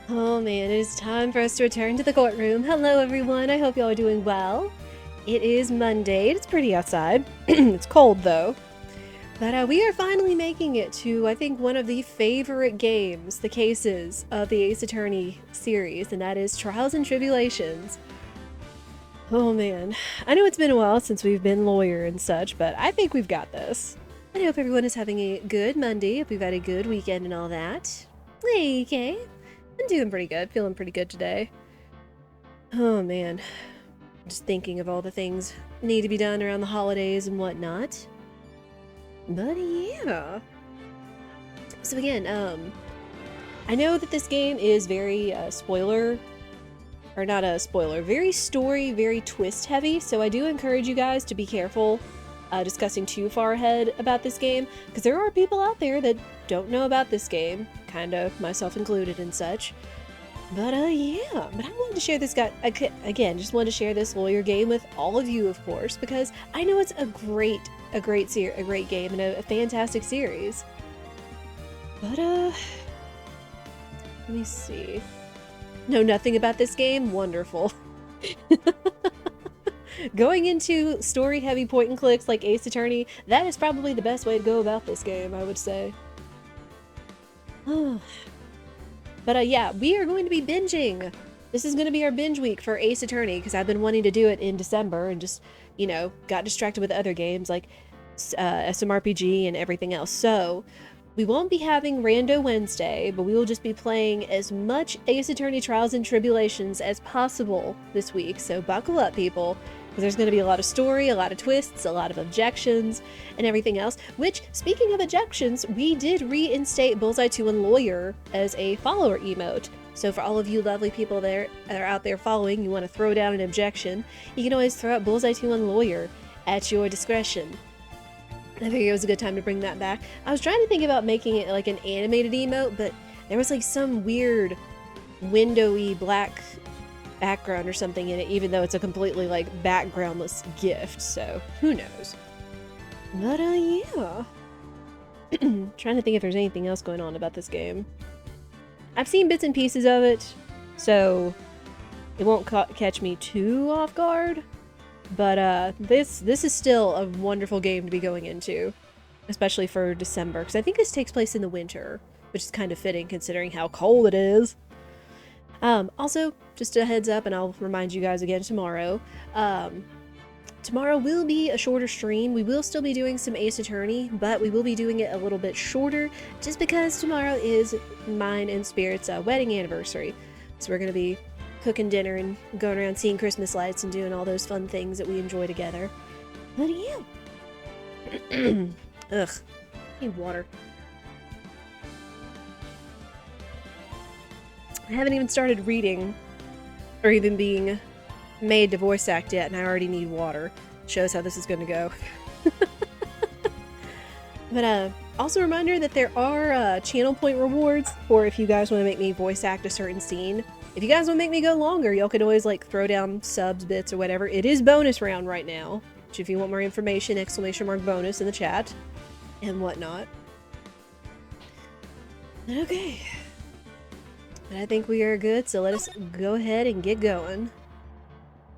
Oh man, it is time for us to return to the courtroom. Hello everyone, I hope y'all are doing well. It is Monday, it's pretty outside. It's cold though. But we are finally making it to, I think, one of the favorite games, the cases of the Ace Attorney series, and that is Trials and Tribulations. Oh man, I know it's been a while since we've been lawyer and such, but I think we've got this. I hope everyone is having a good Monday, hope we've had a good weekend and all that. Hey, Kay. I'm doing pretty good, feeling pretty good today. Oh man, just thinking of all the things need to be done around the holidays and whatnot. But yeah. So again, I know that this game is very spoiler, or not a spoiler, very story, very twist heavy, so I do encourage you guys to be careful discussing too far ahead about this game, because there are people out there that don't know about this game, kind of myself included and such. But yeah, but I wanted to share this guy again. Just wanted to share this lawyer game with all of you, of course, because I know it's a great game and a fantastic series. But let me see. Know nothing about this game? Wonderful. Going into story-heavy point-and-clicks like Ace Attorney, that is probably the best way to go about this game, I would say. But yeah, we are going to be binging. This is going to be our binge week for Ace Attorney, because I've been wanting to do it in December and just, you know, got distracted with other games like SMRPG and everything else. So we won't be having Rando Wednesday, but we will just be playing as much Ace Attorney Trials and Tribulations as possible this week. So buckle up, people, because there's going to be a lot of story, a lot of twists, a lot of objections, and everything else. Which, speaking of objections, we did reinstate Bullseye 2 and Lawyer as a follower emote. So for all of you lovely people that are out there following, you want to throw down an objection, you can always throw out Bullseye 2 and Lawyer at your discretion. I figured it was a good time to bring that back. I was trying to think about making it like an animated emote, but there was like some weird windowy black background or something in it, even though it's a completely like backgroundless gift, so who knows. But yeah. Trying to think if there's anything else going on about this game. I've seen bits and pieces of it, so it won't catch me too off guard. But this is still a wonderful game to be going into, especially for December, because I think this takes place in the winter, which is kind of fitting considering how cold it is. Also, just a heads up, and I'll remind you guys again tomorrow. Tomorrow will be a shorter stream. We will still be doing some Ace Attorney, but we will be doing it a little bit shorter, just because tomorrow is mine and Spirit's wedding anniversary. So we're going to be cooking dinner and going around seeing Christmas lights and doing all those fun things that we enjoy together. But yeah. Ugh. I need water. I haven't even started reading or even being made to voice act yet, and I already need water. Shows how this is going to go. But also a reminder that there are channel point rewards for if you guys want to make me voice act a certain scene. If you guys want to make me go longer, y'all can always like throw down subs, bits, or whatever. It is bonus round right now, which if you want more information, ! bonus in the chat and whatnot. Okay. But I think we are good, so let us go ahead and get going.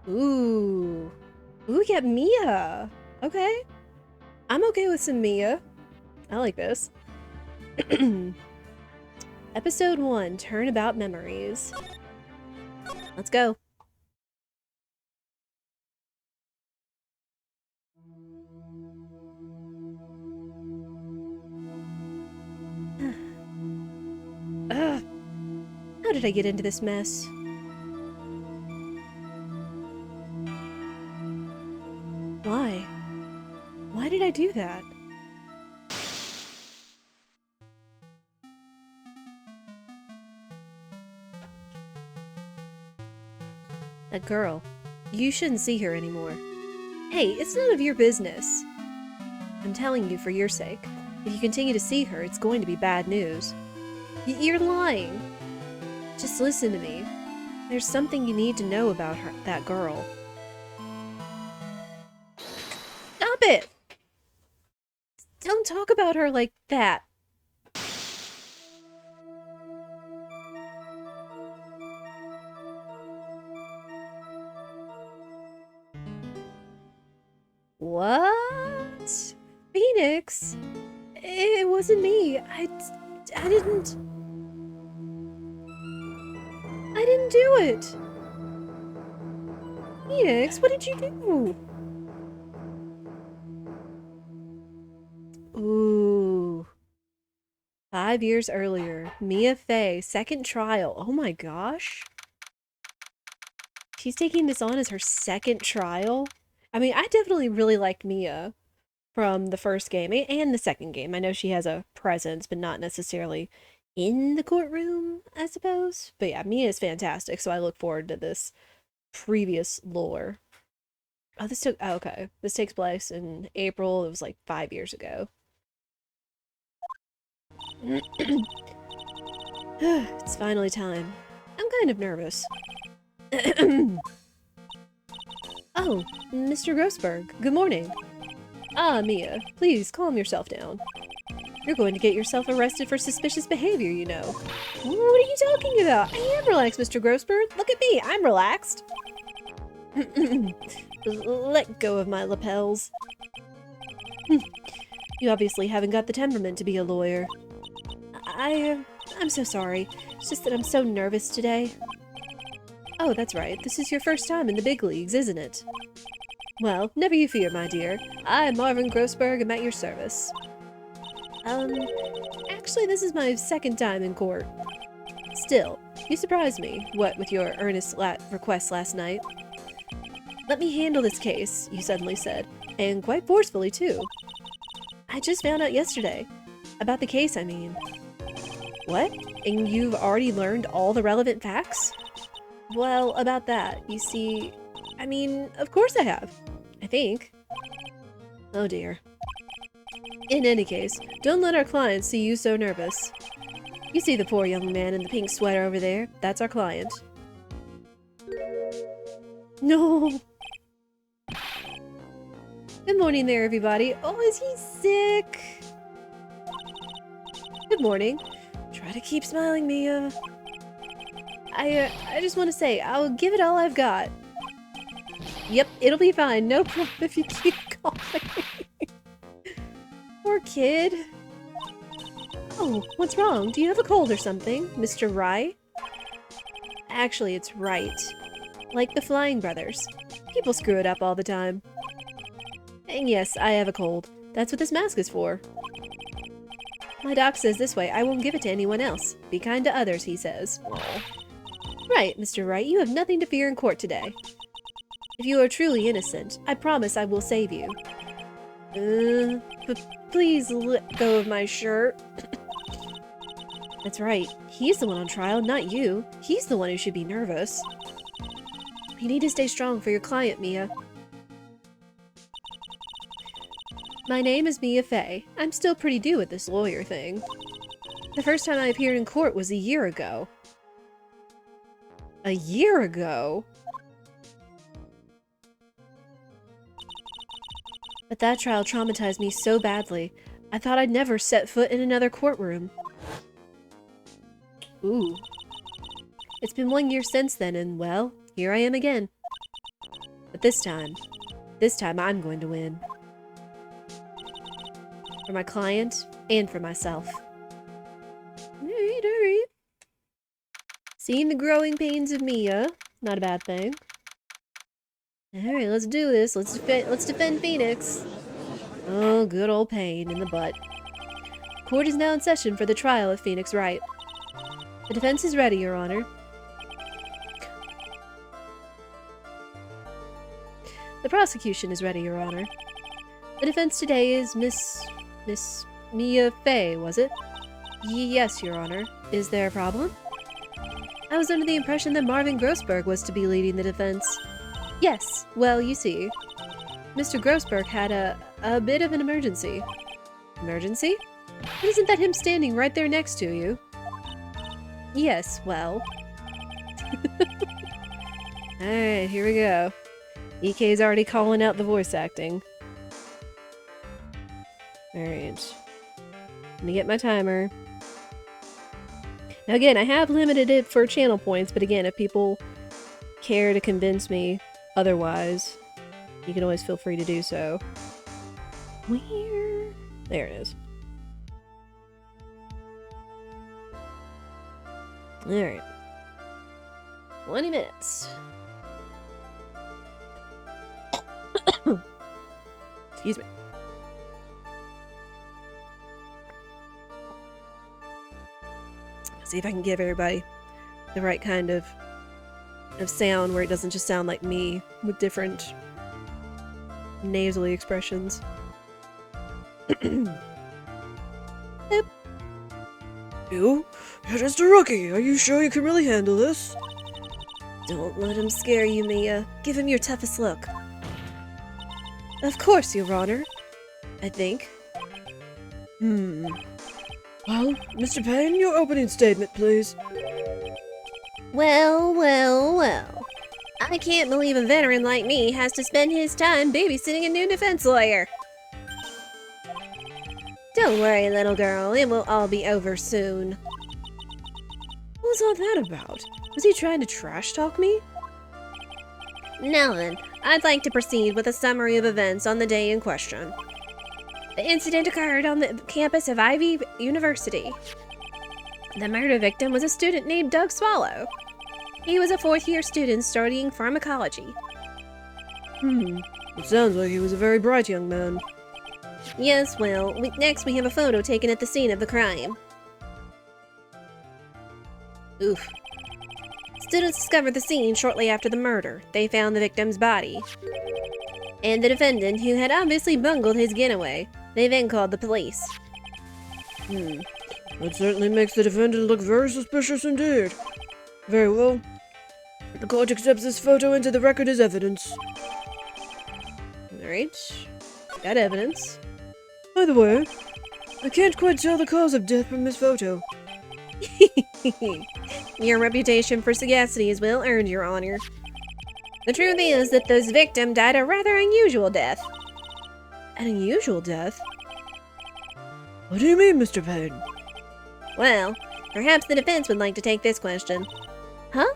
Ooh. Ooh, we got Mia. Okay. I'm okay with some Mia. I like this. Episode 1, Turnabout Memories. Let's go. Ugh. How did I get into this mess? Why? Why did I do that? That girl. You shouldn't see her anymore. Hey, it's none of your business. I'm telling you for your sake. If you continue to see her, it's going to be bad news. You're lying. Just listen to me. There's something you need to know about her, that girl. Stop it! Don't talk about her like that. What? Phoenix? It wasn't me. I didn't do it. Phoenix, what did you do? Ooh. 5 years earlier. Mia Fey, second trial. Oh my gosh. She's taking this on as her second trial? I mean, I definitely really liked Mia from the first game and the second game. I know she has a presence, but not necessarily in the courtroom, I suppose. But yeah, Mia is fantastic, so I look forward to this previous lore. Oh, okay. This takes place in April. It was like 5 years ago. It's finally time. I'm kind of nervous. Oh, Mr. Grossberg, good morning. Ah, Mia, please calm yourself down. You're going to get yourself arrested for suspicious behavior, you know. What are you talking about? I am relaxed, Mr. Grossberg. Look at me, I'm relaxed. Let go of my lapels. You obviously haven't got the temperament to be a lawyer. I'm so sorry. It's just that I'm so nervous today. Oh, that's right. This is your first time in the big leagues, isn't it? Well, never you fear, my dear. I'm Marvin Grossberg. I'm at your service. Actually, this is my second time in court. Still, you surprised me, what with your earnest request last night. Let me handle this case, you suddenly said, and quite forcefully, too. I just found out yesterday. About the case, I mean. What? And you've already learned all the relevant facts? Well, about that, you see, I mean, of course I have. I think. Oh dear. In any case, don't let our clients see you so nervous. You see the poor young man in the pink sweater over there? That's our client. No! Good morning there, everybody. Oh, is he sick? Good morning. Try to keep smiling, Mia. I just want to say, I'll give it all I've got. Yep, it'll be fine. No problem if you keep coughing. Poor kid. Oh, what's wrong? Do you have a cold or something, Mr. Wright? Actually, it's Wright. Like the Flying Brothers. People screw it up all the time. And yes, I have a cold. That's what this mask is for. My doc says this way I won't give it to anyone else. Be kind to others, he says. Aww. Right, Mr. Wright, you have nothing to fear in court today. If you are truly innocent, I promise I will save you. Please let go of my shirt. That's right. He's the one on trial, not you. He's the one who should be nervous. You need to stay strong for your client, Mia. My name is Mia Fey. I'm still pretty new at this lawyer thing. The first time I appeared in court was a year ago. A year ago? But that trial traumatized me so badly, I thought I'd never set foot in another courtroom. Ooh. It's been 1 year since then, and well, here I am again. But this time I'm going to win. For my client, and for myself. Alright. Seeing the growing pains of Mia, not a bad thing. Alright, let's do this. Let's defend Phoenix. Oh, good old pain in the butt. Court is now in session for the trial of Phoenix Wright. The defense is ready, Your Honor. The prosecution is ready, Your Honor. The defense today is Miss Mia Fey, was it? Yes, Your Honor. Is there a problem? I was under the impression that Marvin Grossberg was to be leading the defense. Yes, well, you see, Mr. Grossberg had a bit of an emergency. Emergency? But isn't that him standing right there next to you? Yes, well. Alright, here we go. EK's already calling out the voice acting. Alright. Let me get my timer. Now again, I have limited it for channel points, but again, if people care to convince me otherwise, you can always feel free to do so. Where? There it is. Alright. 20 minutes. Excuse me. See if I can give everybody the right kind of sound where it doesn't just sound like me with different nasally expressions. You? You're just a rookie. Are you sure you can really handle this? Don't let him scare you, Mia. Give him your toughest look. Of course, Your Honor. I think. Well, Mr. Payne, your opening statement, please. Well, well, well. I can't believe a veteran like me has to spend his time babysitting a new defense lawyer. Don't worry, little girl. It will all be over soon. What's all that about? Was he trying to trash talk me? Now then, I'd like to proceed with a summary of events on the day in question. The incident occurred on the campus of Ivy University. The murder victim was a student named Doug Swallow. He was a fourth-year student studying pharmacology. It sounds like he was a very bright young man. Yes, well, next we have a photo taken at the scene of the crime. Oof. Students discovered the scene shortly after the murder. They found the victim's body and the defendant, who had obviously bungled his getaway. They then called the police. That certainly makes the defendant look very suspicious indeed. Very well. The court accepts this photo into the record as evidence. Alright. Got evidence. By the way, I can't quite tell the cause of death from this photo. Your reputation for sagacity is well earned, Your Honor. The truth is that this victim died a rather unusual death. An unusual death? What do you mean, Mr. Payne? Well, perhaps the defense would like to take this question. Huh?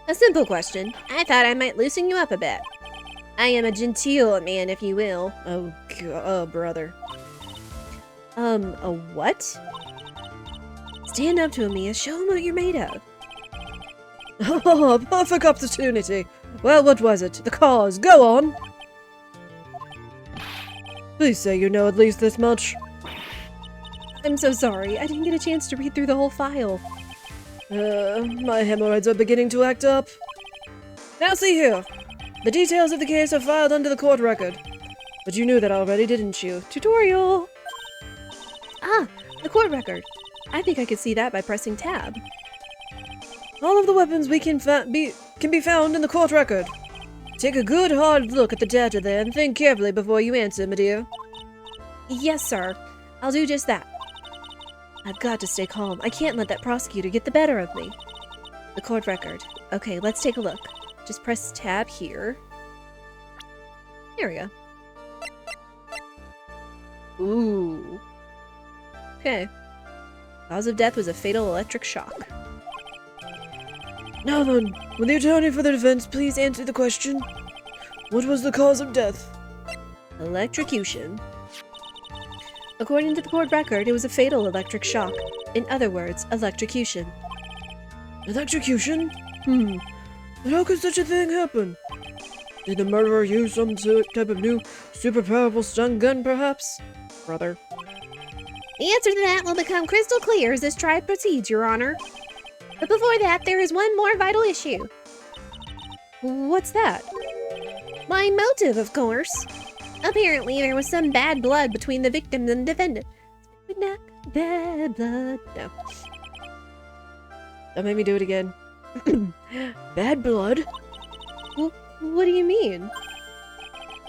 A simple question. I thought I might loosen you up a bit. I am a genteel man, if you will. Oh, God, brother. A what? Stand up to him, Mia. Show him what you're made of. Oh, perfect opportunity. Well, what was it? The cause. Go on. Please say you know at least this much. I'm so sorry. I didn't get a chance to read through the whole file. My hemorrhoids are beginning to act up. Now see here. The details of the case are filed under the court record. But you knew that already, didn't you? Tutorial! Ah, the court record. I think I could see that by pressing tab. All of the weapons we can be found in the court record. Take a good hard look at the data there and think carefully before you answer, my dear. Yes, sir. I'll do just that. I've got to stay calm. I can't let that prosecutor get the better of me. The court record. Okay, let's take a look. Just press tab here. There we go. Ooh. Okay. Cause of death was a fatal electric shock. Now then, will the attorney for the defense please answer the question? What was the cause of death? Electrocution. According to the court record, it was a fatal electric shock. In other words, electrocution. Electrocution? But how could such a thing happen? Did the murderer use some type of new, super powerful stun gun, perhaps? Brother. The answer to that will become crystal clear as this trial proceeds, Your Honor. But before that, there is one more vital issue. What's that? My motive, of course. Apparently, there was some bad blood between the victim and the defendant. Bad blood. No. That made me do it again. Bad blood? What do you mean?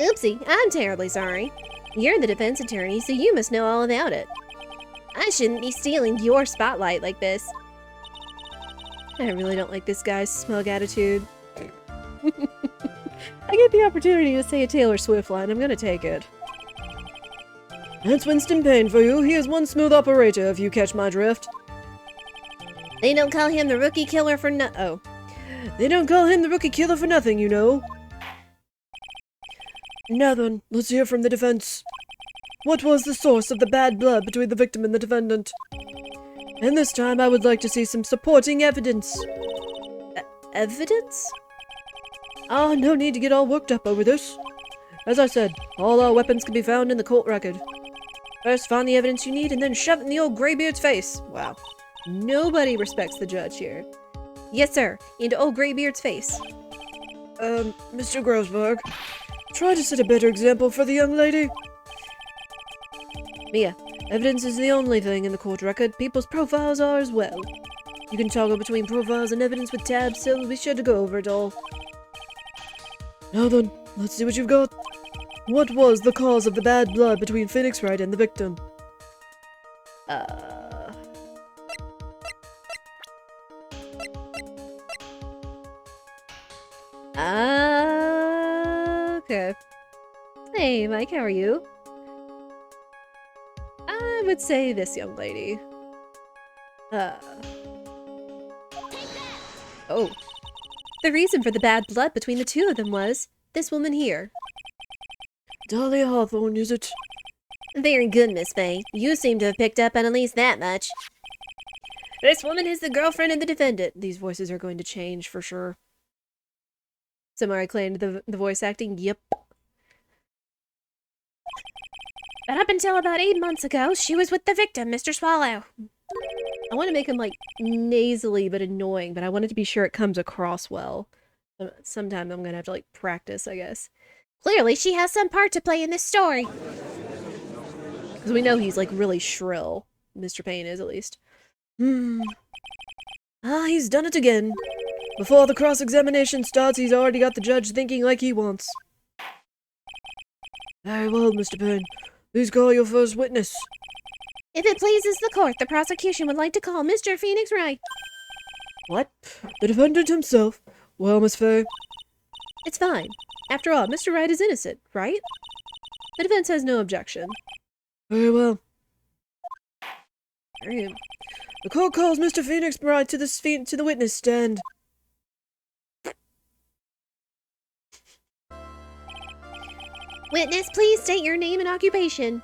Oopsie, I'm terribly sorry. You're the defense attorney, so you must know all about it. I shouldn't be stealing your spotlight like this. I really don't like this guy's smug attitude. I get the opportunity to say a Taylor Swift line. I'm gonna take it. That's Winston Payne for you. He is one smooth operator, if you catch my drift. They don't call him the rookie killer for They don't call him the rookie killer for nothing, you know. Now then, let's hear from the defense. What was the source of the bad blood between the victim and the defendant? And this time I would like to see some supporting evidence. Evidence? Ah, no need to get all worked up over this. As I said, all our weapons can be found in the court record. First find the evidence you need and then shove it in the old graybeard's face. Wow. Nobody respects the judge here. Yes, sir. Into old graybeard's face. Mr. Grossberg, try to set a better example for the young lady. Mia, evidence is the only thing in the court record. People's profiles are as well. You can toggle between profiles and evidence with tabs, so be sure to go over it all. Now then, let's see what you've got. What was the cause of the bad blood between Phoenix Wright and the victim? Okay. Hey, Mike, how are you? I would say this young lady. Oh. The reason for the bad blood between the two of them was this woman here. Dahlia Hawthorne, is it? Very good, Miss Faye. You seem to have picked up on at least that much. This woman is the girlfriend of the defendant. These voices are going to change for sure. Samara claimed the voice acting. Yep. But up until about 8 months ago, she was with the victim, Mr. Swallow. I want to make him, like, nasally but annoying, but I wanted to be sure it comes across well. Sometime I'm going to have to, like, practice, I guess. Clearly, she has some part to play in this story. Because we know he's, like, really shrill. Mr. Payne is, at least. Ah, he's done it again. Before the cross-examination starts, he's already got the judge thinking like he wants. Very well, Mr. Payne. Please call your first witness. If it pleases the court, the prosecution would like to call Mr. Phoenix Wright. What? The defendant himself? Well, Miss Faye? It's fine. After all, Mr. Wright is innocent, right? The defense has no objection. Very well. Very good. The court calls Mr. Phoenix Wright to the witness stand. Witness, please state your name and occupation.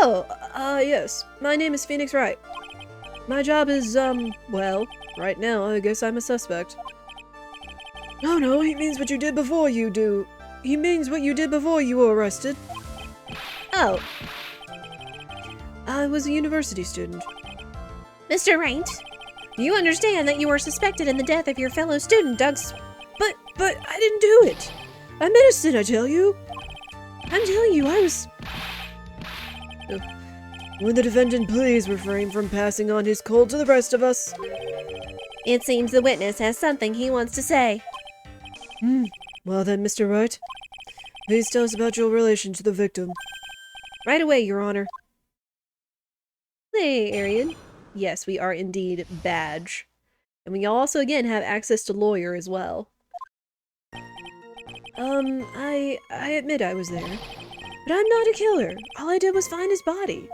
Oh, yes. My name is Phoenix Wright. My job is, well, right now, I guess I'm a suspect. No, he means what you did before you do. He means what you did before you were arrested. Oh. I was a university student. Mr. Wright, do you understand that you were suspected in the death of your fellow student, Doug? But I didn't do it. I'm innocent, I tell you. I'm telling you, I was... Would the defendant please refrain from passing on his cold to the rest of us? It seems the witness has something he wants to say. Well then, Mr. Wright, please tell us about your relation to the victim. Right away, Your Honor. Hey, Arian. Yes, we are indeed badge. And we also, again, have access to lawyer as well. I admit I was there. But I'm not a killer. All I did was find his body.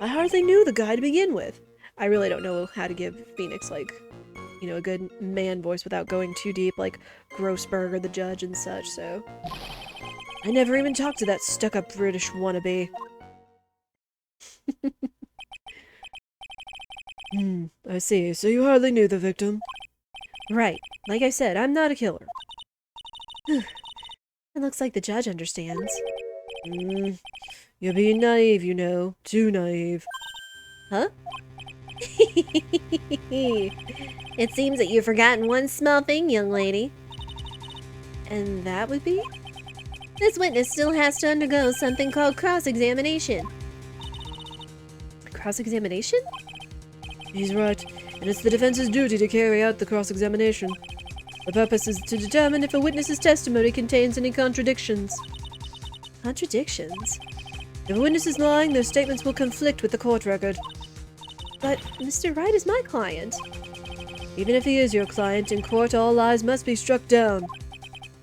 I hardly knew the guy to begin with. I really don't know how to give Phoenix, like, you know, a good man voice without going too deep, like Grossberg or the judge and such, so... I never even talked to that stuck-up British wannabe. I see. So you hardly knew the victim? Right. Like I said, I'm not a killer. It looks like the judge understands. You're being naive, you know. Too naive. Huh? It seems that you've forgotten one small thing, young lady. And that would be? This witness still has to undergo something called cross-examination. Cross-examination? He's right, and it's the defense's duty to carry out the cross-examination. The purpose is to determine if a witness's testimony contains any contradictions. Contradictions? If a witness is lying, their statements will conflict with the court record. But Mr. Wright is my client. Even if he is your client, in court all lies must be struck down.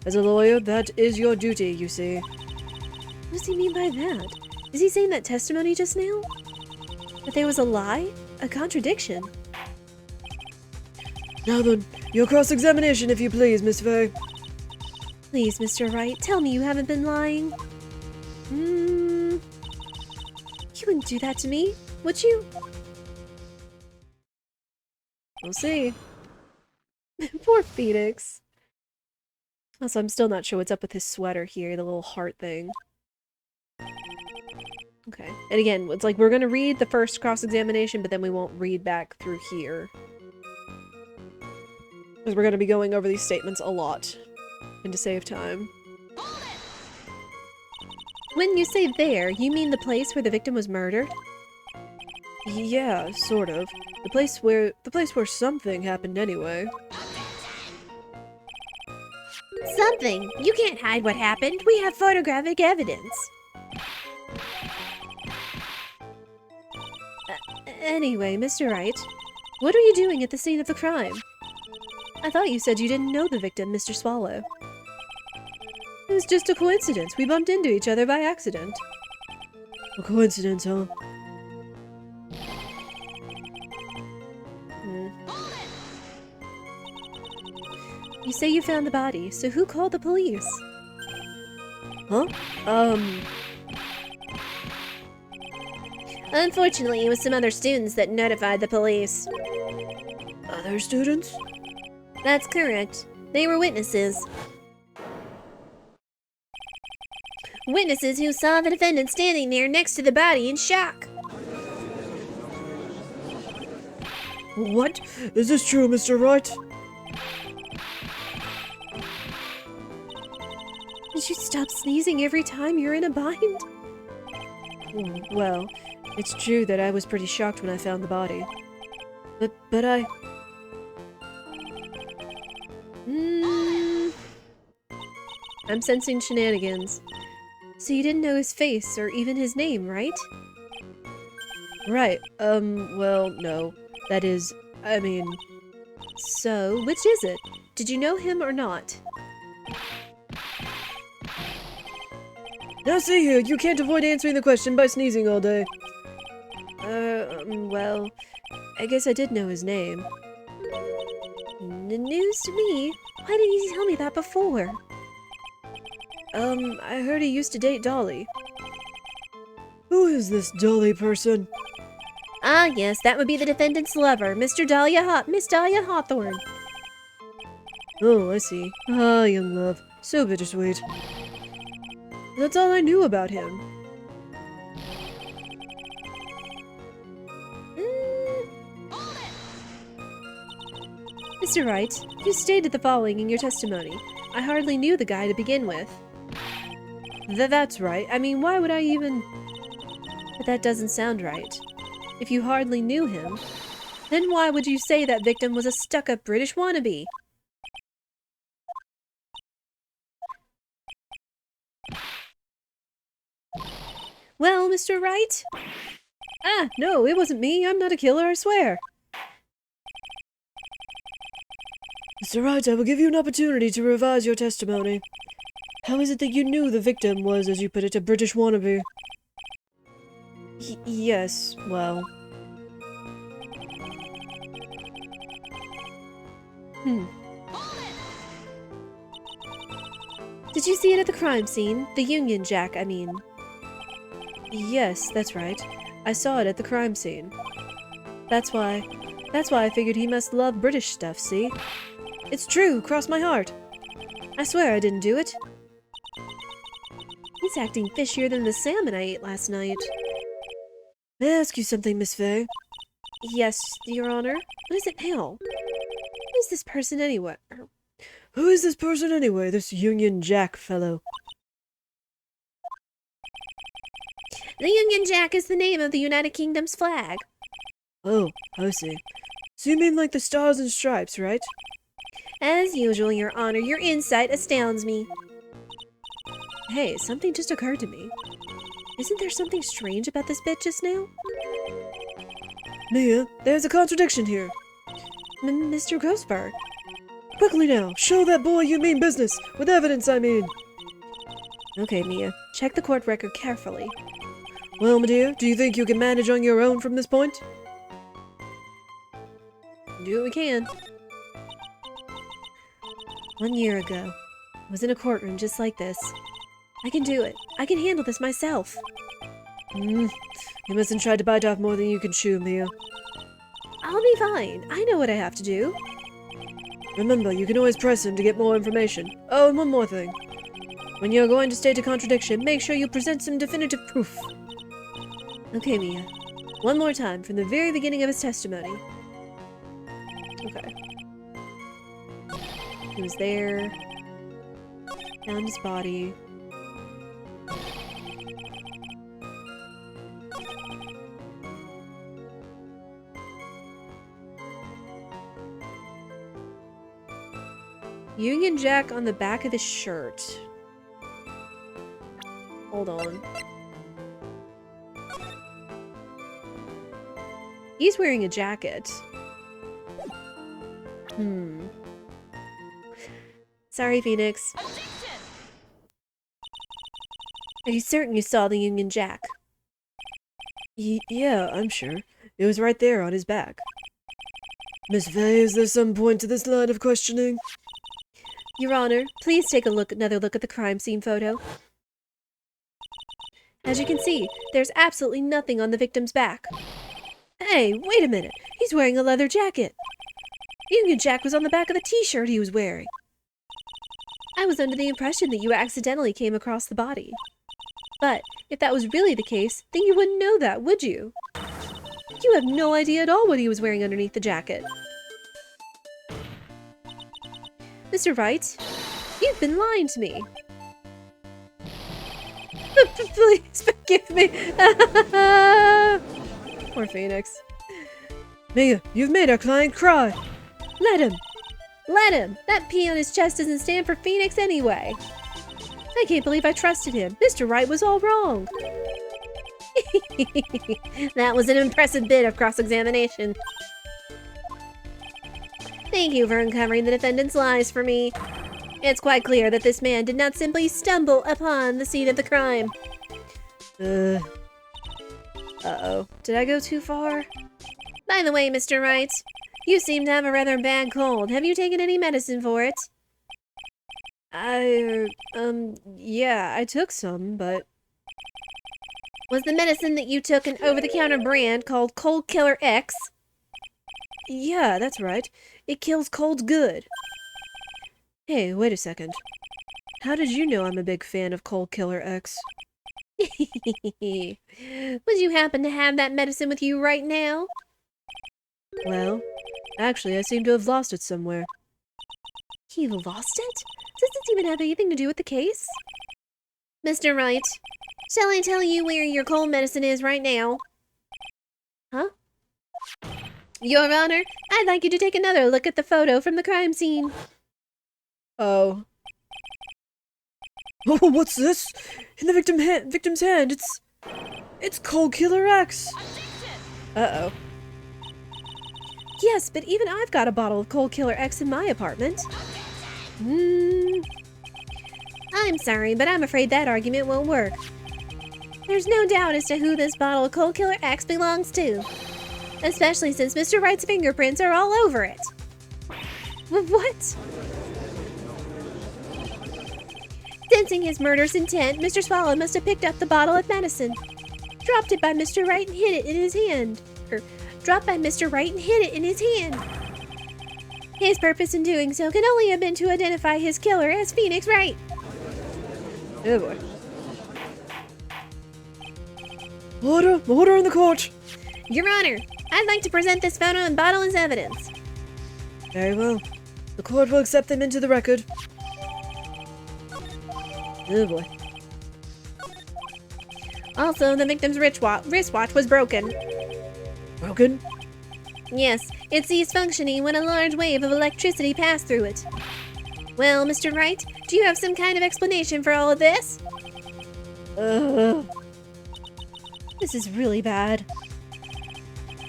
As a lawyer, that is your duty, you see. What does he mean by that? Is he saying that testimony just now? That there was a lie? A contradiction? Now then, your cross-examination, if you please, Miss Faye. Please, Mr. Wright, tell me you haven't been lying. You wouldn't do that to me, would you? We'll see. Poor Phoenix. Also, I'm still not sure what's up with his sweater here, the little heart thing. Okay. And again, it's like we're gonna read the first cross-examination, but then we won't read back through here. Because we're gonna be going over these statements a lot. And to save time. When you say there, you mean the place where the victim was murdered? Yeah, sort of. The place where something happened anyway. Something? You can't hide what happened. We have photographic evidence. Anyway, Mr. Wright, what are you doing at the scene of the crime? I thought you said you didn't know the victim, Mr. Swallow. It was just a coincidence. We bumped into each other by accident. A coincidence, huh? You say you found the body, so who called the police? Huh? Unfortunately, it was some other students that notified the police. Other students? That's correct. They were witnesses. Witnesses who saw the defendant standing there next to the body in shock. What? Is this true, Mr. Wright? Did you stop sneezing every time you're in a bind? Well, it's true that I was pretty shocked when I found the body. But I... I'm sensing shenanigans. So you didn't know his face or even his name, right? Right, well, no. That is, I mean... So, which is it? Did you know him or not? Now see here, you can't avoid answering the question by sneezing all day. Well, I guess I did know his name. News to me? Why didn't you tell me that before? I heard he used to date Dolly. Who is this Dolly person? Ah, yes, that would be the defendant's lover, Miss Dahlia Hawthorne. Oh, I see. Ah, young love. So bittersweet. That's all I knew about him. Mr. Wright, you stated the following in your testimony. I hardly knew the guy to begin with. That's right. I mean, why would I even... But that doesn't sound right. If you hardly knew him, then why would you say that victim was a stuck-up British wannabe? Well, Mr. Wright? Ah, no, it wasn't me. I'm not a killer, I swear. Mr. Wright, I will give you an opportunity to revise your testimony. How is it that you knew the victim was, as you put it, a British wannabe? Yes, well... Did you see it at the crime scene? The Union Jack, I mean. Yes, that's right. I saw it at the crime scene. That's why I figured he must love British stuff, see? It's true, cross my heart. I swear I didn't do it. He's acting fishier than the salmon I ate last night. May I ask you something, Miss Fay? Yes, Your Honor. What is it now? Who is this person anyway? Who is this person anyway, this Union Jack fellow? The Union Jack is the name of the United Kingdom's flag. Oh, I see. So you mean like the stars and stripes, right? As usual, Your Honor, your insight astounds me. Hey, something just occurred to me. Isn't there something strange about this bit just now? Mia, there's a contradiction here. Mr. Grossberg. Quickly now, show that boy you mean business. With evidence, I mean. Okay, Mia, check the court record carefully. Well, my dear, do you think you can manage on your own from this point? Do what we can. 1 year ago, was in a courtroom just like this. I can do it. I can handle this myself. You mustn't try to bite off more than you can chew, Mia. I'll be fine. I know what I have to do. Remember, you can always press him to get more information. Oh, and one more thing. When you're going to state a contradiction, make sure you present some definitive proof. Okay, Mia. One more time, from the very beginning of his testimony. Okay. He was there. Found his body. Union Jack on the back of the shirt. Hold on. He's wearing a jacket. Sorry, Phoenix. Are you certain you saw the Union Jack? Yeah, I'm sure. It was right there on his back. Miss Fay, is there some point to this line of questioning? Your Honor, please take another look at the crime scene photo. As you can see, there's absolutely nothing on the victim's back. Hey, wait a minute. He's wearing a leather jacket. Union Jack was on the back of the t-shirt he was wearing. I was under the impression that you accidentally came across the body. But if that was really the case, then you wouldn't know that, would you? You have no idea at all what he was wearing underneath the jacket. Mr. Wright, you've been lying to me. Please forgive me. Poor Phoenix. Mia, you've made our client cry. Let him. Let him. That P on his chest doesn't stand for Phoenix anyway. I can't believe I trusted him. Mr. Wright was all wrong. That was an impressive bit of cross-examination. Thank you for uncovering the defendant's lies for me. It's quite clear that this man did not simply stumble upon the scene of the crime. Uh-oh. Did I go too far? By the way, Mr. Wright, you seem to have a rather bad cold. Have you taken any medicine for it? Yeah, I took some, but... Was the medicine that you took an over-the-counter brand called Cold Killer X? Yeah, that's right. It kills colds good. Hey, wait a second. How did you know I'm a big fan of Cold Killer X? Would you happen to have that medicine with you right now? Well, actually, I seem to have lost it somewhere. You lost it? Does this even have anything to do with the case? Mr. Wright, shall I tell you where your cold medicine is right now? Huh? Your Honor, I'd like you to take another look at the photo from the crime scene. Oh. Oh, what's this? In the victim's hand, it's Cold Killer X. Uh-oh. Yes, but even I've got a bottle of Cold Killer X in my apartment. I'm sorry, but I'm afraid that argument won't work. There's no doubt as to who this bottle of Cold Killer X belongs to. Especially since Mr. Wright's fingerprints are all over it. What? Sensing his murderous intent, Mr. Swallow must have picked up the bottle of medicine, dropped it by Mr. Wright and hid it in his hand. Dropped by Mr. Wright and hid it in his hand. His purpose in doing so can only have been to identify his killer as Phoenix Wright. Oh boy. Order in the court! Your Honor, I'd like to present this photo and bottle as evidence. Very well. The court will accept them into the record. Oh boy. Also, the victim's wristwatch was broken. Broken? Yes, it ceased functioning when a large wave of electricity passed through it. Well, Mr. Wright, do you have some kind of explanation for all of this? This is really bad.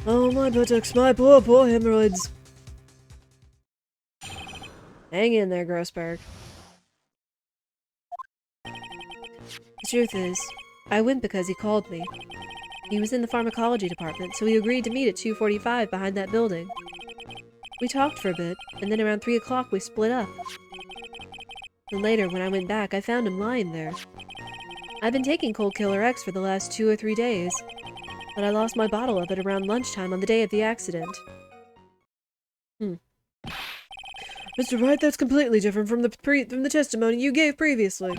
Oh, my buttocks, my poor hemorrhoids. Hang in there, Grossberg. The truth is, I went because he called me. He was in the pharmacology department, so we agreed to meet at 2:45 behind that building. We talked for a bit, and then around 3 o'clock we split up. And later, when I went back, I found him lying there. I've been taking Cold Killer X for the last 2 or 3 days, but I lost my bottle of it around lunchtime on the day of the accident. Mr. Wright, that's completely different from the testimony you gave previously.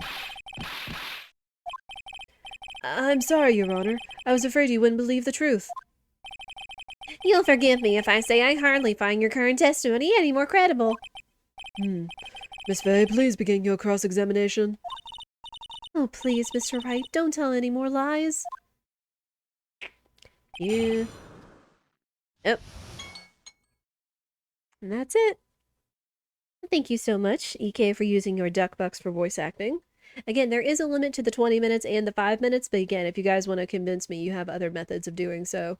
I'm sorry, Your Honor. I was afraid you wouldn't believe the truth. You'll forgive me if I say I hardly find your current testimony any more credible. Miss Fay, please begin your cross-examination. Oh, please, Mr. Wright, don't tell any more lies. Yeah. Oh. And that's it. Thank you so much, EK, for using your duck bucks for voice acting. Again, there is a limit to the 20 minutes and the 5 minutes, but again, if you guys want to convince me, you have other methods of doing so.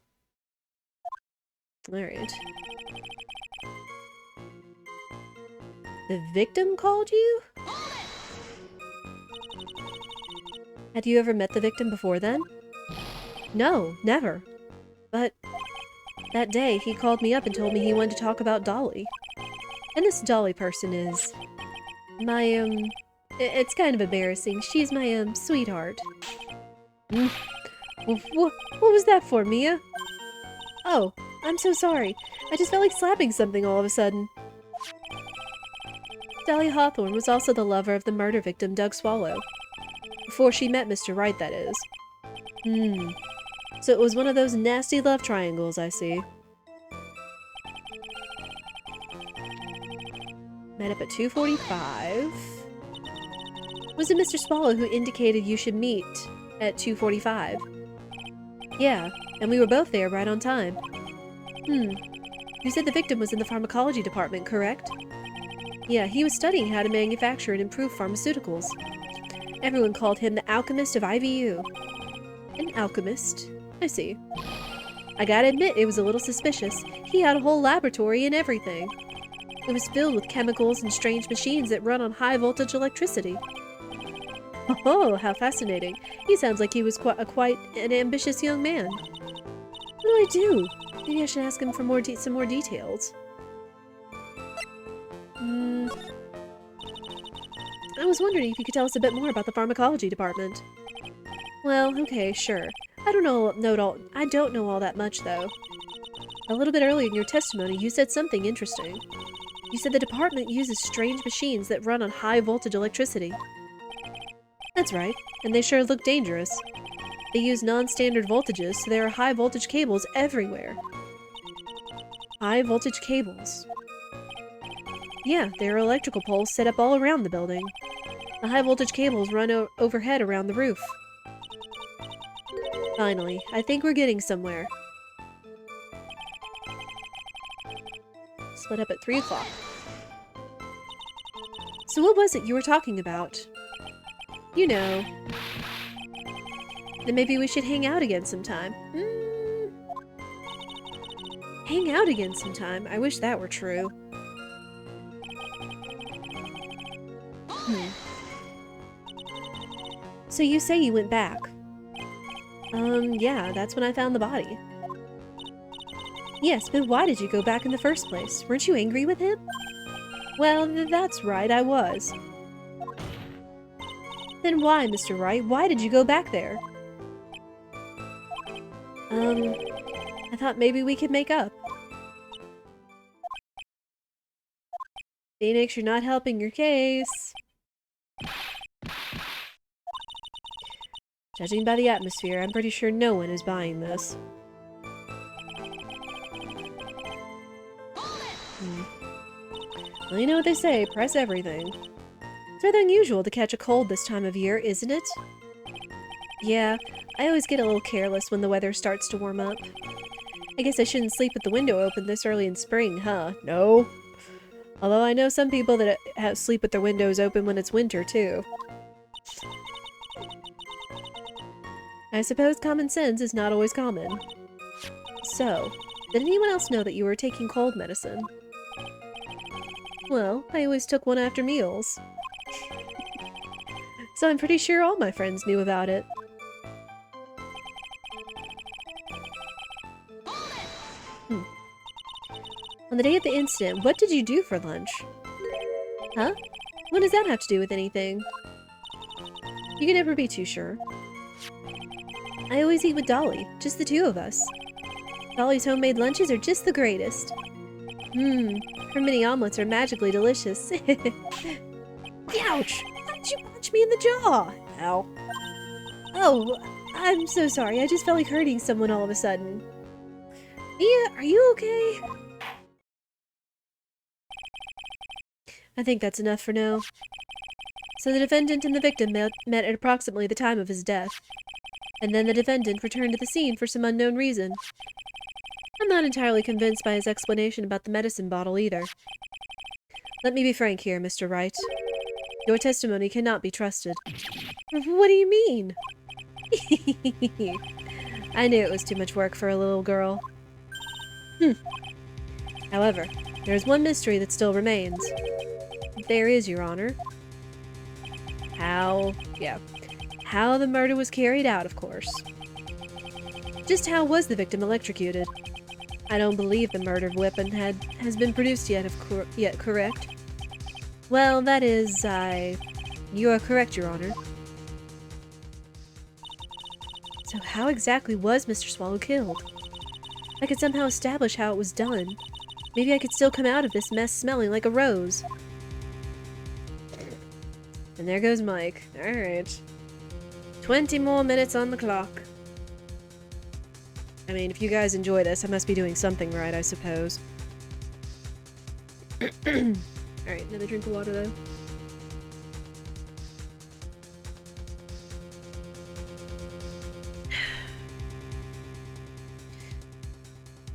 Alright. The victim called you? Had you ever met the victim before then? No, never. But that day, he called me up and told me he wanted to talk about Dolly. And this Dolly person is my, it's kind of embarrassing. She's my, sweetheart. What was that for, Mia? Oh, I'm so sorry. I just felt like slapping something all of a sudden. Dolly Hawthorne was also the lover of the murder victim, Doug Swallow. Before she met Mr. Wright, that is. So it was one of those nasty love triangles, I see. Met up at 2:45. Was it Mr. Swallow who indicated you should meet at 2:45? Yeah, and we were both there right on time. You said the victim was in the pharmacology department, correct? Yeah, he was studying how to manufacture and improve pharmaceuticals. Everyone called him the alchemist of IVU. An alchemist? I see. I gotta admit, it was a little suspicious. He had a whole laboratory and everything. It was filled with chemicals and strange machines that run on high-voltage electricity. Oh, how fascinating. He sounds like he was quite an ambitious young man. What do I do? Maybe I should ask him for some more details. I was wondering if you could tell us a bit more about the pharmacology department. Well, okay, sure. I don't know all that much, though. A little bit earlier in your testimony, you said something interesting. You said the department uses strange machines that run on high-voltage electricity. That's right, and they sure look dangerous. They use non-standard voltages, so there are high-voltage cables everywhere. High-voltage cables? Yeah, there are electrical poles set up all around the building. The high-voltage cables run overhead around the roof. Finally, I think we're getting somewhere. Split up at 3 o'clock. So what was it you were talking about? You know. Then maybe we should hang out again sometime. Hang out again sometime? I wish that were true. So you say you went back? Yeah, that's when I found the body. Yes, but why did you go back in the first place? Weren't you angry with him? Well, that's right, I was. Then why, Mr. Wright? Why did you go back there? I thought maybe we could make up. Phoenix, you're not helping your case. Judging by the atmosphere, I'm pretty sure no one is buying this. Well, you know what they say, press everything. It's rather unusual to catch a cold this time of year, isn't it? Yeah, I always get a little careless when the weather starts to warm up. I guess I shouldn't sleep with the window open this early in spring, huh? No. Although I know some people that sleep with their windows open when it's winter, too. I suppose common sense is not always common. So, did anyone else know that you were taking cold medicine? Well, I always took one after meals. So I'm pretty sure all my friends knew about it. On the day of the incident, what did you do for lunch? Huh? What does that have to do with anything? You can never be too sure. I always eat with Dolly, just the two of us. Dolly's homemade lunches are just the greatest. Her mini omelets are magically delicious. Ouch! Why did you punch me in the jaw? Ow. Oh, I'm so sorry. I just felt like hurting someone all of a sudden. Mia, are you okay? I think that's enough for now. So the defendant and the victim met at approximately the time of his death. And then the defendant returned to the scene for some unknown reason. I'm not entirely convinced by his explanation about the medicine bottle either. Let me be frank here, Mr. Wright. Your testimony cannot be trusted. What do you mean? I knew it was too much work for a little girl. However, there is one mystery that still remains. There is, Your Honor. How the murder was carried out, of course. Just how was the victim electrocuted? I don't believe the murder weapon has been produced yet, correct? Well, that is, you are correct, Your Honor. So how exactly was Mr. Swallow killed? I could somehow establish how it was done. Maybe I could still come out of this mess smelling like a rose. And there goes Mike. Alright. 20 more minutes on the clock. I mean, if you guys enjoy this, I must be doing something right, I suppose. Alright, another drink of water, though.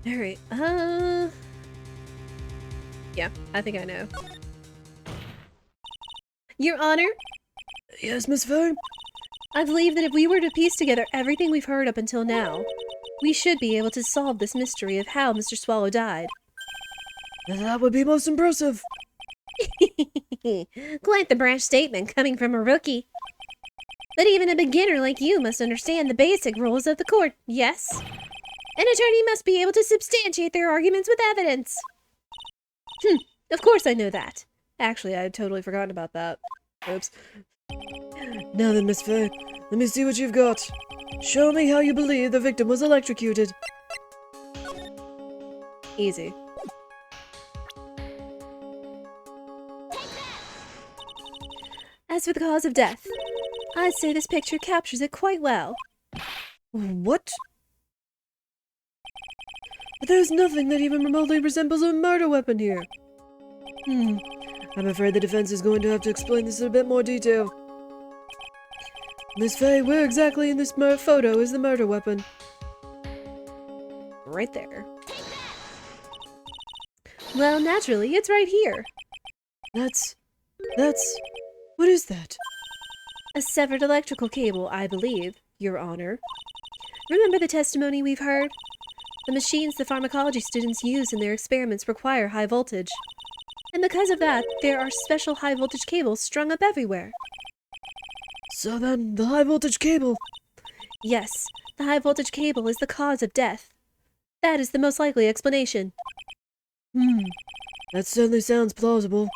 Alright, yeah, I think I know. Your Honor? Yes, Miss Faye? I believe that if we were to piece together everything we've heard up until now, we should be able to solve this mystery of how Mr. Swallow died. That would be most impressive. Quite the brash statement coming from a rookie. But even a beginner like you must understand the basic rules of the court, yes? An attorney must be able to substantiate their arguments with evidence. Of course I know that. Actually, I had totally forgotten about that. Oops. Now then, Miss Faye, let me see what you've got. Show me how you believe the victim was electrocuted. Easy. As for the cause of death, I'd say this picture captures it quite well. What? There's nothing that even remotely resembles a murder weapon here. I'm afraid the defense is going to have to explain this in a bit more detail. Miss Faye, where exactly in this photo is the murder weapon? Right there. Well, naturally, it's right here. That's... What is that? A severed electrical cable, I believe, Your Honor. Remember the testimony we've heard? The machines the pharmacology students use in their experiments require high voltage. And because of that, there are special high voltage cables strung up everywhere. So then, the high voltage cable... Yes, the high voltage cable is the cause of death. That is the most likely explanation. That certainly sounds plausible.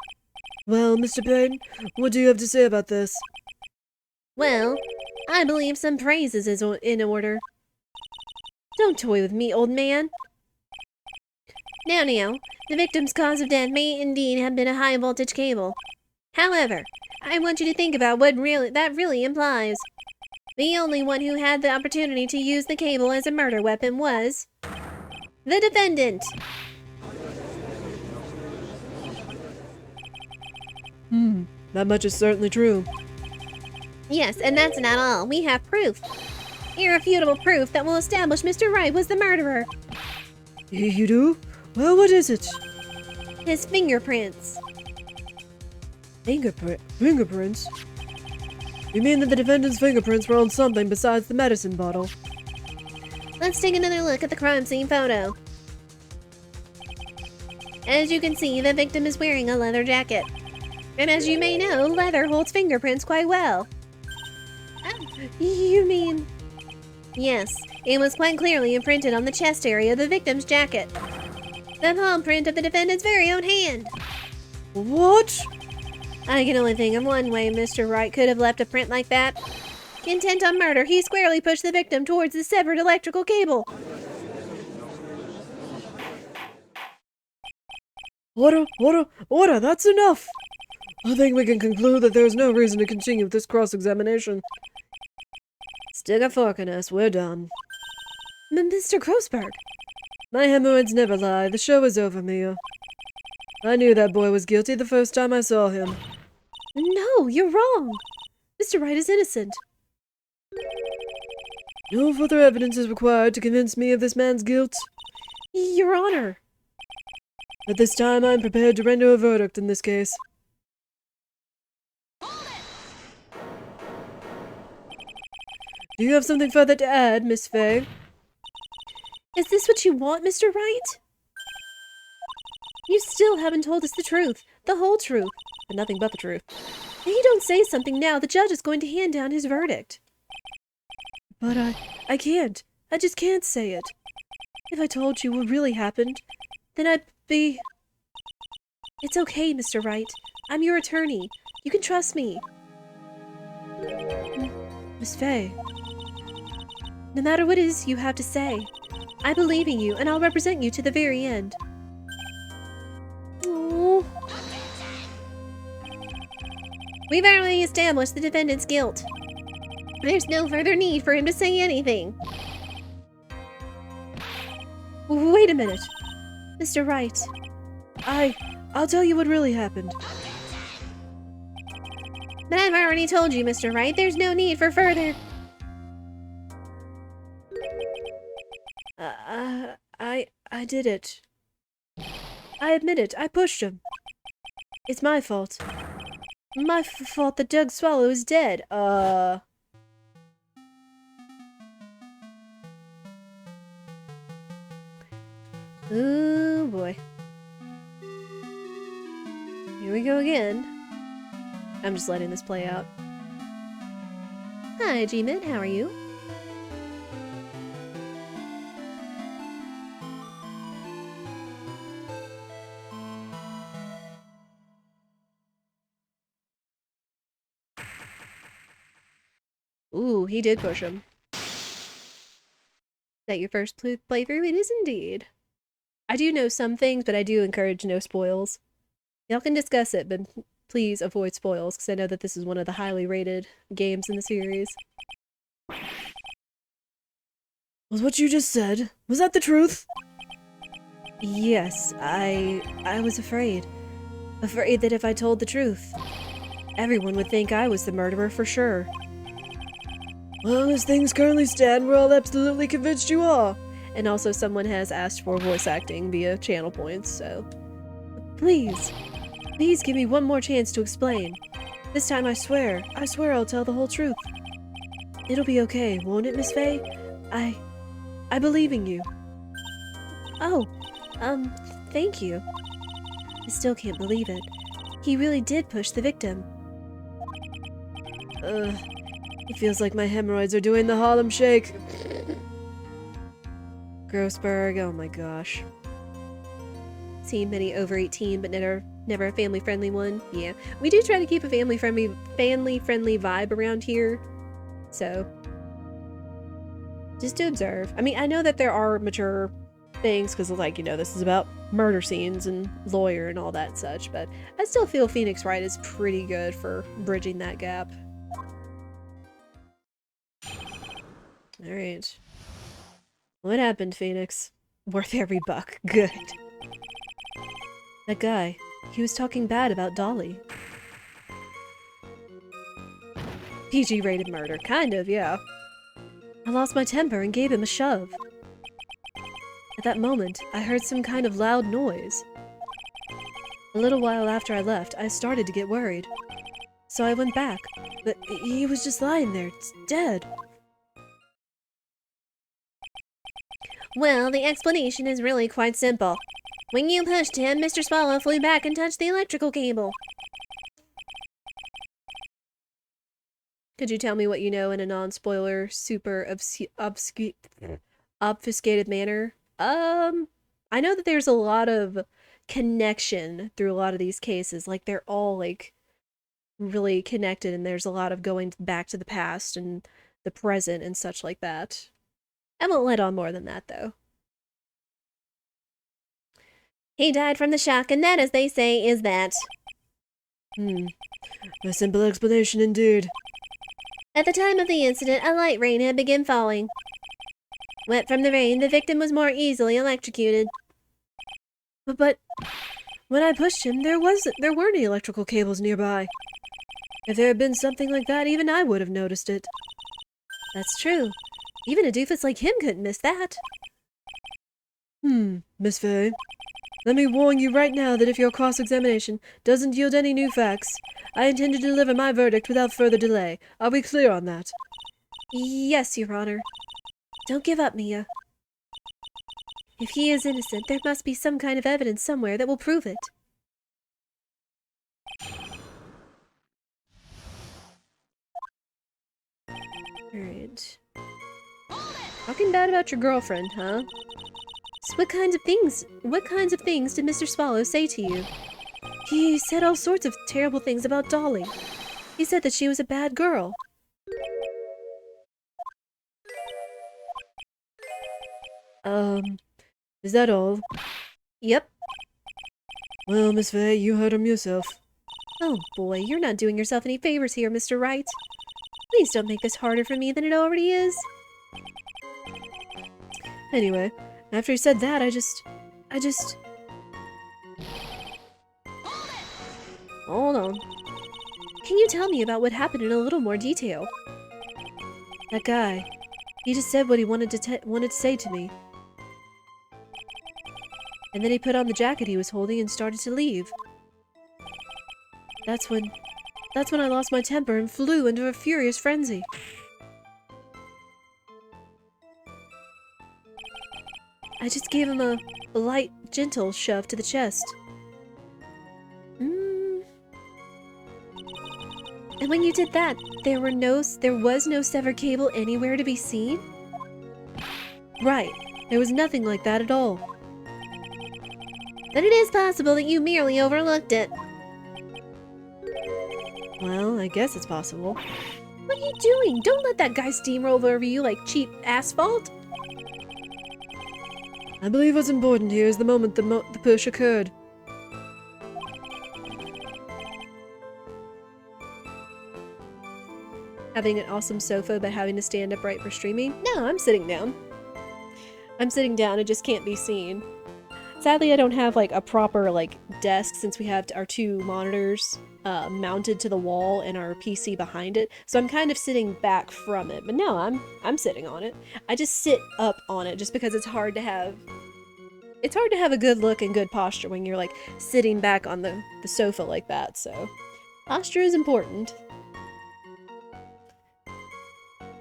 Well, Mr. Payne, what do you have to say about this? Well, I believe some praises is in order. Don't toy with me, old man. Now, the victim's cause of death may indeed have been a high voltage cable. However, I want you to think about what that really implies. The only one who had the opportunity to use the cable as a murder weapon was... the defendant! That much is certainly true. Yes, and that's not all. We have proof. Irrefutable proof that will establish Mr. Wright was the murderer. You do? Well, what is it? His fingerprints. Fingerprints? You mean that the defendant's fingerprints were on something besides the medicine bottle? Let's take another look at the crime scene photo. As you can see, the victim is wearing a leather jacket. And as you may know, leather holds fingerprints quite well. You mean... Yes, it was quite clearly imprinted on the chest area of the victim's jacket. The palm print of the defendant's very own hand. What? I can only think of one way Mr. Wright could have left a print like that. Intent on murder, he squarely pushed the victim towards the severed electrical cable. Order, that's enough! I think we can conclude that there's no reason to continue with this cross-examination. Stick a fork in us, we're done. Mr. Grossberg! My hemorrhoids never lie, the show is over, Mia. I knew that boy was guilty the first time I saw him. No, you're wrong! Mr. Wright is innocent. No further evidence is required to convince me of this man's guilt. Your Honor! At this time, I'm prepared to render a verdict in this case. Do you have something further to add, Miss Fay? Is this what you want, Mr. Wright? You still haven't told us the truth. The whole truth. And nothing but the truth. If you don't say something now, the judge is going to hand down his verdict. But I can't. I just can't say it. If I told you what really happened, then I'd be... It's okay, Mr. Wright. I'm your attorney. You can trust me. Miss Fay. No matter what it is you have to say, I believe in you, and I'll represent you to the very end. Oh. We've already established the defendant's guilt. There's no further need for him to say anything. Wait a minute. Mr. Wright. I'll tell you what really happened. But I've already told you, Mr. Wright, there's no need for further... I did it. I admit it. I pushed him. It's my fault. My fault that Doug Swallow is dead. Oh boy. Here we go again. I'm just letting this play out. Hi, G-Mint. How are you? Ooh, he did push him. Is that your first playthrough? It is indeed. I do know some things, but I do encourage no spoils. Y'all can discuss it, but please avoid spoils, because I know that this is one of the highly rated games in the series. Was what you just said, was that the truth? Yes, I was afraid. Afraid that if I told the truth, everyone would think I was the murderer for sure. Well, as things currently stand, we're all absolutely convinced you are. And also someone has asked for voice acting via channel points, so... Please give me one more chance to explain. This time I swear I'll tell the whole truth. It'll be okay, won't it, Miss Fay? I believe in you. Oh, thank you. I still can't believe it. He really did push the victim. It feels like my hemorrhoids are doing the Harlem Shake. Grossberg, oh my gosh. Seen many over 18, but never a family-friendly one. Yeah, we do try to keep a family-friendly vibe around here. So, just to observe. I mean, I know that there are mature things, because, like, you know, this is about murder scenes and lawyer and all that such, but I still feel Phoenix Wright is pretty good for bridging that gap. Alright. What happened, Phoenix? Worth every buck. Good. That guy, he was talking bad about Dolly. PG-rated murder. Kind of, yeah. I lost my temper and gave him a shove. At that moment, I heard some kind of loud noise. A little while after I left, I started to get worried. So I went back, but he was just lying there, dead. Well, the explanation is really quite simple. When you pushed him, Mr. Swallow flew back and touched the electrical cable. Could you tell me what you know in a non-spoiler, super obfuscated manner? I know that there's a lot of connection through a lot of these cases. Like, they're all, like, really connected, and there's a lot of going back to the past and the present and such like that. I won't let on more than that, though. He died from the shock, and that, as they say, is that. A simple explanation indeed. At the time of the incident, a light rain had begun falling. Wet from the rain, the victim was more easily electrocuted. But when I pushed him, there weren't any electrical cables nearby. If there had been something like that, even I would have noticed it. That's true. Even a doofus like him couldn't miss that. Miss Faye. Let me warn you right now that if your cross-examination doesn't yield any new facts, I intend to deliver my verdict without further delay. Are we clear on that? Yes, Your Honor. Don't give up, Mia. If he is innocent, there must be some kind of evidence somewhere that will prove it. Alright. Talking bad about your girlfriend, huh? So what kinds of things did Mr. Swallow say to you? He said all sorts of terrible things about Dolly. He said that she was a bad girl. Is that all? Yep. Well, Miss Faye, you heard him yourself. Oh boy, you're not doing yourself any favors here, Mr. Wright. Please don't make this harder for me than it already is. Anyway, after he said that, I just... Hold on. Can you tell me about what happened in a little more detail? That guy, he just said what he wanted to say to me. And then he put on the jacket he was holding and started to leave. That's when I lost my temper and flew into a furious frenzy. I just gave him a light, gentle shove to the chest. And when you did that, there was no severed cable anywhere to be seen? Right. There was nothing like that at all. But it is possible that you merely overlooked it. Well, I guess it's possible. What are you doing? Don't let that guy steamroll over you like cheap asphalt. I believe what's important here is the moment the push occurred. Having an awesome sofa but having to stand upright for streaming? No, I'm sitting down. I'm sitting down, it just can't be seen. Sadly, I don't have like a proper like desk since we have our two monitors mounted to the wall and our PC behind it. So I'm kind of sitting back from it. But no, I'm sitting on it. I just sit up on it just because it's hard to have a good look and good posture when you're like sitting back on the sofa like that. So posture is important.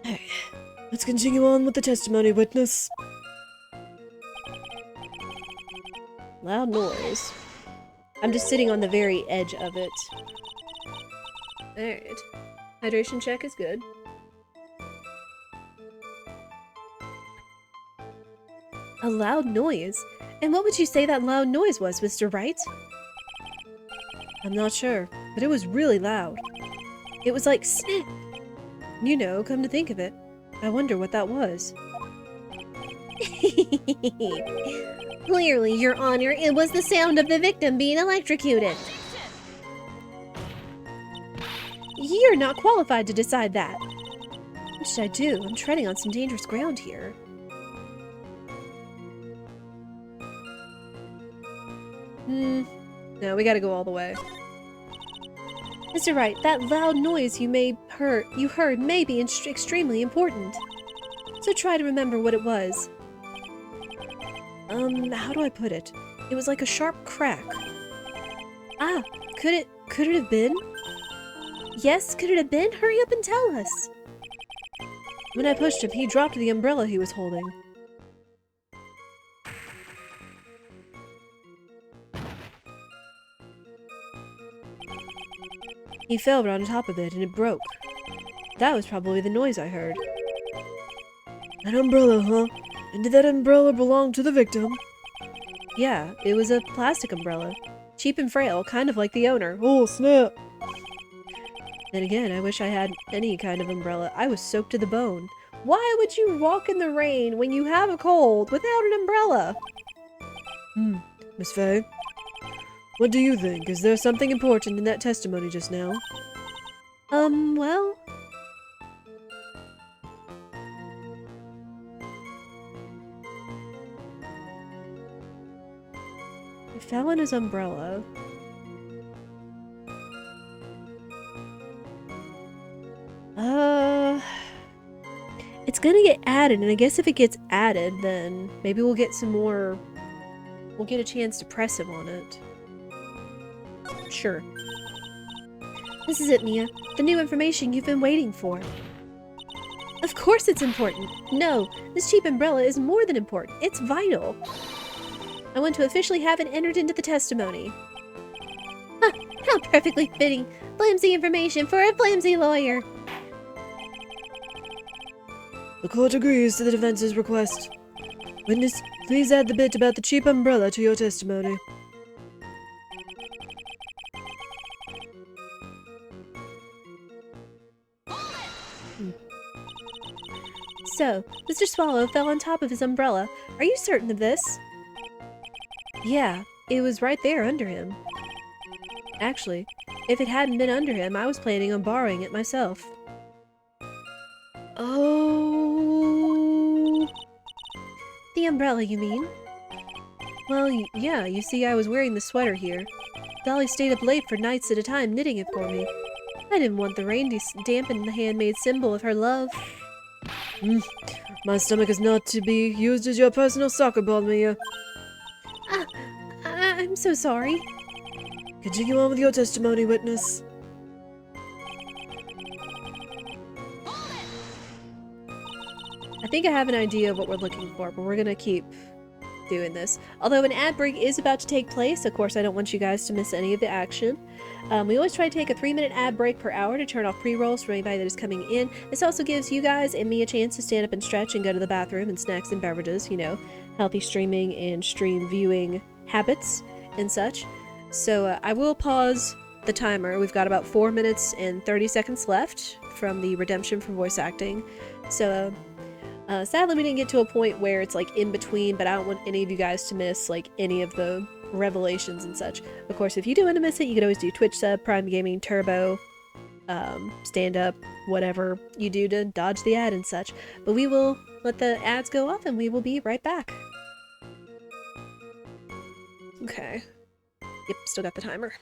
Hey, let's continue on with the testimony, witness. Loud noise. I'm just sitting on the very edge of it. Alright. Hydration check is good. A loud noise? And what would you say that loud noise was, Mr. Wright? I'm not sure, but it was really loud. It was like snap. You know, come to think of it, I wonder what that was. Clearly, Your Honor, it was the sound of the victim being electrocuted. You're not qualified to decide that. What should I do? I'm treading on some dangerous ground here. No, we gotta go all the way. Mr. Wright, that loud noise you heard may be extremely important. So try to remember what it was. How do I put it? It was like a sharp crack. Ah, could it have been? Yes, could it have been? Hurry up and tell us. When I pushed him, he dropped the umbrella he was holding. He fell right on top of it and it broke. That was probably the noise I heard. An umbrella, huh? And did that umbrella belong to the victim? Yeah, it was a plastic umbrella. Cheap and frail, kind of like the owner. Oh, snap! Then again, I wish I had any kind of umbrella. I was soaked to the bone. Why would you walk in the rain when you have a cold without an umbrella? Miss Faye? What do you think? Is there something important in that testimony just now? Well... He fell on his umbrella. It's gonna get added, and I guess if it gets added, then maybe we'll get some more... We'll get a chance to press him on it. Sure. This is it, Mia. The new information you've been waiting for. Of course it's important. No, this cheap umbrella is more than important. It's vital. I want to officially have it entered into the testimony. Huh, how perfectly fitting. Flimsy information for a flimsy lawyer. The court agrees to the defense's request. Witness, please add the bit about the cheap umbrella to your testimony. So, Mr. Swallow fell on top of his umbrella. Are you certain of this? Yeah, it was right there under him. Actually, if it hadn't been under him, I was planning on borrowing it myself. Oh... The umbrella, you mean? Well, yeah, you see, I was wearing the sweater here. Dolly stayed up late for nights at a time knitting it for me. I didn't want the rain to dampen the handmade symbol of her love. My stomach is not to be used as your personal soccer ball, Mia. I'm so sorry. Continue on with your testimony, witness. I think I have an idea of what we're looking for, but we're gonna keep doing this. Although an ad break is about to take place, of course I don't want you guys to miss any of the action. We always try to take a 3-minute ad break per hour to turn off pre-rolls for anybody that is coming in. This also gives you guys and me a chance to stand up and stretch and go to the bathroom and snacks and beverages, you know, healthy streaming and stream viewing habits and such. So I will pause the timer. We've got about 4 minutes and 30 seconds left from the redemption for voice acting. So sadly we didn't get to a point where it's like in between, but I don't want any of you guys to miss like any of the revelations and such. Of course, if you do want to miss it, you can always do Twitch sub, Prime Gaming, Turbo, stand up, whatever you do to dodge the ad and such. But we will let the ads go off and we will be right back. Okay. Yep, still got the timer.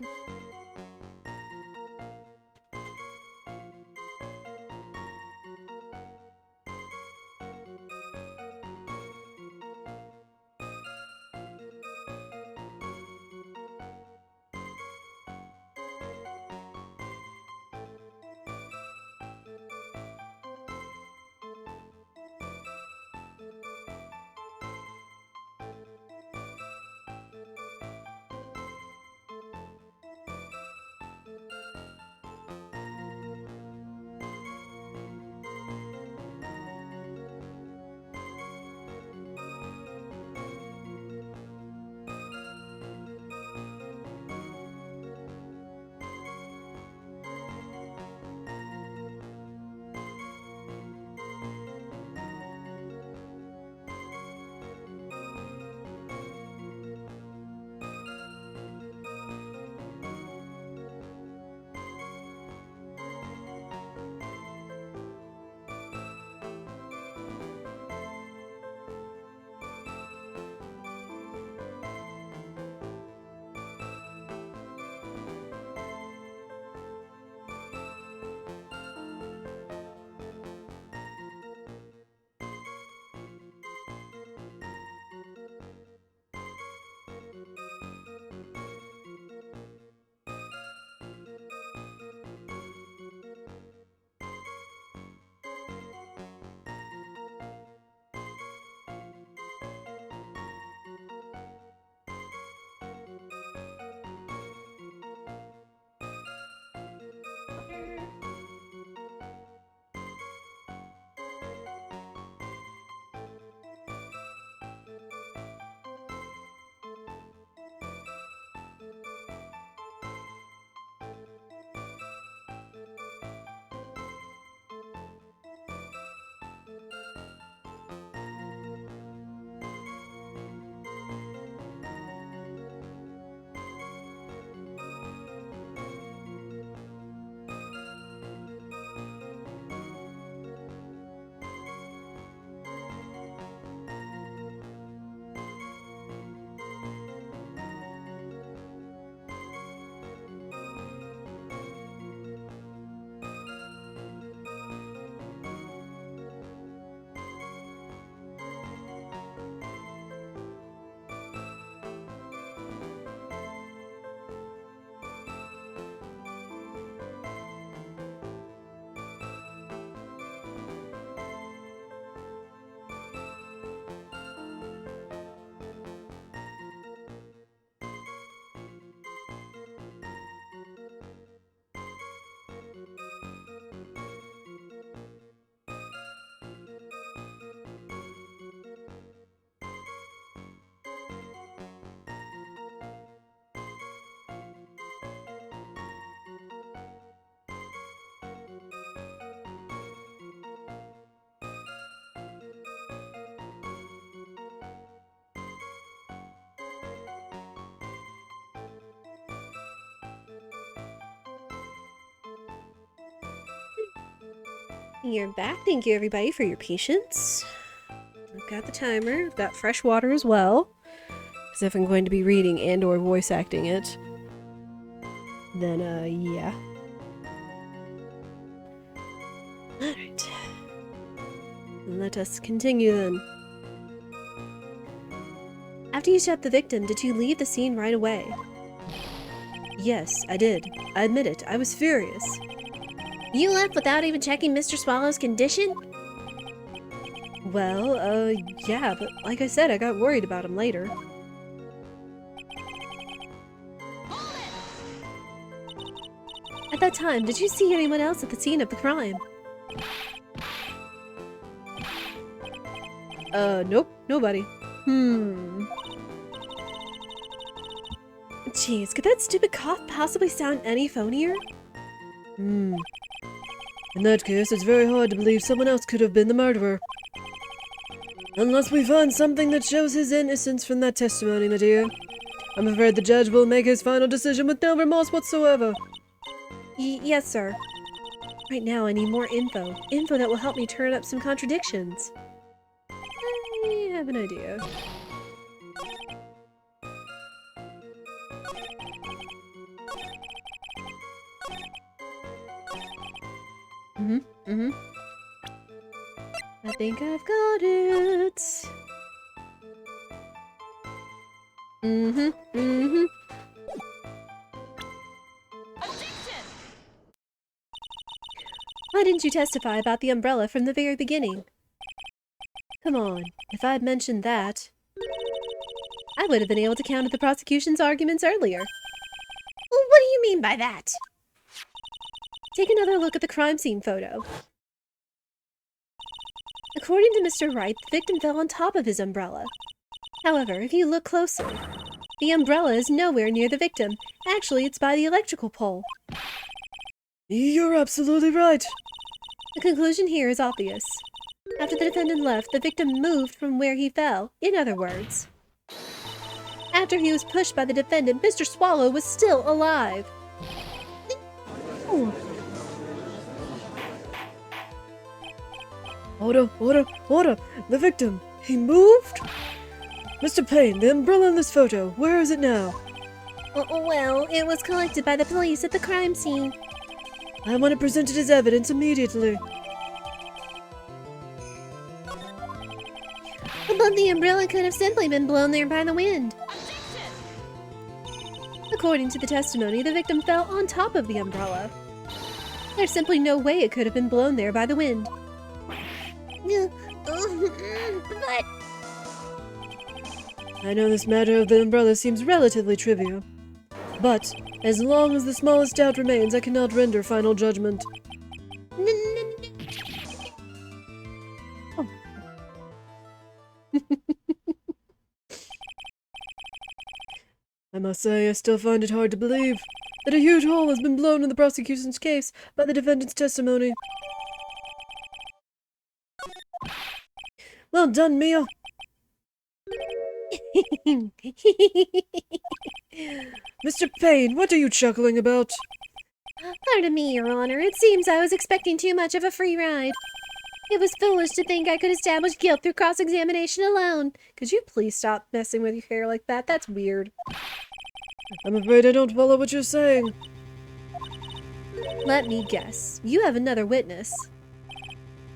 You're back. Thank you, everybody, for your patience. I've got the timer. I've got fresh water as well. Because if I'm going to be reading and or voice acting it, then, yeah. Alright. Let us continue then. After you shot the victim, did you leave the scene right away? Yes, I did. I admit it. I was furious. You left without even checking Mr. Swallow's condition? Well, yeah, but like I said, I got worried about him later. At that time, did you see anyone else at the scene of the crime? Nope, nobody. Jeez, could that stupid cough possibly sound any phonier? In that case, it's very hard to believe someone else could have been the murderer. Unless we find something that shows his innocence from that testimony, my dear. I'm afraid the judge will make his final decision with no remorse whatsoever. Yes, sir. Right now, I need more info. Info that will help me turn up some contradictions. I have an idea. I think I've got it. Why didn't you testify about the umbrella from the very beginning? Come on, if I had mentioned that, I would have been able to counter the prosecution's arguments earlier. Well, what do you mean by that? Take another look at the crime scene photo. According to Mr. Wright, the victim fell on top of his umbrella. However, if you look closely, the umbrella is nowhere near the victim. Actually, it's by the electrical pole. You're absolutely right. The conclusion here is obvious. After the defendant left, the victim moved from where he fell. In other words, after he was pushed by the defendant, Mr. Swallow was still alive. Order! The victim! He moved? Mr. Payne, the umbrella in this photo, where is it now? Well, it was collected by the police at the crime scene. I want it presented as evidence immediately. But the umbrella could have simply been blown there by the wind. According to the testimony, the victim fell on top of the umbrella. There's simply no way it could have been blown there by the wind. But I know this matter of the umbrella seems relatively trivial, but as long as the smallest doubt remains, I cannot render final judgment. Oh. I must say, I still find it hard to believe that a huge hole has been blown in the prosecution's case by the defendant's testimony. Well done, Mia! Mr. Payne, what are you chuckling about? Pardon me, Your Honor. It seems I was expecting too much of a free ride. It was foolish to think I could establish guilt through cross-examination alone. Could you please stop messing with your hair like that? That's weird. I'm afraid I don't follow what you're saying. Let me guess. You have another witness.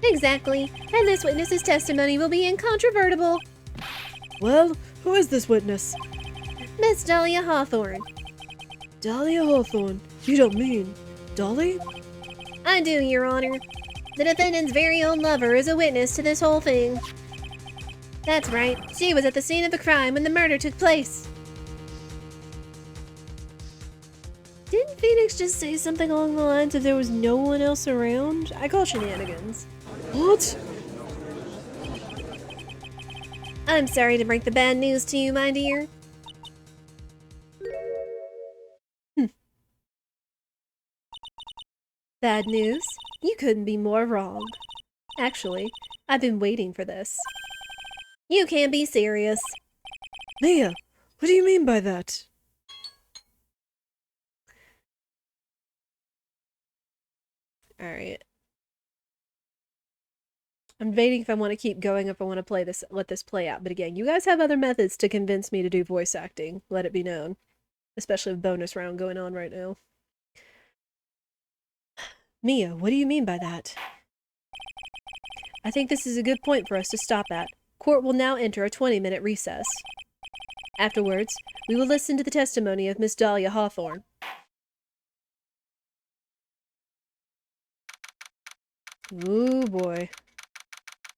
Exactly. And this witness's testimony will be incontrovertible. Well, who is this witness? Miss Dahlia Hawthorne. Dahlia Hawthorne? You don't mean Dolly? I do, Your Honor. The defendant's very own lover is a witness to this whole thing. That's right. She was at the scene of the crime when the murder took place. Didn't Phoenix just say something along the lines of there was no one else around? I call shenanigans. What? I'm sorry to break the bad news to you, my dear. Bad news? You couldn't be more wrong. Actually, I've been waiting for this. You can't be serious. Mia, what do you mean by that? Alright. I'm debating if I want to keep going, if I want to play this, let this play out. But again, you guys have other methods to convince me to do voice acting. Let it be known. Especially with bonus round going on right now. Mia, what do you mean by that? I think this is a good point for us to stop at. Court will now enter a 20-minute recess. Afterwards, we will listen to the testimony of Miss Dahlia Hawthorne. Ooh, boy.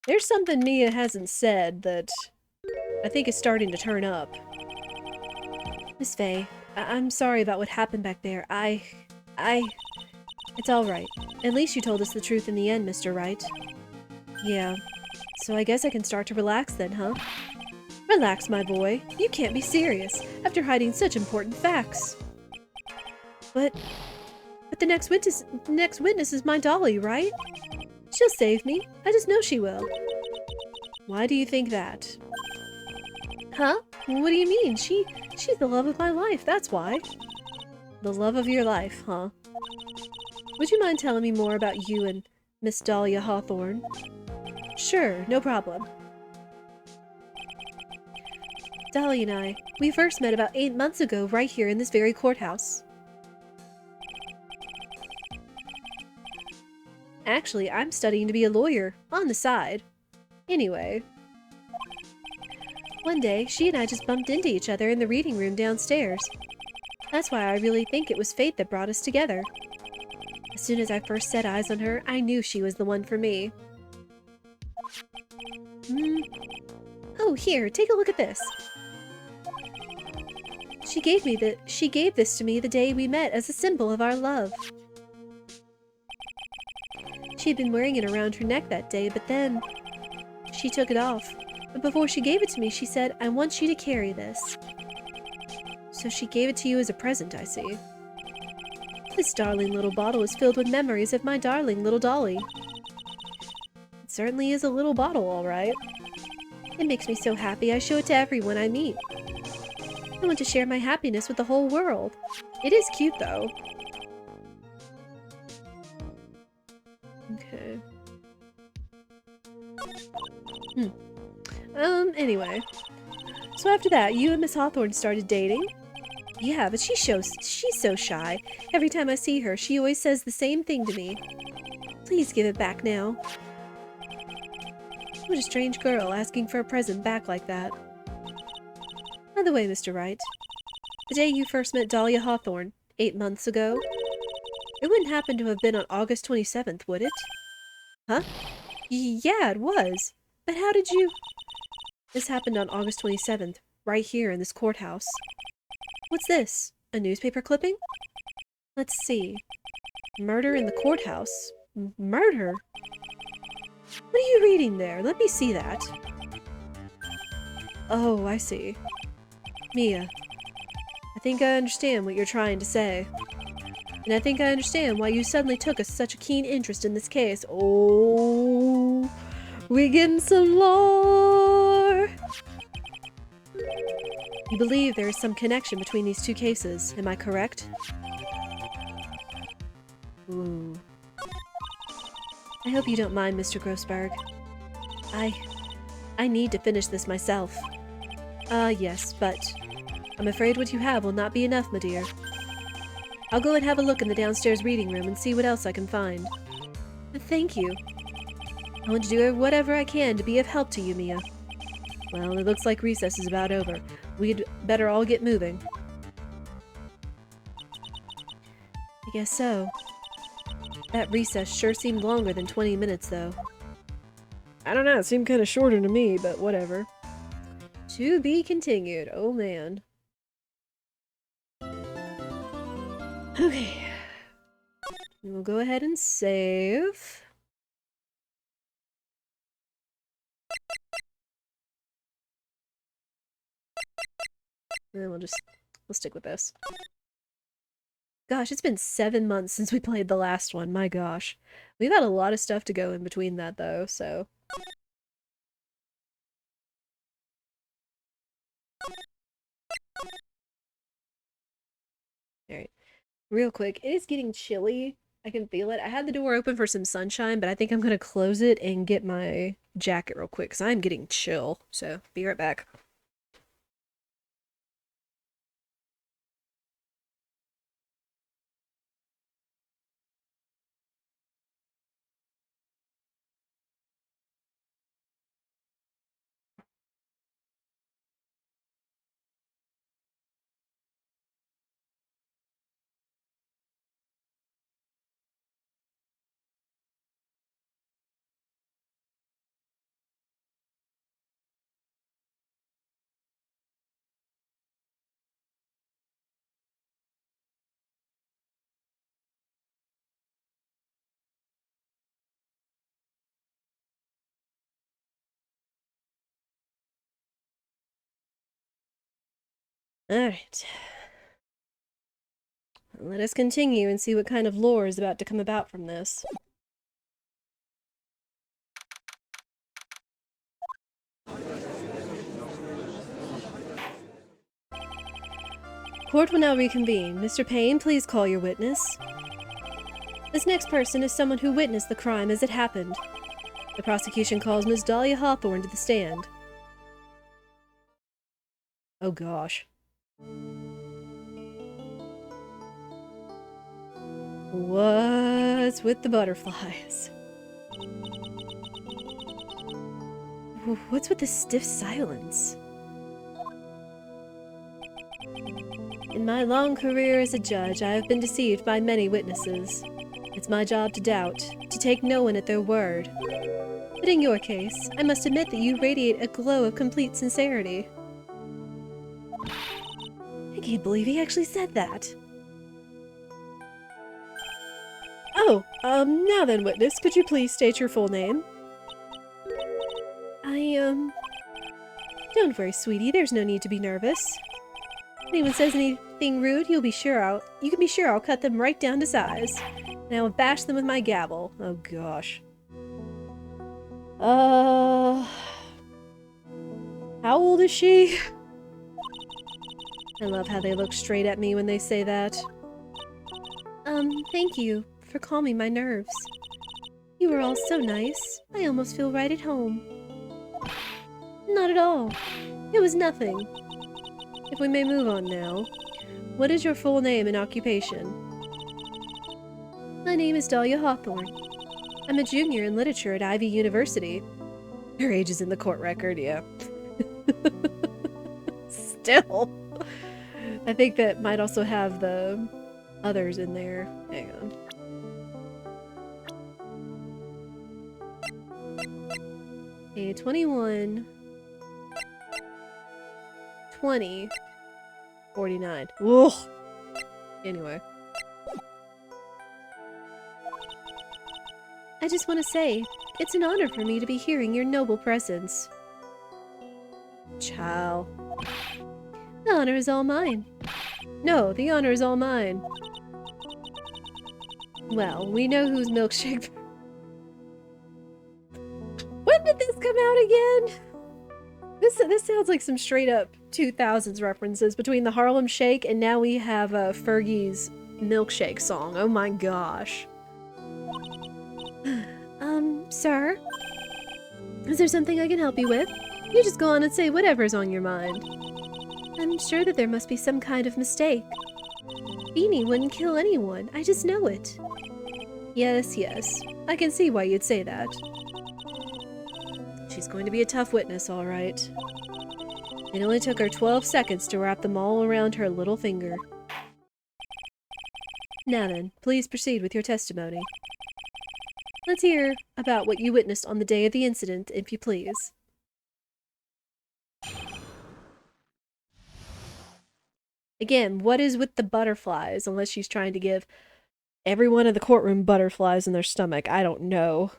There's something Mia hasn't said that I think is starting to turn up. Miss Faye, I'm sorry about what happened back there. It's all right. At least you told us the truth in the end, Mr. Wright. Yeah. So I guess I can start to relax then, huh? Relax, my boy. You can't be serious after hiding such important facts. But the next witness is my Dolly, right? She'll save me. I just know she will. Why do you think that? Huh? What do you mean? She's the love of my life, that's why. The love of your life, huh? Would you mind telling me more about you and Miss Dahlia Hawthorne? Sure, no problem. Dolly and I, we first met about 8 months ago right here in this very courthouse. Actually, I'm studying to be a lawyer, on the side. Anyway. One day, she and I just bumped into each other in the reading room downstairs. That's why I really think it was fate that brought us together. As soon as I first set eyes on her, I knew she was the one for me. Oh, here, take a look at this. She gave this to me the day we met as a symbol of our love. She had been wearing it around her neck that day, but then she took it off. But before she gave it to me, she said, I want you to carry this. So she gave it to you as a present, I see. This darling little bottle is filled with memories of my darling little Dolly. It certainly is a little bottle, all right. It makes me so happy I show it to everyone I meet. I want to share my happiness with the whole world. It is cute, though. Okay. Anyway. So after that, you and Miss Hawthorne started dating? Yeah, but she's so shy. Every time I see her, she always says the same thing to me. Please give it back now. What a strange girl, asking for a present back like that. By the way, Mr. Wright, the day you first met Dahlia Hawthorne, 8 months ago, it wouldn't happen to have been on August 27th, would it? Huh? Yeah, it was. But how did you... This happened on August 27th, right here in this courthouse. What's this? A newspaper clipping? Let's see. Murder in the courthouse? Murder? What are you reading there? Let me see that. Oh, I see. Mia, I think I understand what you're trying to say. And I think I understand why you suddenly took such a keen interest in this case. Oh, we getting some lore! You believe there is some connection between these two cases, am I correct? Ooh. I hope you don't mind, Mr. Grossberg. I need to finish this myself. Yes, but I'm afraid what you have will not be enough, my dear. I'll go and have a look in the downstairs reading room and see what else I can find. Thank you. I want to do whatever I can to be of help to you, Mia. Well, it looks like recess is about over. We'd better all get moving. I guess so. That recess sure seemed longer than 20 minutes, though. I don't know, it seemed kind of shorter to me, but whatever. To be continued. Oh, man. Okay. We'll go ahead and save. And then we'll stick with this. Gosh, it's been 7 months since we played the last one. My gosh. We've had a lot of stuff to go in between that, though, so... Alright. Real quick, it is getting chilly. I can feel it. I had the door open for some sunshine, but I think I'm gonna close it and get my jacket real quick because I'm getting chill. So, be right back. Alright. Let us continue and see what kind of lore is about to come about from this. Court will now reconvene. Mr. Payne, please call your witness. This next person is someone who witnessed the crime as it happened. The prosecution calls Ms. Dahlia Hawthorne to the stand. Oh gosh. What's with the butterflies? What's with the stiff silence? In my long career as a judge, I have been deceived by many witnesses. It's my job to doubt, to take no one at their word. But in your case, I must admit that you radiate a glow of complete sincerity. I can't believe he actually said that. Oh, now then, witness, could you please state your full name? Don't worry, sweetie, there's no need to be nervous. If anyone says anything rude, you can be sure I'll cut them right down to size. And I will bash them with my gavel. Oh gosh. How old is she? I love how they look straight at me when they say that. Thank you for calming my nerves. You were all so nice. I almost feel right at home. Not at all. It was nothing. If we may move on now. What is your full name and occupation? My name is Dahlia Hawthorne. I'm a junior in literature at Ivy University. Her age is in the court record, yeah. Still. I think that might also have the others in there. Hang on. Okay, 21... 20. 49. Ugh. Anyway. I just want to say, it's an honor for me to be hearing your noble presence. Chow. The honor is all mine. No, the honor is all mine. Well, we know whose milkshake... When did this come out again? This sounds like some straight up 2000s references between the Harlem Shake and now we have Fergie's milkshake song. Oh my gosh. Sir? Is there something I can help you with? You just go on and say whatever's on your mind. I'm sure that there must be some kind of mistake. Beanie wouldn't kill anyone, I just know it. Yes, yes. I can see why you'd say that. She's going to be a tough witness, all right. It only took her 12 seconds to wrap them all around her little finger. Now then, please proceed with your testimony. Let's hear about what you witnessed on the day of the incident, if you please. Again, what is with the butterflies? Unless she's trying to give everyone in the courtroom butterflies in their stomach. I don't know.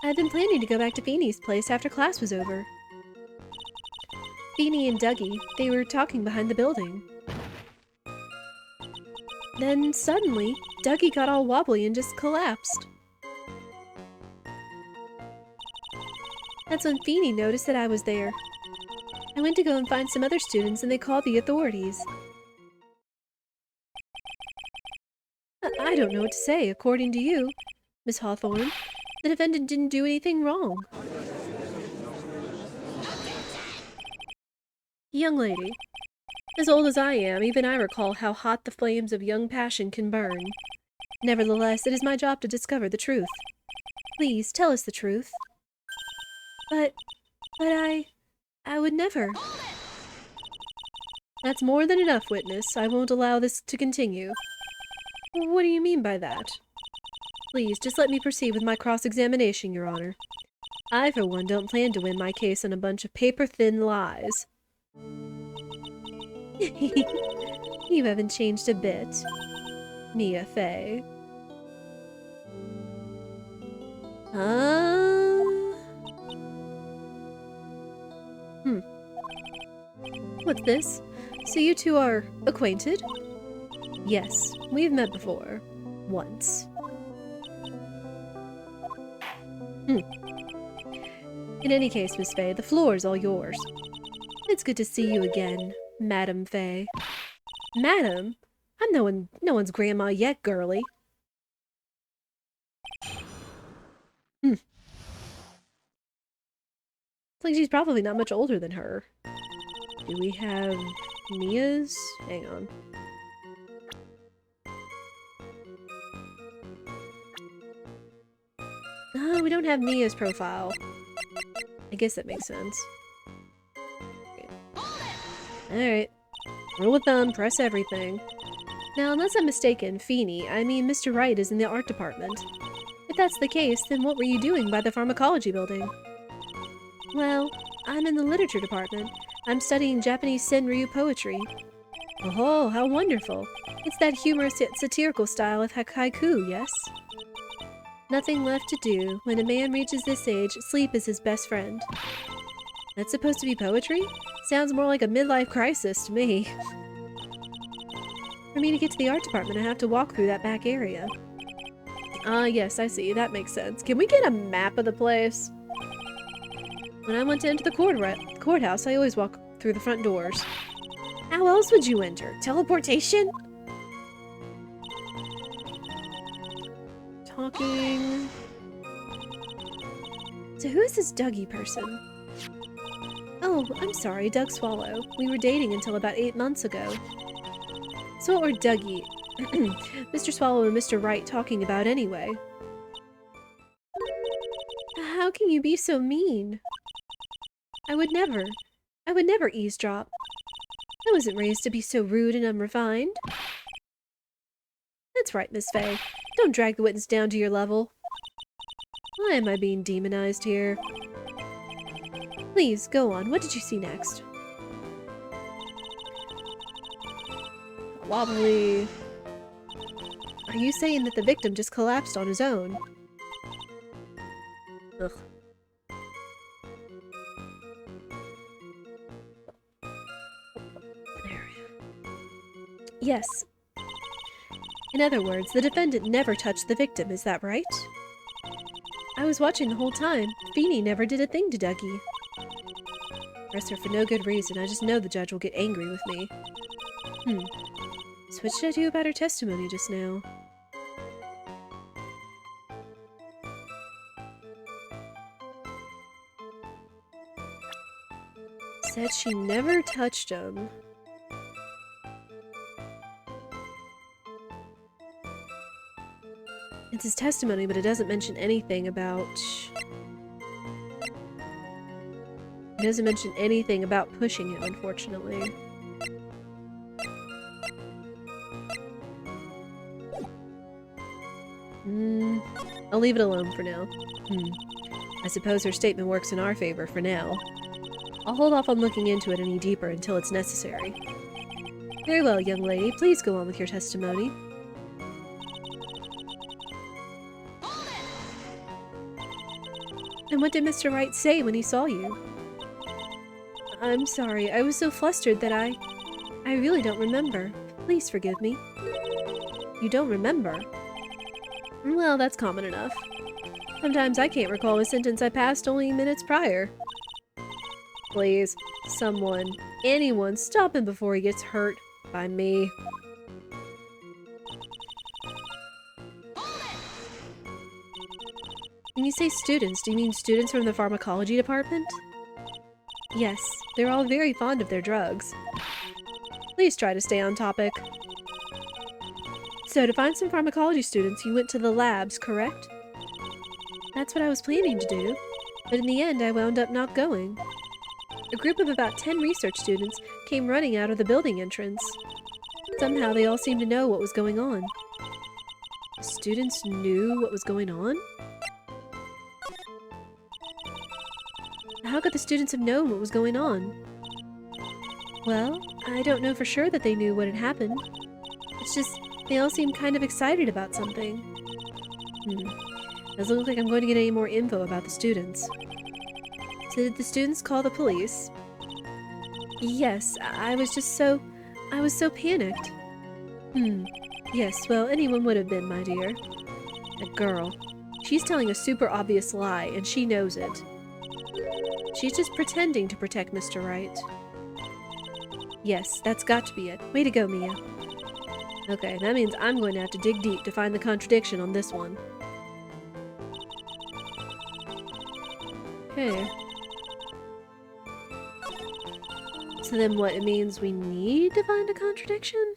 I've been planning to go back to Beanie's place after class was over. Beanie and Dougie, they were talking behind the building. Then, suddenly, Dougie got all wobbly and just collapsed. That's when Beanie noticed that I was there. I went to go and find some other students and they called the authorities. I don't know what to say, according to you, Miss Hawthorne. The defendant didn't do anything wrong. Young lady, as old as I am, even I recall how hot the flames of young passion can burn. Nevertheless, it is my job to discover the truth. Please, tell us the truth. But I would never. That's more than enough, witness. I won't allow this to continue. What do you mean by that? Please, just let me proceed with my cross-examination, Your Honor. I, for one, don't plan to win my case on a bunch of paper-thin lies. You haven't changed a bit, Mia Fey. What's this? So you two are acquainted? Yes, we've met before. Once. In any case, Miss Fey, the floor is all yours. It's good to see you again, Madam Fey. Madam? I'm no one's grandma yet, girlie. It's like she's probably not much older than her. Do we have Mia's? Hang on. Oh, we don't have Mia's profile. I guess that makes sense. Alright. Rule of thumb, press everything. Now, unless I'm mistaken, Feeney, I mean Mr. Wright, is in the art department. If that's the case, then what were you doing by the pharmacology building? Well, I'm in the literature department. I'm studying Japanese Senryu poetry. Oh, how wonderful. It's that humorous yet satirical style of haiku, yes? Nothing left to do. When a man reaches this age, sleep is his best friend. That's supposed to be poetry? Sounds more like a midlife crisis to me. For me to get to the art department, I have to walk through that back area. Ah, yes, I see. That makes sense. Can we get a map of the place? When I want to enter the courthouse, I always walk through the front doors. How else would you enter? Teleportation? Talking... So who is this Dougie person? Oh, I'm sorry, Doug Swallow. We were dating until about 8 months ago. So what were Dougie, Mr. Swallow and Mr. Wright talking about anyway? How can you be so mean? I would never eavesdrop. I wasn't raised to be so rude and unrefined. That's right, Miss Fey. Don't drag the witness down to your level. Why am I being demonized here? Please, go on. What did you see next? Wobbly. Are you saying that the victim just collapsed on his own? Ugh. There. Yes. In other words, the defendant never touched the victim, is that right? I was watching the whole time. Feeney never did a thing to Dougie. Arrest her for no good reason. I just know the judge will get angry with me. So what should I do about her testimony just now? Said she never touched him. It's his testimony, but it doesn't mention anything about... It doesn't mention anything about pushing him, unfortunately. I'll leave it alone for now. I suppose her statement works in our favor for now. I'll hold off on looking into it any deeper until it's necessary. Very well, young lady. Please go on with your testimony. And what did Mr. Wright say when he saw you? I'm sorry. I was so flustered that I really don't remember. Please forgive me. You don't remember? Well, that's common enough. Sometimes I can't recall a sentence I passed only minutes prior. Please, someone, anyone, stop him before he gets hurt by me. When you say students, do you mean students from the pharmacology department? Yes, they're all very fond of their drugs. Please try to stay on topic. So, to find some pharmacology students, you went to the labs, correct? That's what I was planning to do, but in the end I wound up not going. A group of about 10 research students came running out of the building entrance. Somehow they all seemed to know what was going on. The students knew what was going on? How could the students have known what was going on? Well, I don't know for sure that they knew what had happened. It's just, they all seemed kind of excited about something. Doesn't look like I'm going to get any more info about the students. So did the students call the police? Yes, I was so panicked. Yes, well, anyone would have been, my dear. That girl. She's telling a super obvious lie, and she knows it. She's just pretending to protect Mr. Wright. Yes, that's got to be it. Way to go, Mia. Okay, that means I'm going to have to dig deep to find the contradiction on this one. Okay. So then what, it means we need to find a contradiction?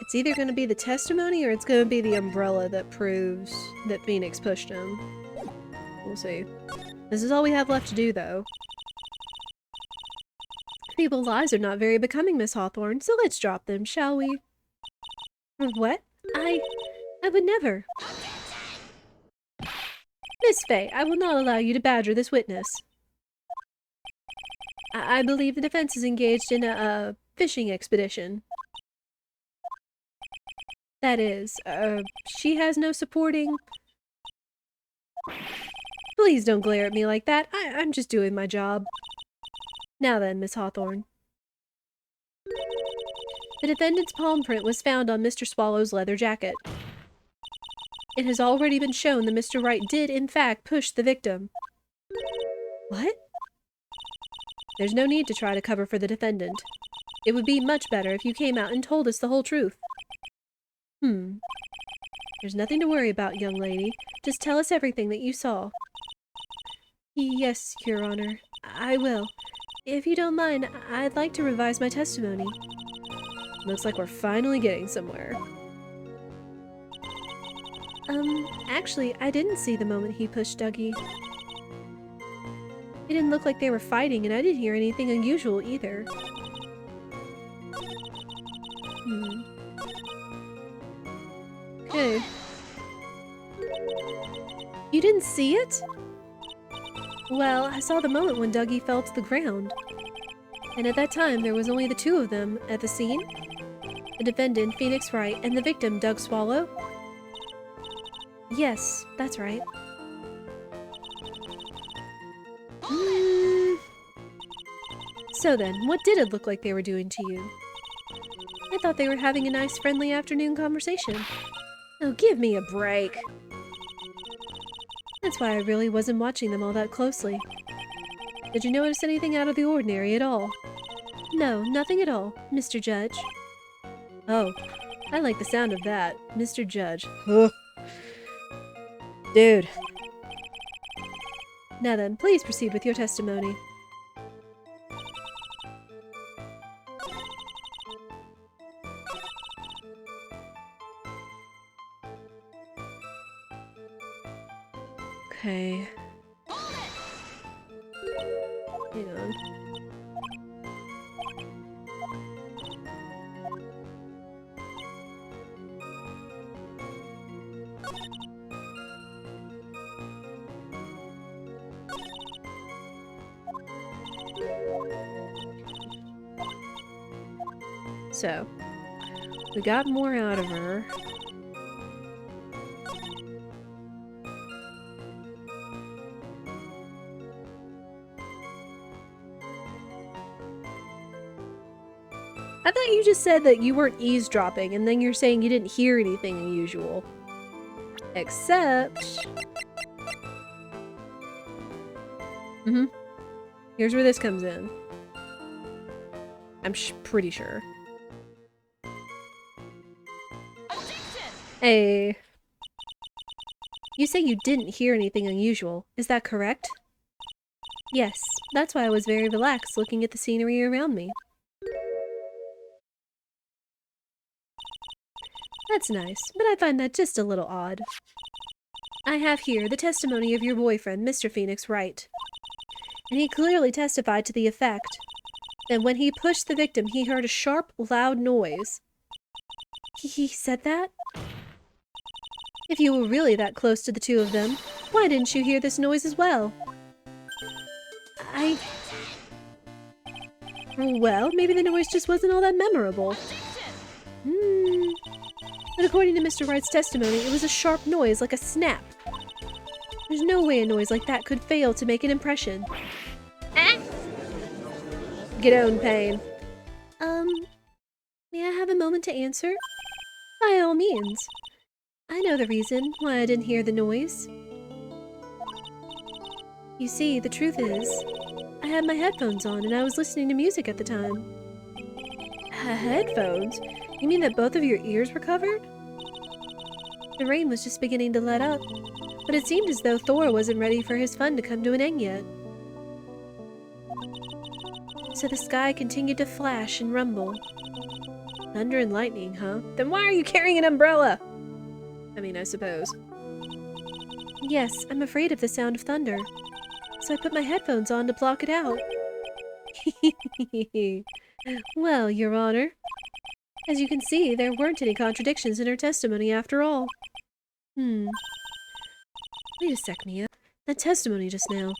It's either going to be the testimony or it's going to be the umbrella that proves that Phoenix pushed him. We'll see. This is all we have left to do, though. People's lives are not very becoming, Miss Hawthorne, so let's drop them, shall we? What? I would never. Miss Fay, I will not allow you to badger this witness. I believe the defense is engaged in a fishing expedition. That is, she has no supporting... Please don't glare at me like that. I'm just doing my job. Now then, Miss Hawthorne. The defendant's palm print was found on Mr. Swallow's leather jacket. It has already been shown that Mr. Wright did, in fact, push the victim. What? There's no need to try to cover for the defendant. It would be much better if you came out and told us the whole truth. There's nothing to worry about, young lady. Just tell us everything that you saw. Yes, Your Honor. I will. If you don't mind, I'd like to revise my testimony. Looks like we're finally getting somewhere. Actually, I didn't see the moment he pushed Dougie. It didn't look like they were fighting, and I didn't hear anything unusual either. Okay. You didn't see it? Well, I saw the moment when Dougie fell to the ground. And at that time, there was only the two of them at the scene. The defendant, Phoenix Wright, and the victim, Doug Swallow. Yes, that's right. So then, what did it look like they were doing to you? I thought they were having a nice, friendly afternoon conversation. Oh, give me a break. That's why I really wasn't watching them all that closely. Did you notice anything out of the ordinary at all? No, nothing at all, Mr. Judge. Oh, I like the sound of that, Mr. Judge. Ugh. Dude. Now then, please proceed with your testimony. Okay. Hang on. So, we got more out of her. I thought you just said that you weren't eavesdropping, and then you're saying you didn't hear anything unusual. Except... Here's where this comes in. I'm pretty sure. Hey. You say you didn't hear anything unusual. Is that correct? Yes. That's why I was very relaxed looking at the scenery around me. That's nice, but I find that just a little odd. I have here the testimony of your boyfriend, Mr. Phoenix Wright. And he clearly testified to the effect that when he pushed the victim, he heard a sharp, loud noise. He said that? If you were really that close to the two of them, why didn't you hear this noise as well? Well, maybe the noise just wasn't all that memorable. But according to Mr. Wright's testimony, it was a sharp noise like a snap. There's no way a noise like that could fail to make an impression. Get own, Pain. May I have a moment to answer? By all means. I know the reason why I didn't hear the noise. You see, the truth is, I had my headphones on and I was listening to music at the time. Headphones? You mean that both of your ears were covered? The rain was just beginning to let up, but it seemed as though Thor wasn't ready for his fun to come to an end yet. So the sky continued to flash and rumble. Thunder and lightning, huh? Then why are you carrying an umbrella? I mean, I suppose. Yes, I'm afraid of the sound of thunder, so I put my headphones on to block it out. Well, Your Honor, as you can see, there weren't any contradictions in her testimony after all. Wait a sec, Mia. That testimony just now.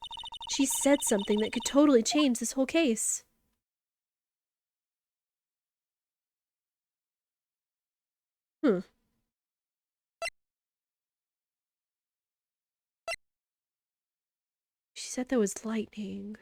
She said something that could totally change this whole case. She said there was lightning.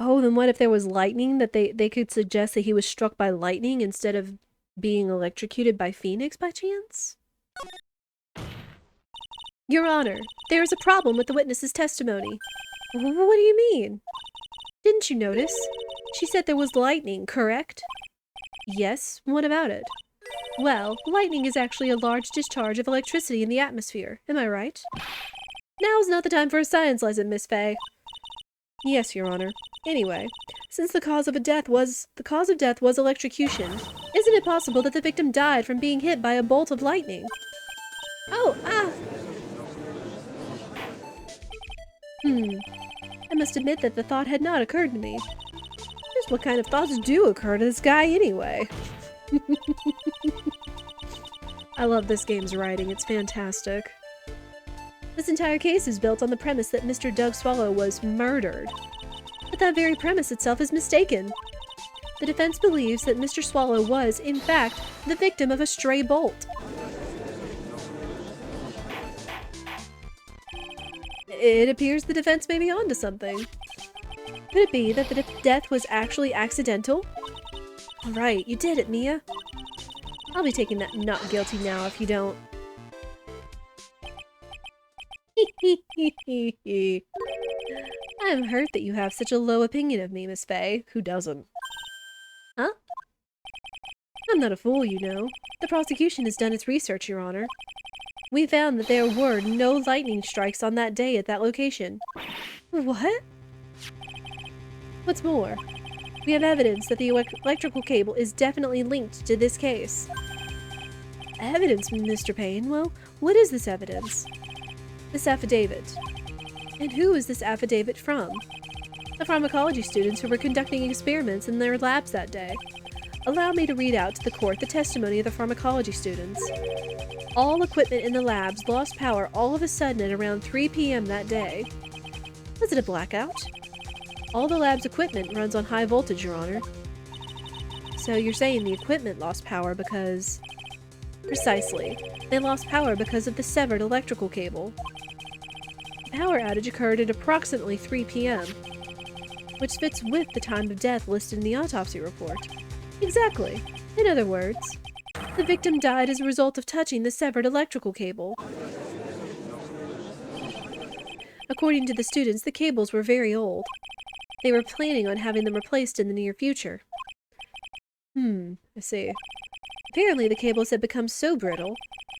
Oh, then what if there was lightning that they could suggest that he was struck by lightning instead of being electrocuted by Phoenix by chance? Your Honor, there is a problem with the witness's testimony. What do you mean? Didn't you notice? She said there was lightning, correct? Yes, what about it? Well, lightning is actually a large discharge of electricity in the atmosphere, am I right? Now's not the time for a science lesson, Miss Fay. Yes, Your Honor. Anyway, since the cause of death was electrocution, isn't it possible that the victim died from being hit by a bolt of lightning? Oh, I must admit that the thought had not occurred to me. Just what kind of thoughts do occur to this guy anyway? I love this game's writing, it's fantastic. This entire case is built on the premise that Mr. Doug Swallow was murdered. But that very premise itself is mistaken. The defense believes that Mr. Swallow was, in fact, the victim of a stray bolt. It appears the defense may be onto something. Could it be that the death was actually accidental? Alright, you did it, Mia. I'll be taking that not guilty now if you don't. I'm hurt that you have such a low opinion of me, Miss Fay. Who doesn't? Huh? I'm not a fool, you know. The prosecution has done its research, Your Honor. We found that there were no lightning strikes on that day at that location. What? What's more, we have evidence that the electrical cable is definitely linked to this case. Evidence, Mr. Payne? Well, what is this evidence? This affidavit. And who is this affidavit from? The pharmacology students who were conducting experiments in their labs that day. Allow me to read out to the court the testimony of the pharmacology students. All equipment in the labs lost power all of a sudden at around 3 p.m. that day. Was it a blackout? All the lab's equipment runs on high voltage, Your Honor. So you're saying the equipment lost power because... Precisely. They lost power because of the severed electrical cable. The power outage occurred at approximately 3 p.m., which fits with the time of death listed in the autopsy report. Exactly. In other words, the victim died as a result of touching the severed electrical cable. According to the students, the cables were very old. They were planning on having them replaced in the near future. I see. Apparently the cables had become so brittle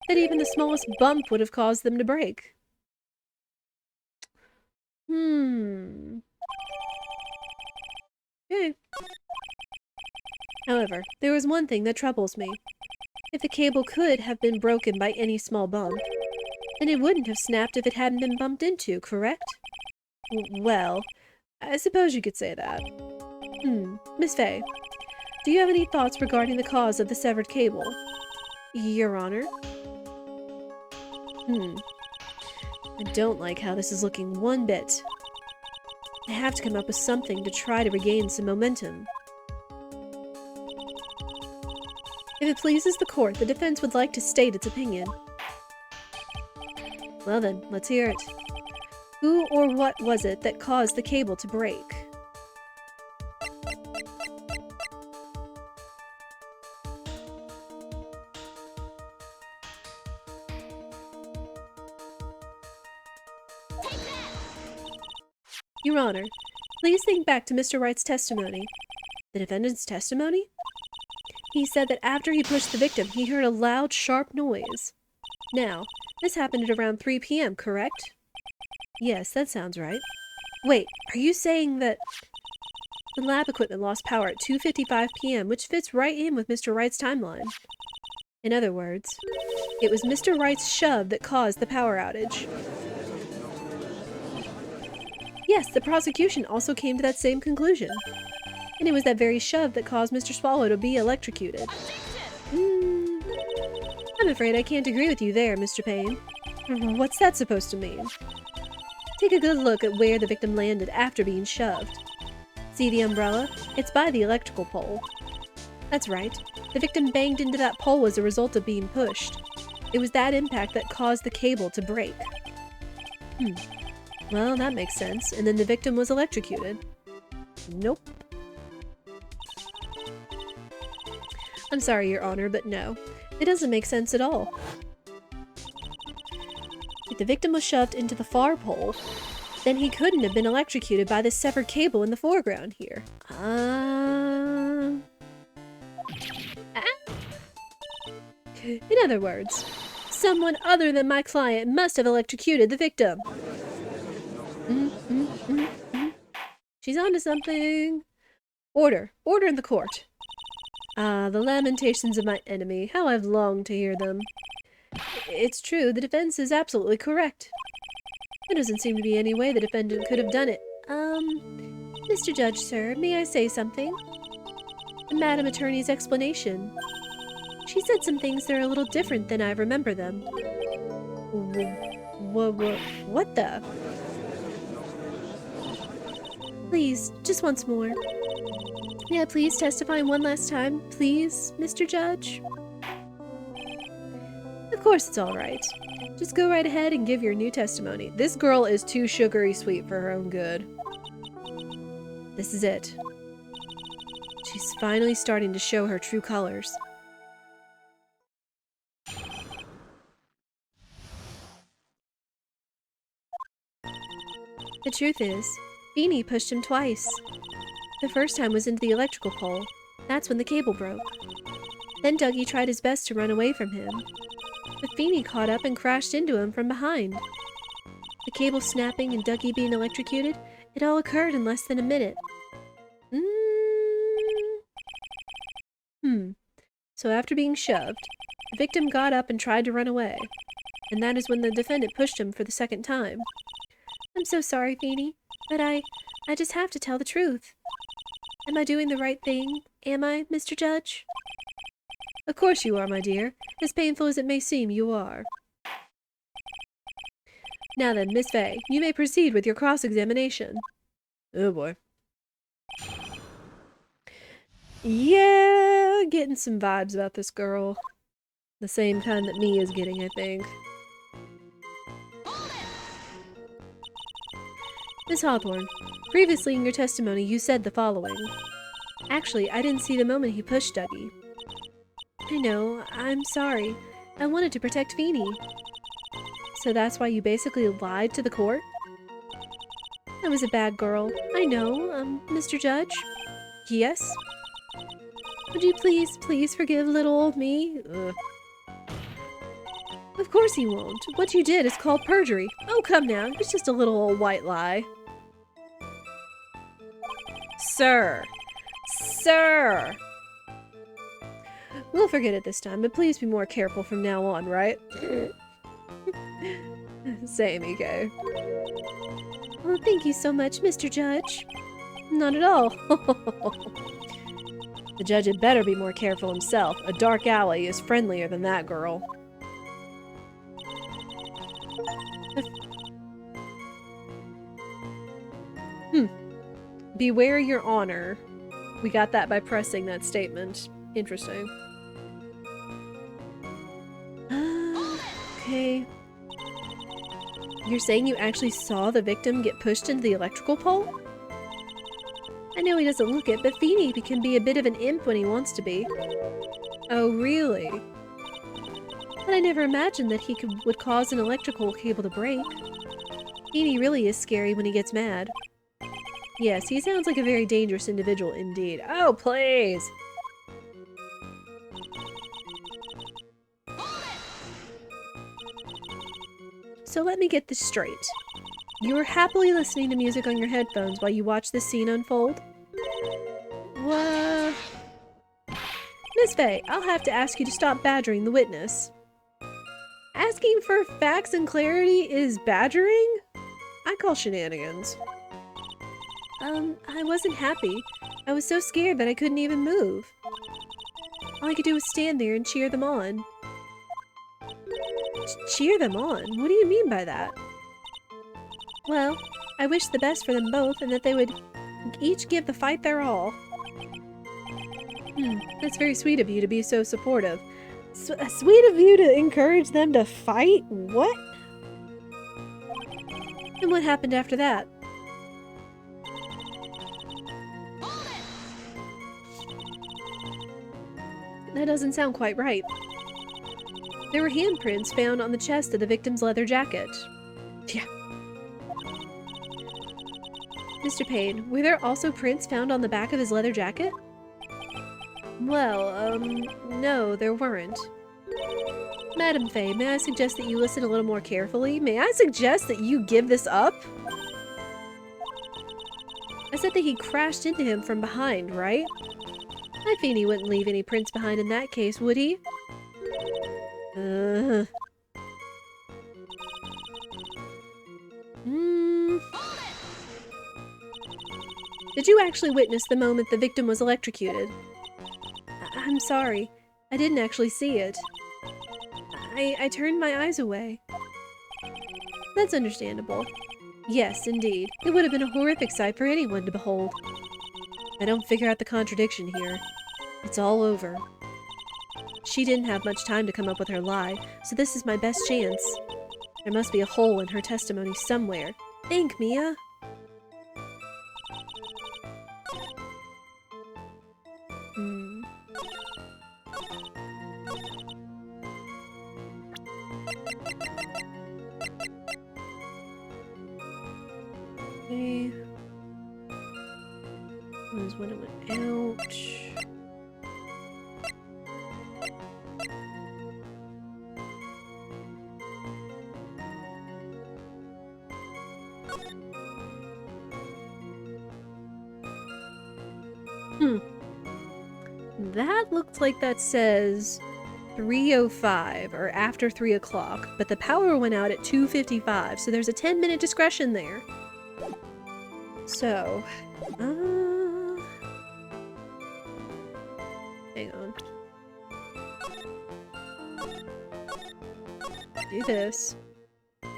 that even the smallest bump would have caused them to break. Okay. However, there is one thing that troubles me. If the cable could have been broken by any small bump, then it wouldn't have snapped if it hadn't been bumped into, correct? Well, I suppose you could say that. Miss Fay, do you have any thoughts regarding the cause of the severed cable? Your Honor? I don't like how this is looking one bit. I have to come up with something to try to regain some momentum. If it pleases the court, the defense would like to state its opinion. Well then, let's hear it. Who or what was it that caused the cable to break? Your Honor, please think back to Mr. Wright's testimony. The defendant's testimony? He said that after he pushed the victim, he heard a loud, sharp noise. Now, this happened at around 3 p.m., correct? Yes, that sounds right. Wait, are you saying that the lab equipment lost power at 2:55 p.m., which fits right in with Mr. Wright's timeline? In other words, it was Mr. Wright's shove that caused the power outage. Yes, the prosecution also came to that same conclusion. And it was that very shove that caused Mr. Swallow to be electrocuted. I'm afraid I can't agree with you there, Mr. Payne. What's that supposed to mean? Take a good look at where the victim landed after being shoved. See the umbrella? It's by the electrical pole. That's right. The victim banged into that pole as a result of being pushed. It was that impact that caused the cable to break. Well, that makes sense. And then the victim was electrocuted. Nope. I'm sorry, Your Honor, but no. It doesn't make sense at all. If the victim was shoved into the far pole, then he couldn't have been electrocuted by the severed cable in the foreground here. In other words, someone other than my client must have electrocuted the victim. She's onto something. Order. Order in the court. The lamentations of my enemy. How I've longed to hear them. It's true, the defense is absolutely correct. There doesn't seem to be any way the defendant could have done it. Mr. Judge, sir, may I say something? The Madam Attorney's explanation. She said some things that are a little different than I remember them. What the? Please, just once more. May I please testify one last time, please, Mr. Judge? Of course it's all right. Just go right ahead and give your new testimony. This girl is too sugary sweet for her own good. This is it. She's finally starting to show her true colors. The truth is, Beanie pushed him twice. The first time was into the electrical pole. That's when the cable broke. Then Dougie tried his best to run away from him. But Beanie caught up and crashed into him from behind. The cable snapping and Dougie being electrocuted, it all occurred in less than a minute. So after being shoved, the victim got up and tried to run away. And that is when the defendant pushed him for the second time. I'm so sorry, Beanie, but I I just have to tell the truth. Am I doing the right thing? Am I, Mr. Judge? Of course you are, my dear. As painful as it may seem, you are. Now then, Miss Fay, you may proceed with your cross-examination. Oh boy. Yeah, getting some vibes about this girl. The same kind that Mia's getting, I think. Miss Hawthorne, previously in your testimony you said the following. Actually, I didn't see the moment he pushed Dougie. I know, I'm sorry. I wanted to protect Feeny. So that's why you basically lied to the court? I was a bad girl. I know, Mr. Judge? Yes? Would you please forgive little old me? Ugh. Of course he won't. What you did is called perjury. Oh, come now. It's just a little old white lie. Sir. Sir! We'll forget it this time, but please be more careful from now on, right? Same, EK. Well, thank you so much, Mr. Judge. Not at all. The judge had better be more careful himself. A dark alley is friendlier than that girl. Beware your honor. We got that by pressing that statement. Interesting. Okay. You're saying you actually saw the victim get pushed into the electrical pole? I know he doesn't look it, but Feeny can be a bit of an imp when he wants to be. Oh, really? But I never imagined that he would cause an electrical cable to break. Feeny really is scary when he gets mad. Yes, he sounds like a very dangerous individual indeed. Oh, please! So let me get this straight. You were happily listening to music on your headphones while you watched this scene unfold? What? Miss Fay, I'll have to ask you to stop badgering the witness. Asking for facts and clarity is badgering? I call shenanigans. I wasn't happy. I was so scared that I couldn't even move. All I could do was stand there and cheer them on. Cheer them on? What do you mean by that? Well, I wish the best for them both and that they would each give the fight their all. That's very sweet of you to be so supportive. Sweet of you to encourage them to fight? What? And what happened after that? That doesn't sound quite right. There were handprints found on the chest of the victim's leather jacket. Yeah. Mr. Payne, were there also prints found on the back of his leather jacket? Well, no, there weren't. Madam Fay, may I suggest that you listen a little more carefully? May I suggest that you give this up? I said that he crashed into him from behind, right? I think he wouldn't leave any prints behind in that case, would he? Did you actually witness the moment the victim was electrocuted? I'm sorry. I didn't actually see it. I turned my eyes away. That's understandable. Yes, indeed. It would have been a horrific sight for anyone to behold. I don't figure out the contradiction here. It's all over. She didn't have much time to come up with her lie, so this is my best chance. There must be a hole in her testimony somewhere. Think, Mia! Okay. That was when it went out. That looks like that says 3:05 or after 3 o'clock, but the power went out at 2:55, so there's a 10-minute discretion there. So, hang on. Do this. I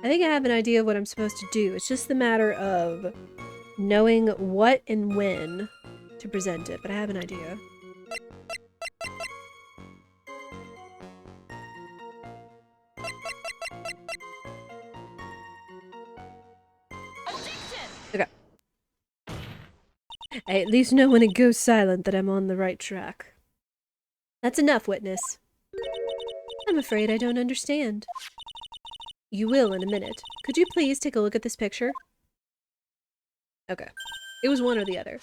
think I have an idea of what I'm supposed to do. It's just the matter of knowing what and when to present it, but I have an idea. Okay. I at least know when it goes silent that I'm on the right track. That's enough, witness. I'm afraid I don't understand. You will in a minute. Could you please take a look at this picture? Okay. It was one or the other.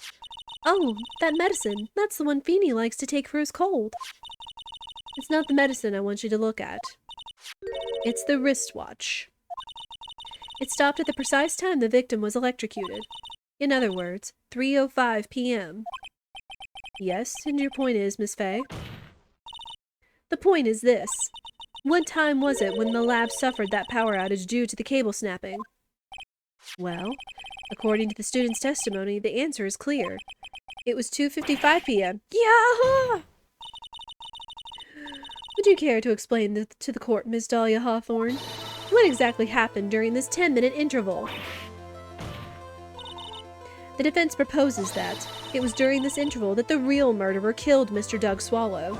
Oh, that medicine. That's the one Feeny likes to take for his cold. It's not the medicine I want you to look at. It's the wristwatch. It stopped at the precise time the victim was electrocuted. In other words, 3:05 p.m. Yes, and your point is, Miss Fay? The point is this. What time was it when the lab suffered that power outage due to the cable snapping? Well, according to the student's testimony, the answer is clear. It was 2:55 p.m. Yahoo! Would you care to explain to the court, Miss Dahlia Hawthorne, what exactly happened during this 10-minute interval? The defense proposes that it was during this interval that the real murderer killed Mr. Doug Swallow.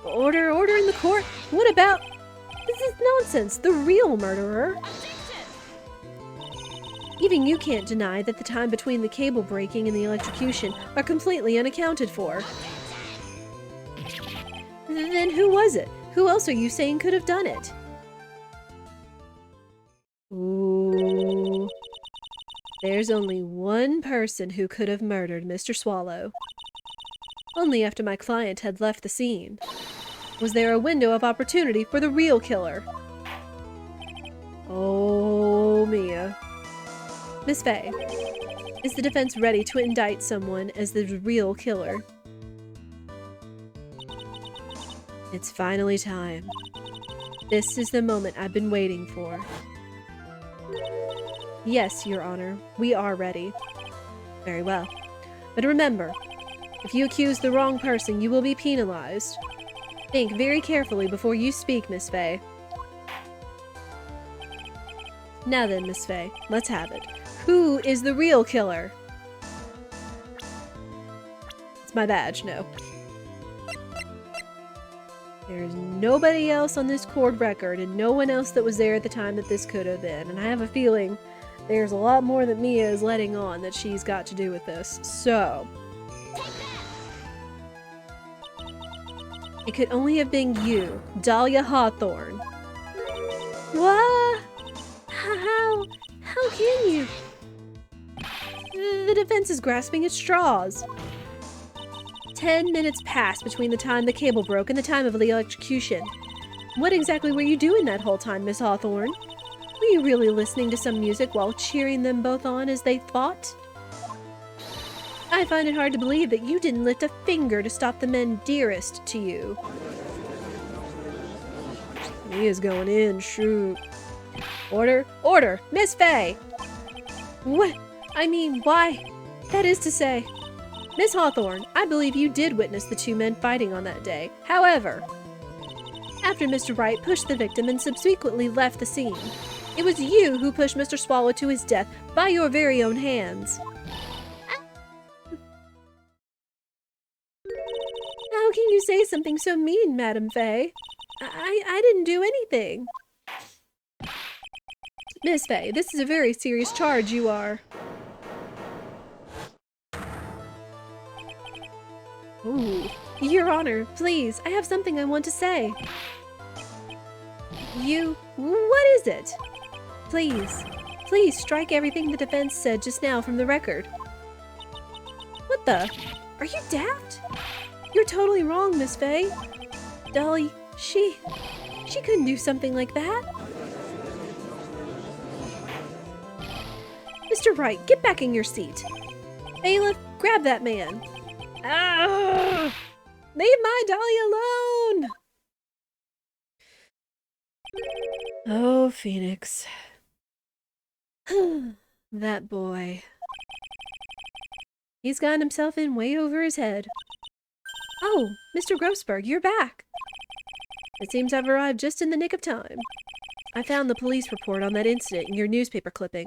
Order in the court? What about... This is nonsense. The real murderer. Even you can't deny that the time between the cable breaking and the electrocution are completely unaccounted for. Then who was it? Who else are you saying could have done it? Ooh. There's only one person who could have murdered Mr. Swallow. Only after my client had left the scene. Was there a window of opportunity for the real killer? Oh, Mia. Miss Fay, is the defense ready to indict someone as the real killer? It's finally time. This is the moment I've been waiting for. Yes, Your Honor, we are ready. Very well. But remember, if you accuse the wrong person, you will be penalized. Think very carefully before you speak, Miss Fay. Now then, Miss Fay, let's have it. Who is the real killer? It's my badge, no. There's nobody else on this court record and no one else that was there at the time that this could have been. And I have a feeling there's a lot more that Mia is letting on that she's got to do with this. So... it could only have been you, Dahlia Hawthorne. What? How can you? The defense is grasping at straws. 10 minutes passed between the time the cable broke and the time of the electrocution. What exactly were you doing that whole time, Miss Hawthorne? Were you really listening to some music while cheering them both on as they fought? I find it hard to believe that you didn't lift a finger to stop the men dearest to you. He is going in, shoot. Order, order, Miss Fay! What? I mean, why? That is to say, Miss Hawthorne, I believe you did witness the two men fighting on that day. However, after Mr. Wright pushed the victim and subsequently left the scene, it was you who pushed Mr. Swallow to his death by your very own hands. How can you say something so mean, Madam Fay? I didn't do anything. Miss Fay, this is a very serious charge you are. Ooh. Your Honor, please, I have something I want to say. What is it? Please strike everything the defense said just now from the record. What the? Are you daft? You're totally wrong, Miss Fay. Dolly, she couldn't do something like that. Mr. Wright, get back in your seat. Bailiff, grab that man. Ah! Leave my Dolly alone! Oh, Phoenix. That boy. He's gotten himself in way over his head. Oh, Mr. Grossberg, you're back. It seems I've arrived just in the nick of time. I found the police report on that incident in your newspaper clipping.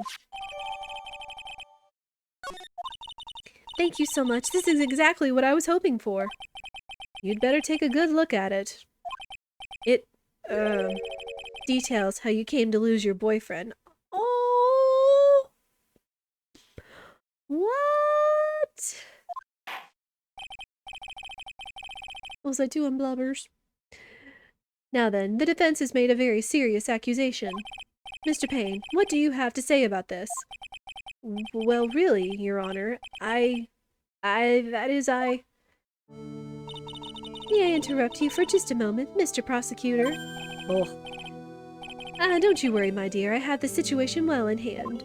Thank you so much. This is exactly what I was hoping for. You'd better take a good look at it. It, details how you came to lose your boyfriend. Oh! What? Was I doing blubbers? Now then, the defense has made a very serious accusation. Mr. Payne, what do you have to say about this? Well, really, Your Honor, May I interrupt you for just a moment, Mr. Prosecutor? Oh. Don't you worry, my dear, I have the situation well in hand.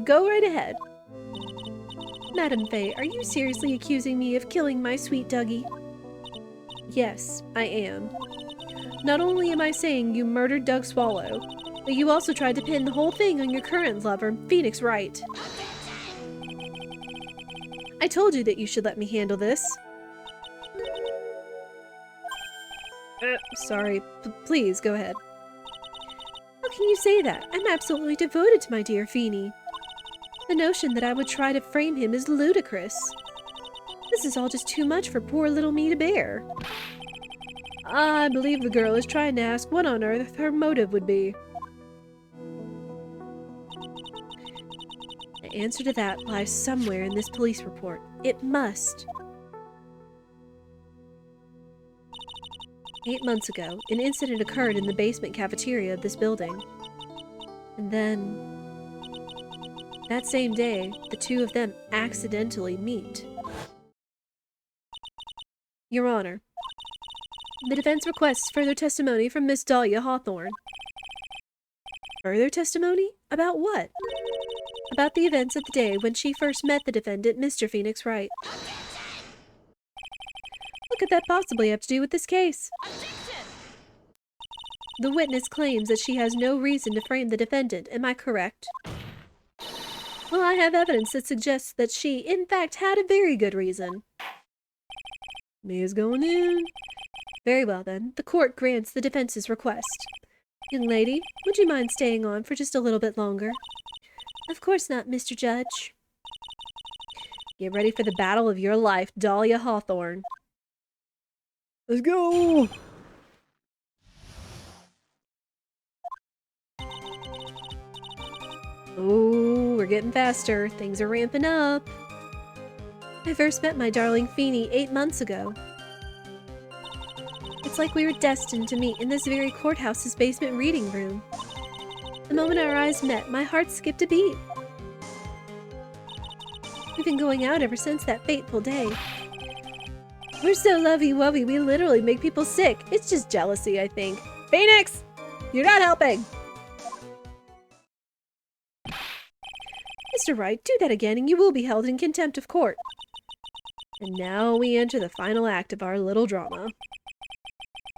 Go right ahead. Madam Faye, are you seriously accusing me of killing my sweet Dougie? Yes, I am. Not only am I saying you murdered Doug Swallow, but you also tried to pin the whole thing on your current lover, Phoenix Wright. I told you that you should let me handle this. Sorry. Please, go ahead. How can you say that? I'm absolutely devoted to my dear Feeny. The notion that I would try to frame him is ludicrous. This is all just too much for poor little me to bear. I believe the girl is trying to ask what on earth her motive would be. The answer to that lies somewhere in this police report. It must. 8 months ago, an incident occurred in the basement cafeteria of this building. And then, that same day, the two of them accidentally meet. Your Honor, the defense requests further testimony from Miss Dahlia Hawthorne. Further testimony? About what? About the events of the day when she first met the defendant, Mr. Phoenix Wright. What could that possibly have to do with this case? The witness claims that she has no reason to frame the defendant. Am I correct? Well, I have evidence that suggests that she, in fact, had a very good reason. Mia's going in. Very well, then. The court grants the defense's request. Young lady, would you mind staying on for just a little bit longer? Of course not, Mr. Judge. Get ready for the battle of your life, Dahlia Hawthorne. Let's go! Ooh, we're getting faster. Things are ramping up. I first met my darling Feeny 8 months ago. It's like we were destined to meet in this very courthouse's basement reading room. The moment our eyes met, my heart skipped a beat. We've been going out ever since that fateful day. We're so lovey-wovey, we literally make people sick. It's just jealousy, I think. Phoenix! You're not helping! Mr. Wright, do that again and you will be held in contempt of court. And now we enter the final act of our little drama.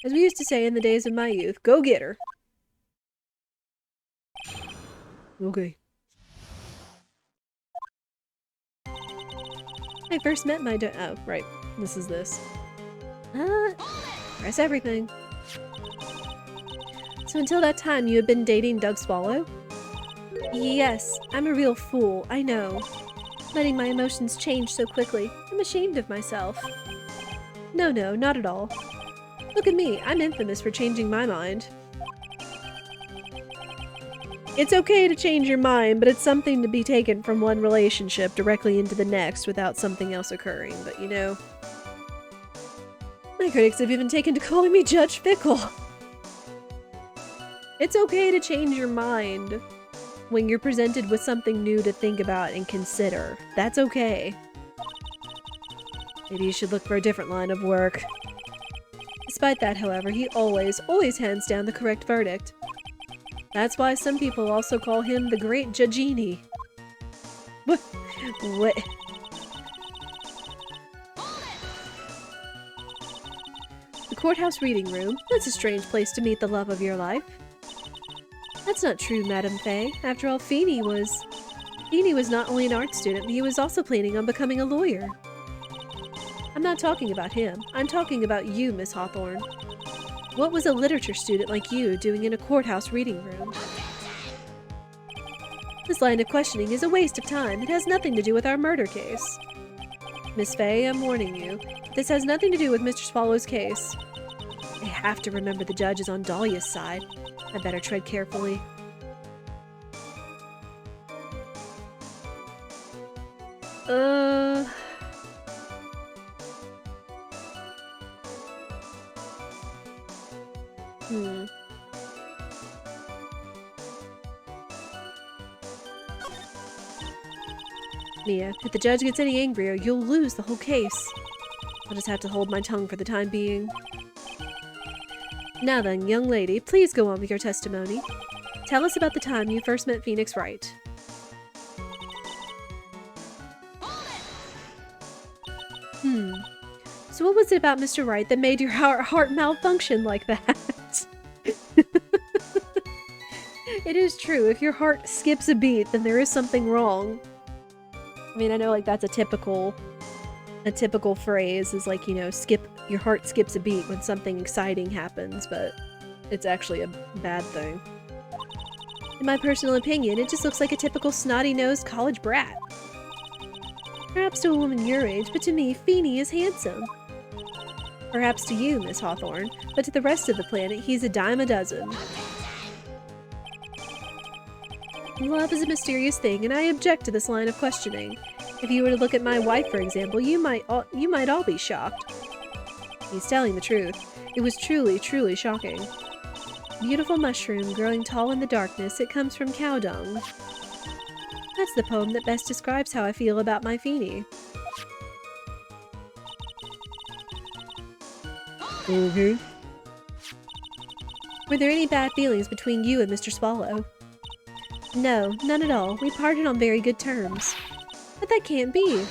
As we used to say in the days of my youth, go get her. Okay. I first met my oh, right. This is this. Press everything. So until that time, you had been dating Doug Swallow? Yes, I'm a real fool, I know. Letting my emotions change so quickly. I'm ashamed of myself. No, not at all. Look at me, I'm infamous for changing my mind. It's okay to change your mind, but it's something to be taken from one relationship directly into the next without something else occurring. But you know, my critics have even taken to calling me Judge Fickle. It's okay to change your mind when you're presented with something new to think about and consider. That's okay. Maybe you should look for a different line of work. Despite that, however, he always hands down the correct verdict. That's why some people also call him the Great Judgini. What? The courthouse reading room. That's a strange place to meet the love of your life. That's not true, Madame Faye. After all, Feeney was not only an art student, he was also planning on becoming a lawyer. I'm not talking about him. I'm talking about you, Miss Hawthorne. What was a literature student like you doing in a courthouse reading room? This line of questioning is a waste of time. It has nothing to do with our murder case. Miss Faye, I'm warning you. This has nothing to do with Mr. Swallow's case. I have to remember the judge is on Dahlia's side. I better tread carefully. Mia, if the judge gets any angrier, you'll lose the whole case. I'll just have to hold my tongue for the time being. Now then, young lady, please go on with your testimony. Tell us about the time you first met Phoenix Wright. So what was it about Mr. Wright that made your heart malfunction like that? It is true, if your heart skips a beat, then there is something wrong. I mean, I know, like, that's a typical phrase is like, you know, your heart skips a beat when something exciting happens, but it's actually a bad thing. In my personal opinion, it just looks like a typical snotty-nosed college brat. Perhaps to a woman your age, but to me, Feeney is handsome. Perhaps to you, Miss Hawthorne, but to the rest of the planet, he's a dime a dozen. Love is a mysterious thing, and I object to this line of questioning. If you were to look at my wife, for example, you might all be shocked. He's telling the truth. It was truly, truly shocking. Beautiful mushroom growing tall in the darkness, it comes from cow dung. That's the poem that best describes how I feel about my Feeney. Were there any bad feelings between you and Mr. Swallow? No, none at all. We parted on very good terms. But that can't be.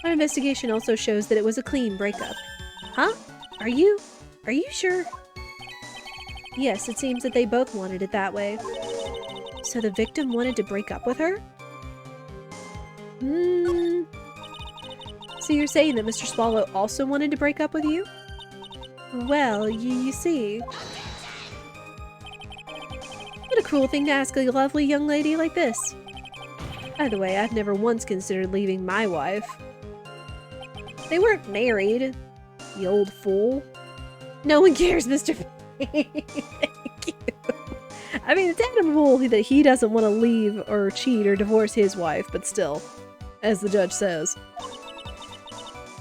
Our investigation also shows that it was a clean breakup. Huh? Are you sure? Yes, it seems that they both wanted it that way. So the victim wanted to break up with her? So you're saying that Mr. Swallow also wanted to break up with you? Well, you see. What a cruel thing to ask a lovely young lady like this. By the way, I've never once considered leaving my wife. They weren't married, you old fool. No one cares, Mr. Thank you. I mean, it's admirable that he doesn't want to leave or cheat or divorce his wife, but still, as the judge says.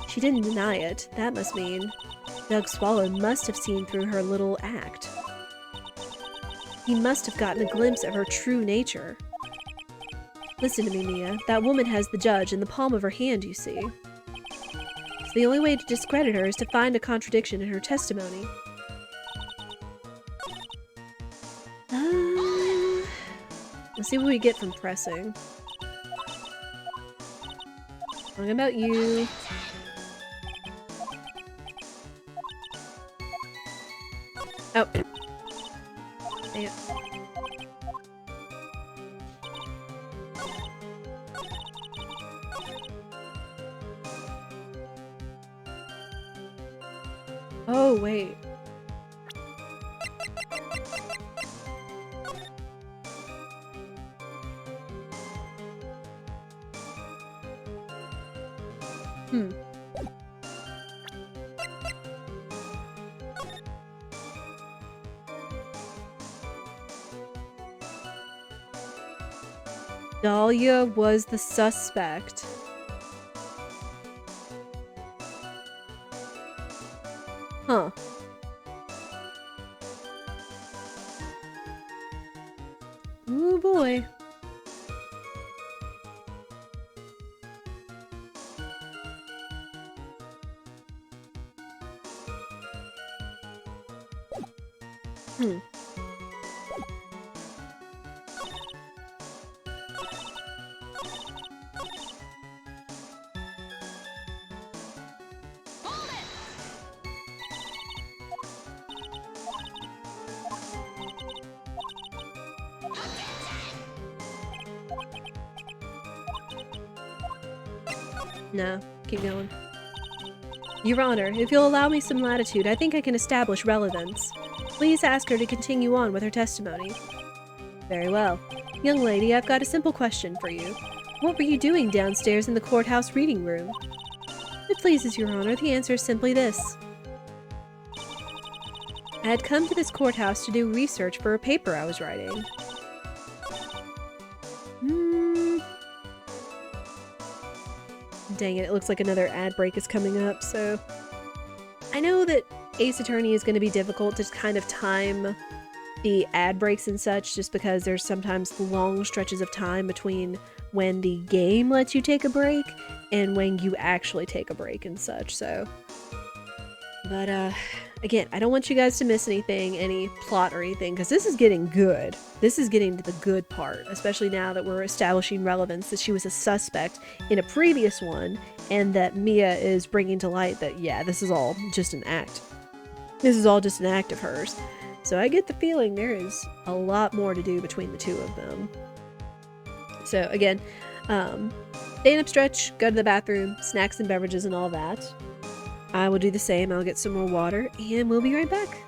She didn't deny it. That must mean Doug Swallow must have seen through her little act. He must have gotten a glimpse of her true nature. Listen to me, Mia. That woman has the judge in the palm of her hand, you see. So the only way to discredit her is to find a contradiction in her testimony. Let's see what we get from pressing. Talking about you. Oh. Yeah. Oh, wait. Dahlia was the suspect. Huh. Oh boy. No, keep going. Your Honor, if you'll allow me some latitude, I think I can establish relevance. Please ask her to continue on with her testimony. Very well. Young lady, I've got a simple question for you. What were you doing downstairs in the courthouse reading room? If it pleases Your Honor, the answer is simply this. I had come to this courthouse to do research for a paper I was writing. Dang it looks like another ad break is coming up, so... I know that Ace Attorney is going to be difficult to kind of time the ad breaks and such, just because there's sometimes long stretches of time between when the game lets you take a break and when you actually take a break and such, so... But, again, I don't want you guys to miss anything, any plot or anything, because this is getting good. This is getting to the good part, especially now that we're establishing relevance, that she was a suspect in a previous one, and that Mia is bringing to light that, yeah, this is all just an act. This is all just an act of hers. So I get the feeling there is a lot more to do between the two of them. So, again, stand up, stretch, go to the bathroom, snacks and beverages and all that. I will do the same. I'll get some more water, and we'll be right back.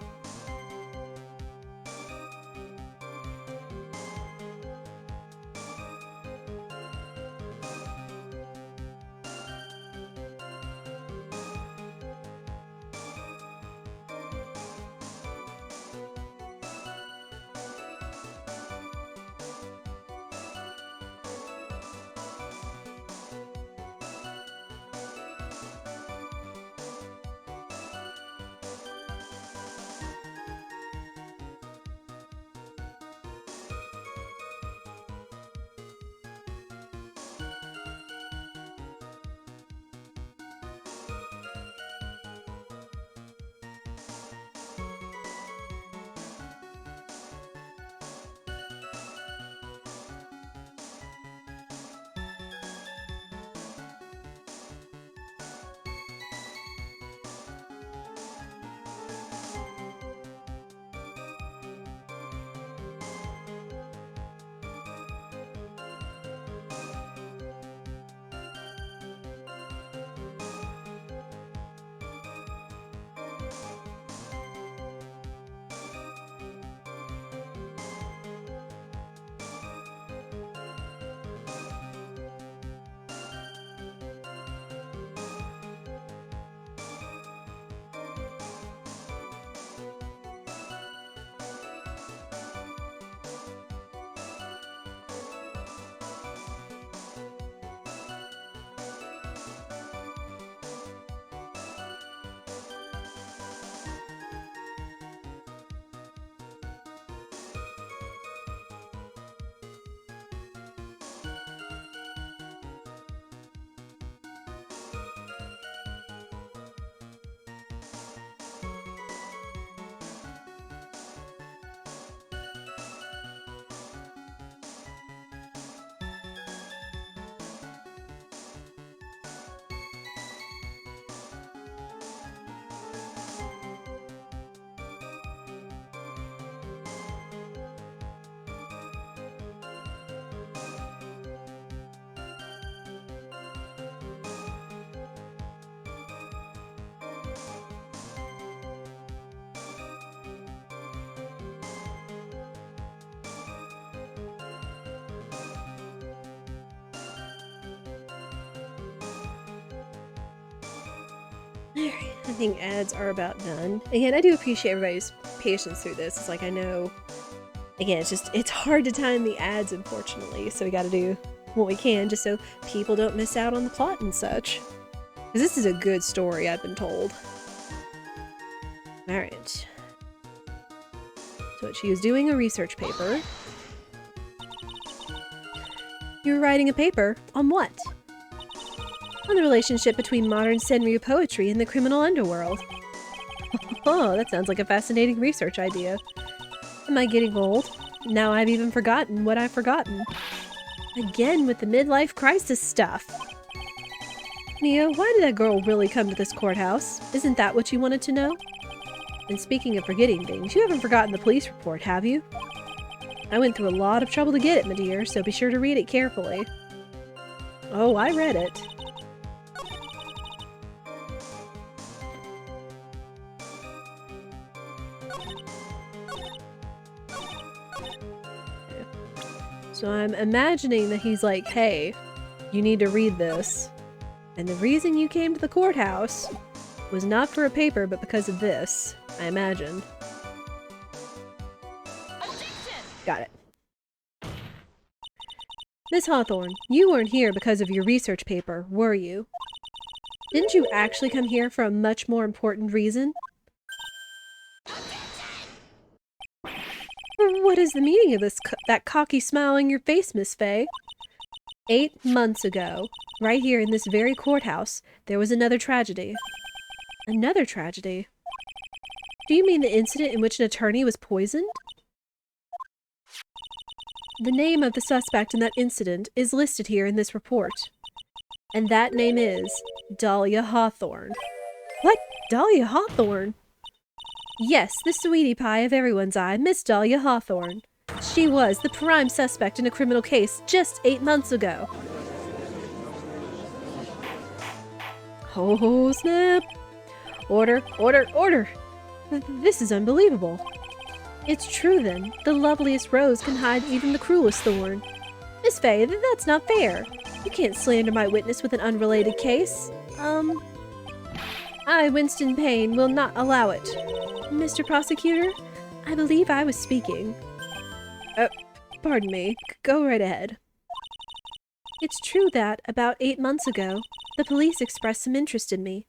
Alright, I think ads are about done. Again, I do appreciate everybody's patience through this. It's like, I know, again, it's hard to time the ads, unfortunately, so we gotta do what we can just so people don't miss out on the plot and such. Because this is a good story, I've been told. Alright. So she was doing a research paper. You were writing a paper? On what? On the relationship between modern Senryu poetry and the criminal underworld. Oh, that sounds like a fascinating research idea. Am I getting old? Now I've even forgotten what I've forgotten. Again with the midlife crisis stuff. Mia, why did that girl really come to this courthouse? Isn't that what you wanted to know? And speaking of forgetting things, you haven't forgotten the police report, have you? I went through a lot of trouble to get it, my dear, so be sure to read it carefully. Oh, I read it. So I'm imagining that he's like, hey, you need to read this. And the reason you came to the courthouse was not for a paper, but because of this, I imagined. Got it. Miss Hawthorne, you weren't here because of your research paper, were you? Didn't you actually come here for a much more important reason? What is the meaning of that cocky smile on your face, Miss Fay? 8 months ago, right here in this very courthouse, there was another tragedy. Another tragedy? Do you mean the incident in which an attorney was poisoned? The name of the suspect in that incident is listed here in this report. And that name is Dahlia Hawthorne. What? Dahlia Hawthorne? Yes, the sweetie pie of everyone's eye, Miss Dahlia Hawthorne. She was the prime suspect in a criminal case just 8 months ago. Oh, snap. Order, order, order. This is unbelievable. It's true then. The loveliest rose can hide even the cruelest thorn. Miss Fay, that's not fair. You can't slander my witness with an unrelated case. I, Winston Payne, will not allow it. Mr. Prosecutor, I believe I was speaking. Pardon me. Go right ahead. It's true that, about 8 months ago, the police expressed some interest in me.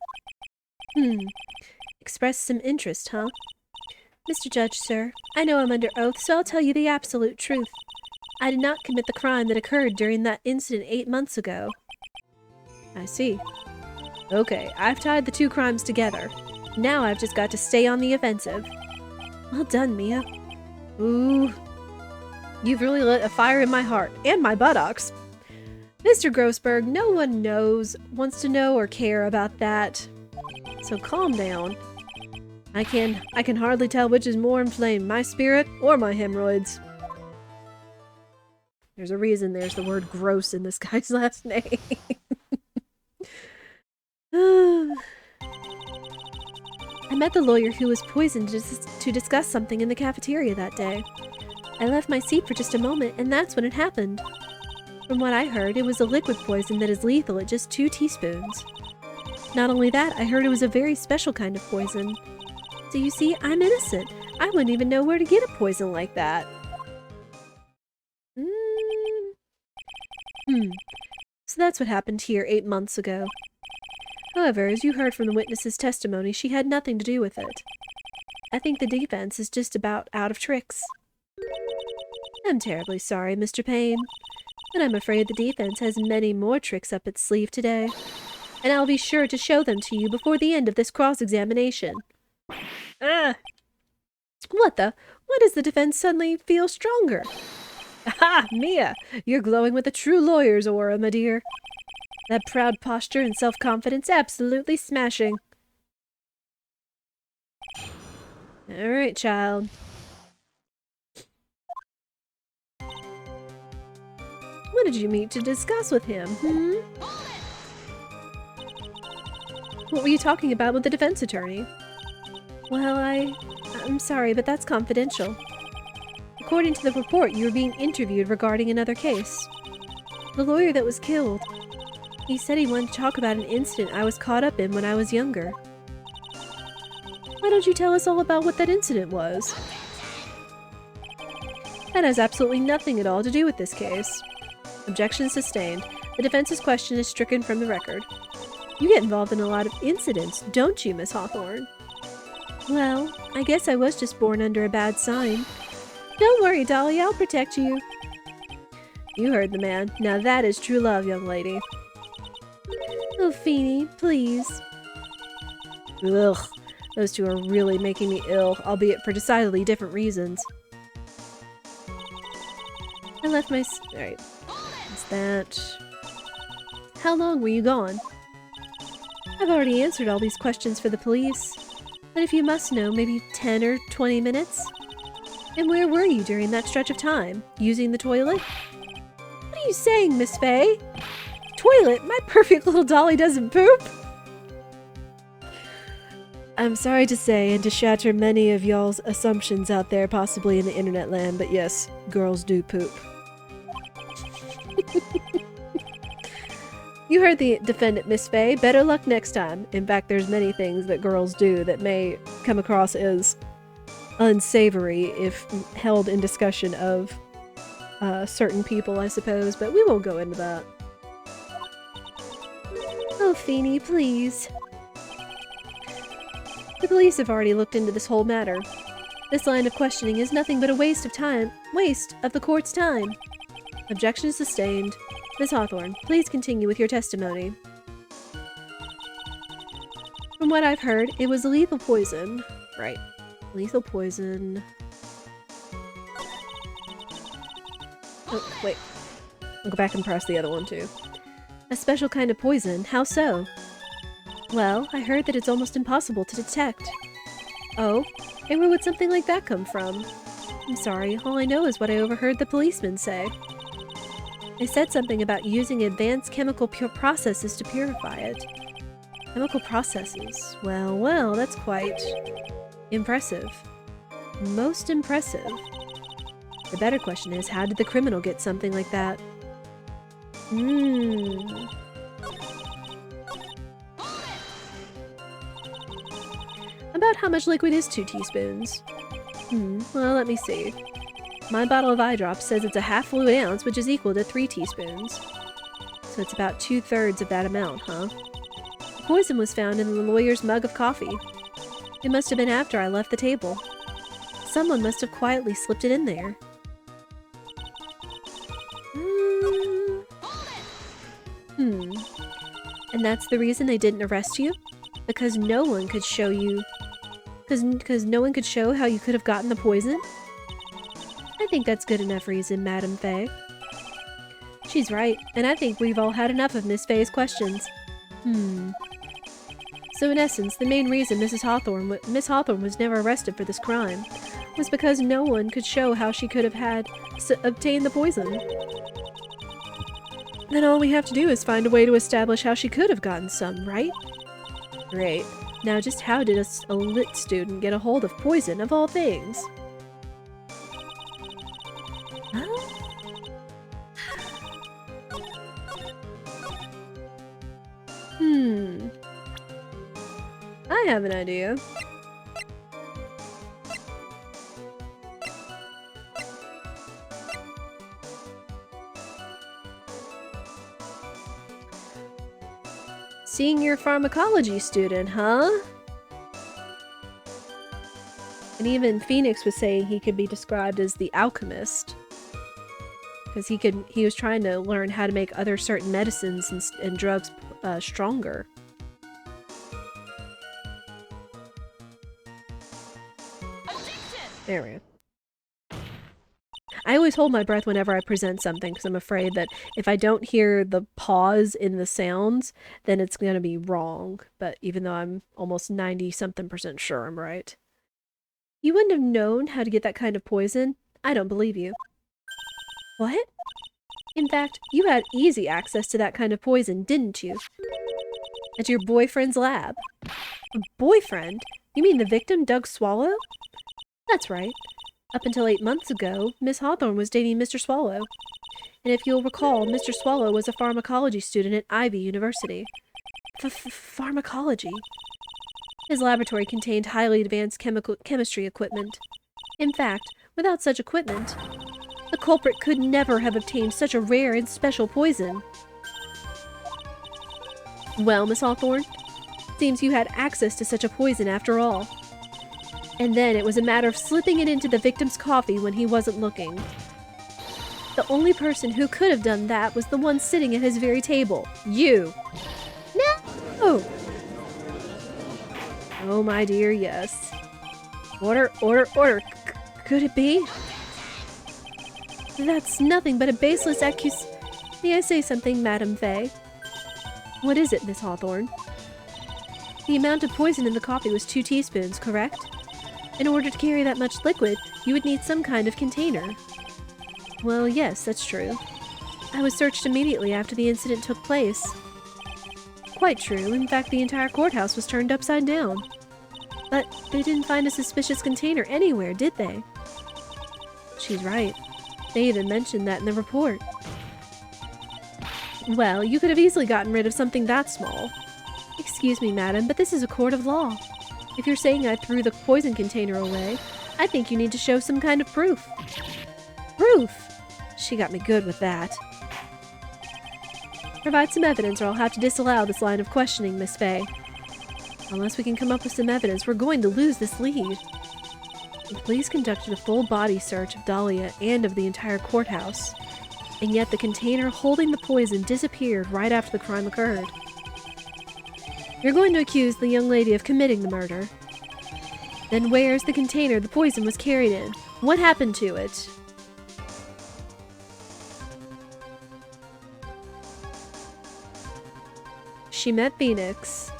Expressed some interest, huh? Mr. Judge, sir, I know I'm under oath, so I'll tell you the absolute truth. I did not commit the crime that occurred during that incident 8 months ago. I see. Okay, I've tied the two crimes together. Now I've just got to stay on the offensive. Well done, Mia. Ooh. You've really lit a fire in my heart, and my buttocks. Mr. Grossberg, no one wants to know or care about that. So calm down. I can hardly tell which is more inflamed, my spirit or my hemorrhoids. There's a reason there's the word gross in this guy's last name. I met the lawyer who was poisoned to discuss something in the cafeteria that day. I left my seat for just a moment, and that's when it happened. From what I heard, it was a liquid poison that is lethal at just 2 teaspoons. Not only that, I heard it was a very special kind of poison. So you see, I'm innocent. I wouldn't even know where to get a poison like that. So that's what happened here 8 months ago. However, as you heard from the witness's testimony, she had nothing to do with it. I think the defense is just about out of tricks. I'm terribly sorry, Mr. Payne, but I'm afraid the defense has many more tricks up its sleeve today, and I'll be sure to show them to you before the end of this cross-examination. What does the defense suddenly feel stronger? Aha, Mia! You're glowing with a true lawyer's aura, my dear. That proud posture and self-confidence absolutely smashing. Alright, child. What did you meet to discuss with him, What were you talking about with the defense attorney? Well, I'm sorry, but that's confidential. According to the report, you were being interviewed regarding another case. The lawyer that was killed. He said he wanted to talk about an incident I was caught up in when I was younger. Why don't you tell us all about what that incident was? That has absolutely nothing at all to do with this case. Objection sustained. The defense's question is stricken from the record. You get involved in a lot of incidents, don't you, Miss Hawthorne? Well, I guess I was just born under a bad sign. Don't worry, Dolly, I'll protect you. You heard the man. Now that is true love, young lady. Oh, Feeny, please. Ugh, those two are really making me ill, albeit for decidedly different reasons. I left my... Alright. What's that? How long were you gone? I've already answered all these questions for the police. But if you must know, maybe 10 or 20 minutes? And where were you during that stretch of time? Using the toilet? What are you saying, Miss Fay? Toilet? My perfect little dolly doesn't poop? I'm sorry to say, and to shatter many of y'all's assumptions out there, possibly in the internet land, but yes, girls do poop. You heard the defendant, Miss Faye. Better luck next time. In fact, there's many things that girls do that may come across as unsavory if held in discussion of certain people, I suppose, but we won't go into that. Oh, Feeny, please. The police have already looked into this whole matter. This line of questioning is nothing but a waste of the court's time. Objection sustained. Miss Hawthorne, please continue with your testimony. From what I've heard, it was lethal poison. Right. Lethal poison. Oh, wait. I'll go back and press the other one, too. A special kind of poison? How so? Well, I heard that it's almost impossible to detect. Oh? And where would something like that come from? I'm sorry, all I know is what I overheard the policeman say. They said something about using advanced chemical processes to purify it. Chemical processes? Well, well, that's quite impressive. Most impressive. The better question is, how did the criminal get something like that? About how much liquid is 2 teaspoons? Well, let me see. My bottle of eye drops says it's a half fluid ounce, which is equal to 3 teaspoons. So it's about 2/3 of that amount, huh? The poison was found in the lawyer's mug of coffee. It must have been after I left the table. Someone must have quietly slipped it in there. And that's the reason they didn't arrest you? Because no one could show you... Because no one could show how you could have gotten the poison? I think that's good enough reason, Madam Faye. She's right, and I think we've all had enough of Miss Faye's questions. So in essence, the main reason Miss Hawthorne was never arrested for this crime was because no one could show how she could have obtained the poison. Then all we have to do is find a way to establish how she could have gotten some, right? Great. Now just how did a lit student get a hold of poison, of all things? I have an idea. Senior pharmacology student, huh? And even Phoenix was saying he could be described as the alchemist. Because he was trying to learn how to make other certain medicines and drugs stronger. There we go. I always hold my breath whenever I present something because I'm afraid that if I don't hear the pause in the sounds, then it's going to be wrong. But even though I'm almost 90-something% sure I'm right. You wouldn't have known how to get that kind of poison? I don't believe you. What? In fact, you had easy access to that kind of poison, didn't you? At your boyfriend's lab. A boyfriend? You mean the victim, Doug Swallow? That's right. Up until 8 months ago, Miss Hawthorne was dating Mr. Swallow. And if you'll recall, Mr. Swallow was a pharmacology student at Ivy University. Pharmacology? His laboratory contained highly advanced chemistry equipment. In fact, without such equipment, the culprit could never have obtained such a rare and special poison. Well, Miss Hawthorne, seems you had access to such a poison after all. And then it was a matter of slipping it into the victim's coffee when he wasn't looking. The only person who could have done that was the one sitting at his very table. You! No! Oh, my dear, yes. Order, order, order. Could it be? That's nothing but a baseless May I say something, Madam Faye? What is it, Miss Hawthorne? The amount of poison in the coffee was 2 teaspoons, correct? In order to carry that much liquid, you would need some kind of container. Well, yes, that's true. I was searched immediately after the incident took place. Quite true. In fact, the entire courthouse was turned upside down. But they didn't find a suspicious container anywhere, did they? She's right. They even mentioned that in the report. Well, you could have easily gotten rid of something that small. Excuse me, madam, but this is a court of law. If you're saying I threw the poison container away, I think you need to show some kind of proof. Proof? She got me good with that. Provide some evidence or I'll have to disallow this line of questioning, Miss Fay. Unless we can come up with some evidence, we're going to lose this lead. The police conducted a full body search of Dahlia and of the entire courthouse, and yet the container holding the poison disappeared right after the crime occurred. You're going to accuse the young lady of committing the murder. Then where's the container the poison was carried in? What happened to it? She met Phoenix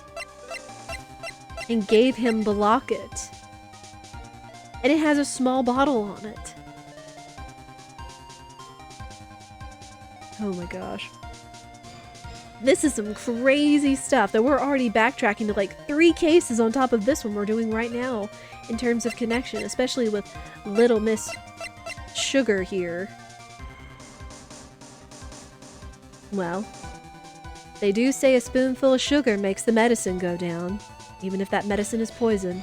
and gave him the locket. And it has a small bottle on it. Oh my gosh. This is some crazy stuff that we're already backtracking to like 3 cases on top of this one we're doing right now in terms of connection, especially with Little Miss Sugar here. Well, they do say a spoonful of sugar makes the medicine go down, even if that medicine is poison.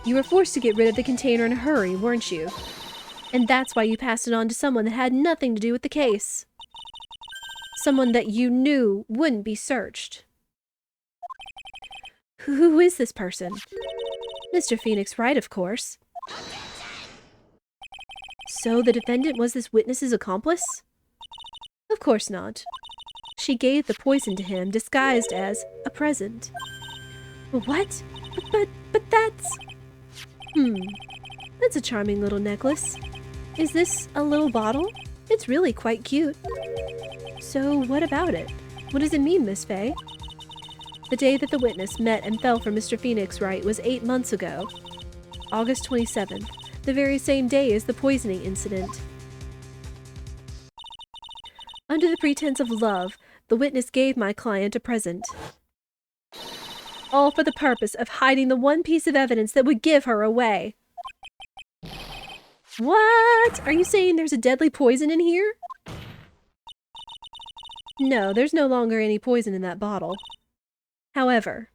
You were forced to get rid of the container in a hurry, weren't you? And that's why you passed it on to someone that had nothing to do with the case. Someone that you knew wouldn't be searched. Who is this person? Mr. Phoenix Wright, of course. So the defendant was this witness's accomplice? Of course not. She gave the poison to him disguised as a present. What? But that's... That's a charming little necklace. Is this a little bottle? It's really quite cute. So what about it? What does it mean, Miss Fay? The day that the witness met and fell for Mr. Phoenix Wright was 8 months ago. August 27th, the very same day as the poisoning incident. Under the pretense of love, the witness gave my client a present. All for the purpose of hiding the one piece of evidence that would give her away. What? Are you saying there's a deadly poison in here? No, there's no longer any poison in that bottle. However,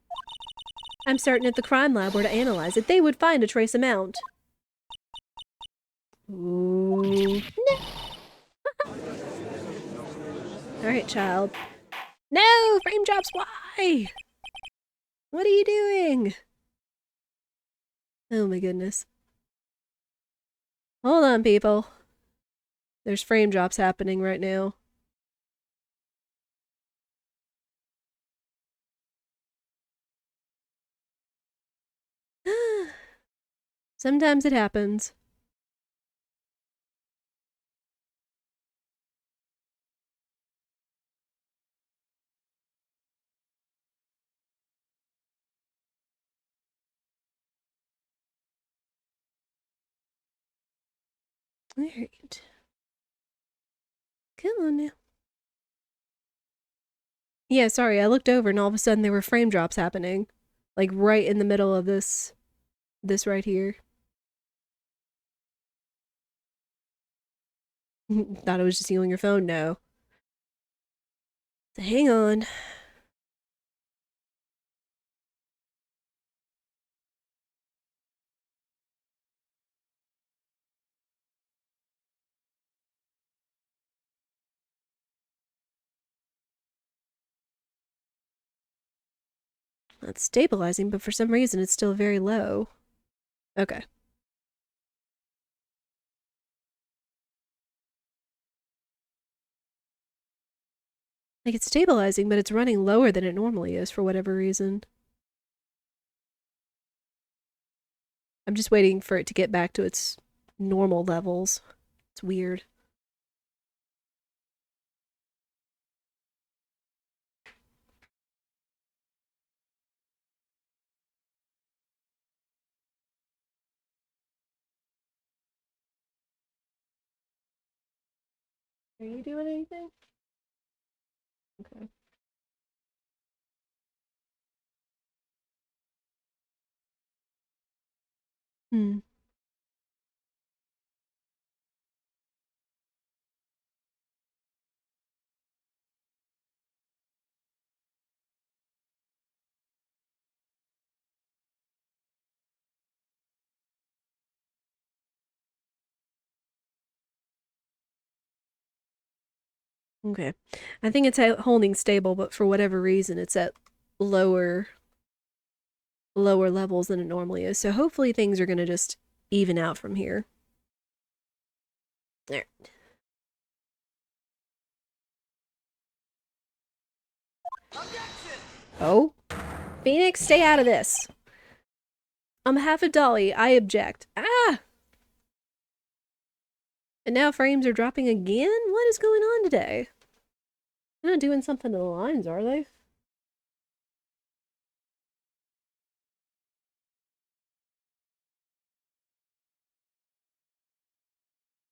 I'm certain if the crime lab were to analyze it, they would find a trace amount. Ooh. Alright, child. No! Frame drops, why? What are you doing? Oh my goodness. Hold on, people. There's frame drops happening right now. Sometimes it happens. Alright. Come on now. Yeah, sorry, I looked over and all of a sudden there were frame drops happening. Like right in the middle of this right here. Thought it was just you on your phone? No. So hang on. It's stabilizing, but for some reason it's still very low. Okay. Like, it's stabilizing, but it's running lower than it normally is for whatever reason. I'm just waiting for it to get back to its normal levels. It's weird. Are you doing anything? Okay. Hmm. Okay. I think it's holding stable, but for whatever reason, it's at lower lower levels than it normally is. So hopefully things are going to just even out from here. There. Oh. Phoenix, stay out of this. On behalf of Dolly, I object. Ah! And now frames are dropping again? What is going on today? They're not doing something to the lines, are they?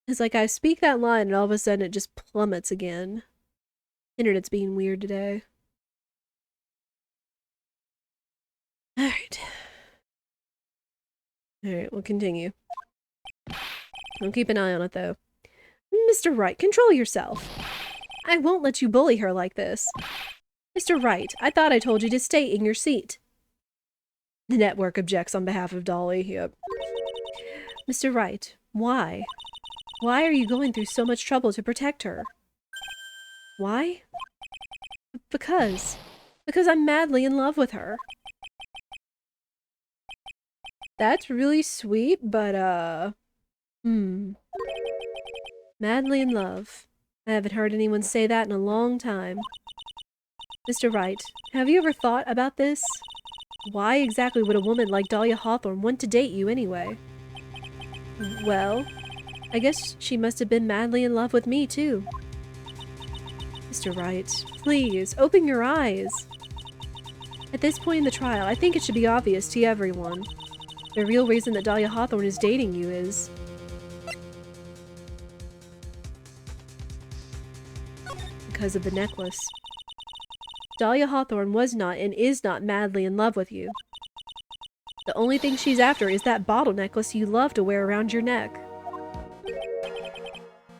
It's like I speak that line and all of a sudden it just plummets again. Internet's being weird today. Alright. Alright, we'll continue. I'll keep an eye on it though. Mr. Wright, control yourself. I won't let you bully her like this. Mr. Wright, I thought I told you to stay in your seat. The network objects on behalf of Dolly. Yep. Mr. Wright, why? Why are you going through so much trouble to protect her? Why? Because. Because I'm madly in love with her. That's really sweet, but, Madly in love. I haven't heard anyone say that in a long time. Mr. Wright, have you ever thought about this? Why exactly would a woman like Dahlia Hawthorne want to date you anyway? Well, I guess she must have been madly in love with me, too. Mr. Wright, please, open your eyes. At this point in the trial, I think it should be obvious to everyone. The real reason that Dahlia Hawthorne is dating you is... because of the necklace. Dahlia Hawthorne was not and is not madly in love with you. The only thing she's after is that bottle necklace you love to wear around your neck.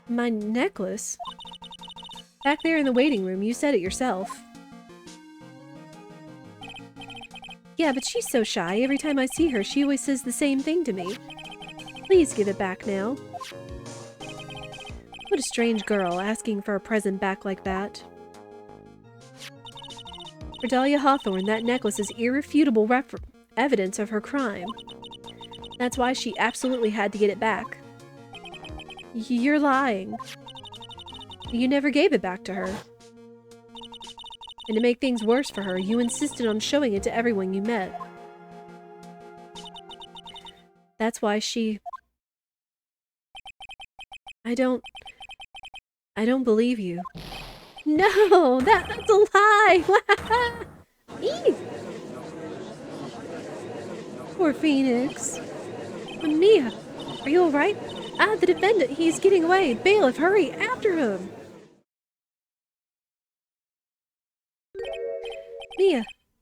My necklace? Back there in the waiting room, you said it yourself. Yeah, but she's so shy. Every time I see her, she always says the same thing to me. Please give it back now. What a strange girl, asking for a present back like that. For Dahlia Hawthorne, that necklace is irrefutable evidence of her crime. That's why she absolutely had to get it back. You're lying. You never gave it back to her. And to make things worse for her, you insisted on showing it to everyone you met. That's why she... I don't believe you. No! That's a lie! Eee! Poor Phoenix. Mia, are you alright? Ah, the defendant, he's getting away. Bailiff, hurry, after him!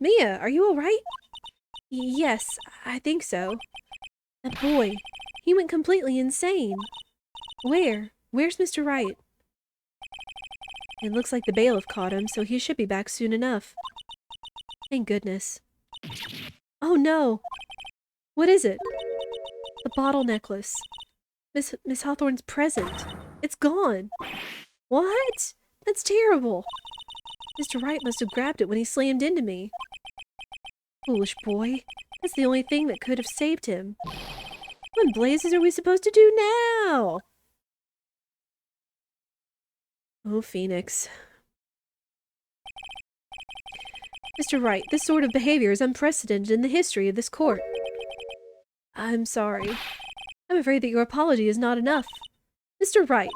Mia, are you alright? Yes, I think so. That boy, he went completely insane. Where? Where's Mr. Wright? It looks like the bailiff caught him, so he should be back soon enough. Thank goodness. Oh no! What is it? The bottle necklace. Miss Hawthorne's present. It's gone. What? That's terrible. Mr. Wright must have grabbed it when he slammed into me. Foolish boy. That's the only thing that could have saved him. What in blazes are we supposed to do now? Oh, Phoenix. Mr. Wright, this sort of behavior is unprecedented in the history of this court. I'm sorry. I'm afraid that your apology is not enough. Mr. Wright,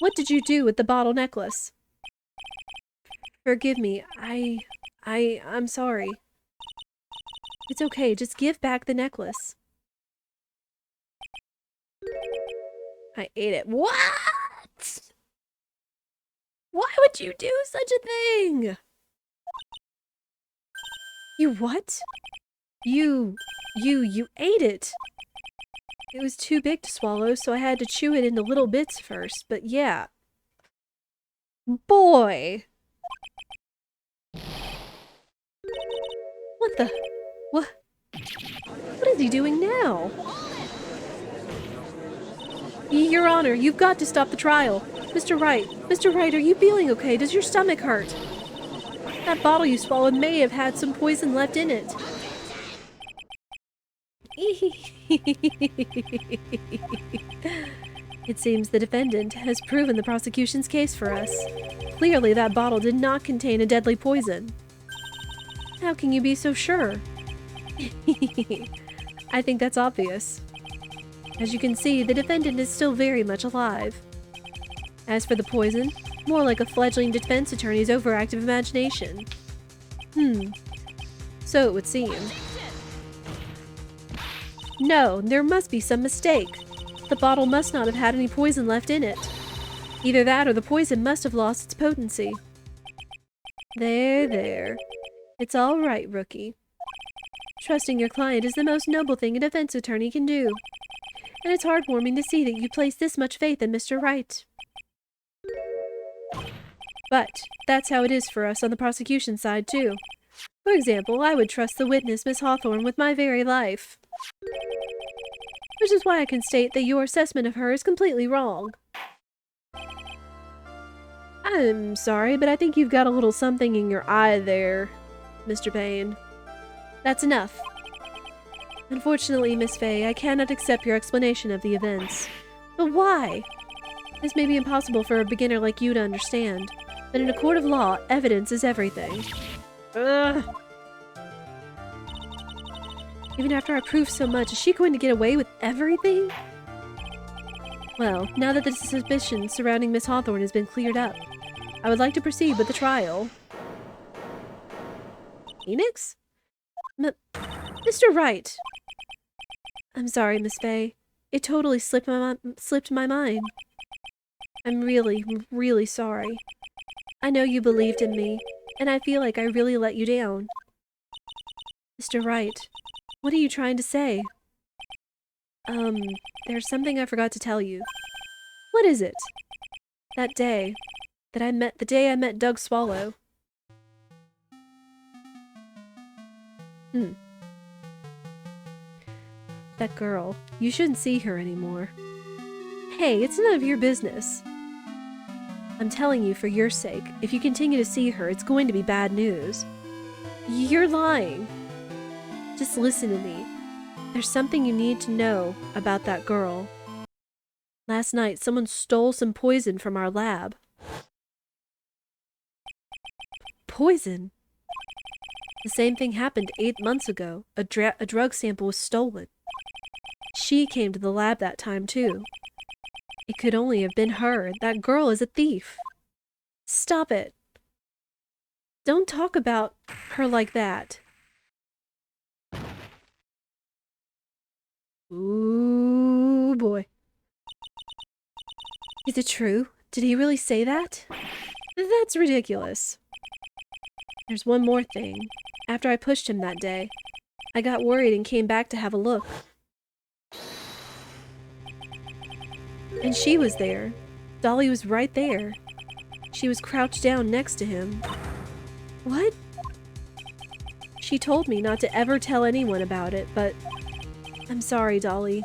what did you do with the bottle necklace? Forgive me, I'm sorry. It's okay, just give back the necklace. I ate it. What? Why would you do such a thing? You what? You ate it. It was too big to swallow, so I had to chew it into little bits first, but yeah. Boy! What the? What? What is he doing now? Your Honor, you've got to stop the trial. Mr. Wright, Mr. Wright, are you feeling okay? Does your stomach hurt? That bottle you swallowed may have had some poison left in it. It seems the defendant has proven the prosecution's case for us. Clearly, that bottle did not contain a deadly poison. How can you be so sure? I think that's obvious. As you can see, the defendant is still very much alive. As for the poison, more like a fledgling defense attorney's overactive imagination. So it would seem. No, there must be some mistake. The bottle must not have had any poison left in it. Either that or the poison must have lost its potency. There. It's all right, rookie. Trusting your client is the most noble thing a defense attorney can do. And it's heartwarming to see that you place this much faith in Mr. Wright. But that's how it is for us on the prosecution side, too. For example, I would trust the witness, Miss Hawthorne, with my very life. Which is why I can state that your assessment of her is completely wrong. I'm sorry, but I think you've got a little something in your eye there, Mr. Payne. That's enough. Unfortunately, Miss Fay, I cannot accept your explanation of the events. But why? This may be impossible for a beginner like you to understand, but in a court of law, evidence is everything. Ugh. Even after I prove so much, is she going to get away with everything? Well, now that the suspicion surrounding Miss Hawthorne has been cleared up, I would like to proceed with the trial. Phoenix? Mr. Wright! I'm sorry, Miss Fay. It totally slipped my mind. I'm really sorry. I know you believed in me, and I feel like I really let you down. Mr. Wright, what are you trying to say? There's something I forgot to tell you. What is it? The day I met Doug Swallow. That girl. You shouldn't see her anymore. Hey, it's none of your business. I'm telling you for your sake. If you continue to see her, it's going to be bad news. You're lying. Just listen to me. There's something you need to know about that girl. Last night, someone stole some poison from our lab. Poison? The same thing happened 8 months ago. A drug sample was stolen. She came to the lab that time, too. It could only have been her. That girl is a thief. Stop it. Don't talk about her like that. Ooh, boy. Is it true? Did he really say that? That's ridiculous. There's one more thing. After I pushed him that day, I got worried and came back to have a look. And she was there. Dolly was right there. She was crouched down next to him. What? She told me not to ever tell anyone about it, but I'm sorry, Dolly.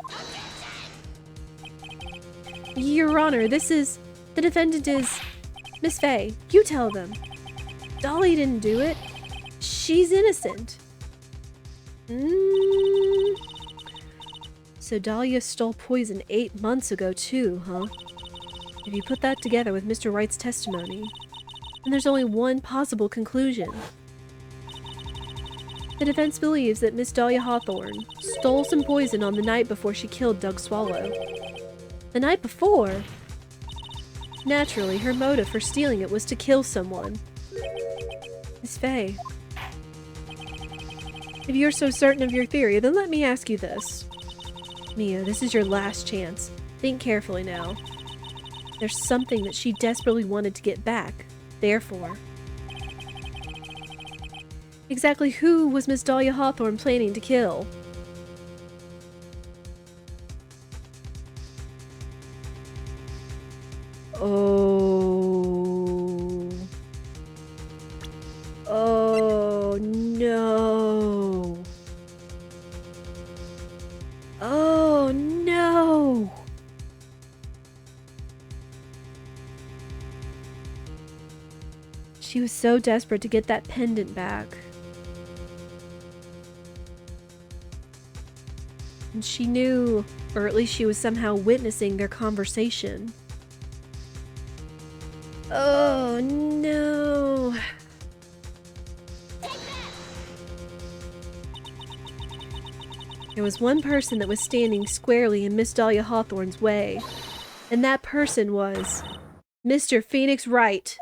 Your Honor, the defendant is Miss Fay. You tell them. Dolly didn't do it. She's innocent. So Dahlia stole poison 8 months ago too, huh? If you put that together with Mr. Wright's testimony, then there's only one possible conclusion. The defense believes that Miss Dahlia Hawthorne stole some poison on the night before she killed Doug Swallow. The night before? Naturally, her motive for stealing it was to kill someone. Miss Fay, if you're so certain of your theory, then let me ask you this. Mia, this is your last chance. Think carefully now. There's something that she desperately wanted to get back. Therefore, exactly who was Miss Dahlia Hawthorne planning to kill? Oh. Oh, no. Oh, no. She was so desperate to get that pendant back. And she knew, or at least she was somehow witnessing their conversation. Oh, no. There was one person that was standing squarely in Miss Dahlia Hawthorne's way, and that person was Mr. Phoenix Wright.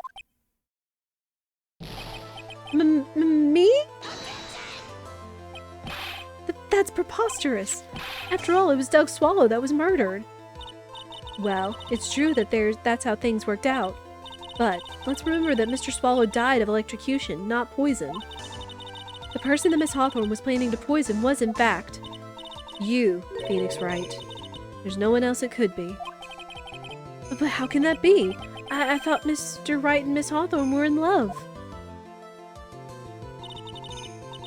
Me? That's preposterous. After all, it was Doug Swallow that was murdered. Well, it's true that that's how things worked out. But let's remember that Mr. Swallow died of electrocution, not poison. The person that Miss Hawthorne was planning to poison was, in fact, you, Phoenix Wright. There's no one else it could be. But how can that be? I thought Mr. Wright and Miss Hawthorne were in love.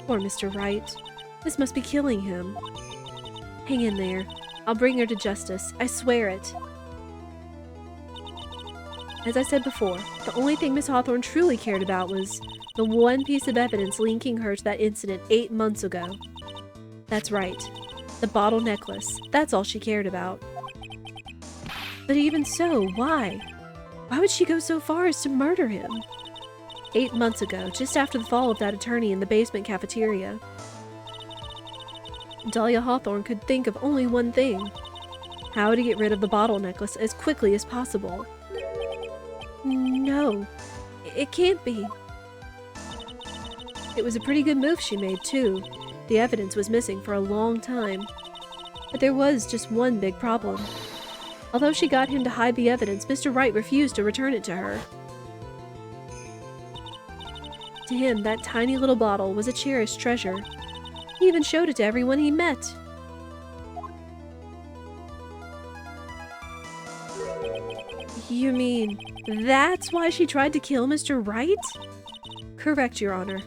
Poor Mr. Wright. This must be killing him. Hang in there. I'll bring her to justice. I swear it. As I said before, the only thing Miss Hawthorne truly cared about was the one piece of evidence linking her to that incident 8 months ago. That's right. The bottle necklace. That's all she cared about. But even so, why? Why would she go so far as to murder him? 8 months ago, just after the fall of that attorney in the basement cafeteria. Dahlia Hawthorne could think of only one thing. How to get rid of the bottle necklace as quickly as possible. No, it can't be. It was a pretty good move she made, too. The evidence was missing for a long time. But there was just one big problem. Although she got him to hide the evidence, Mr. Wright refused to return it to her. To him, that tiny little bottle was a cherished treasure. He even showed it to everyone he met. You mean, that's why she tried to kill Mr. Wright? Correct, Your Honor.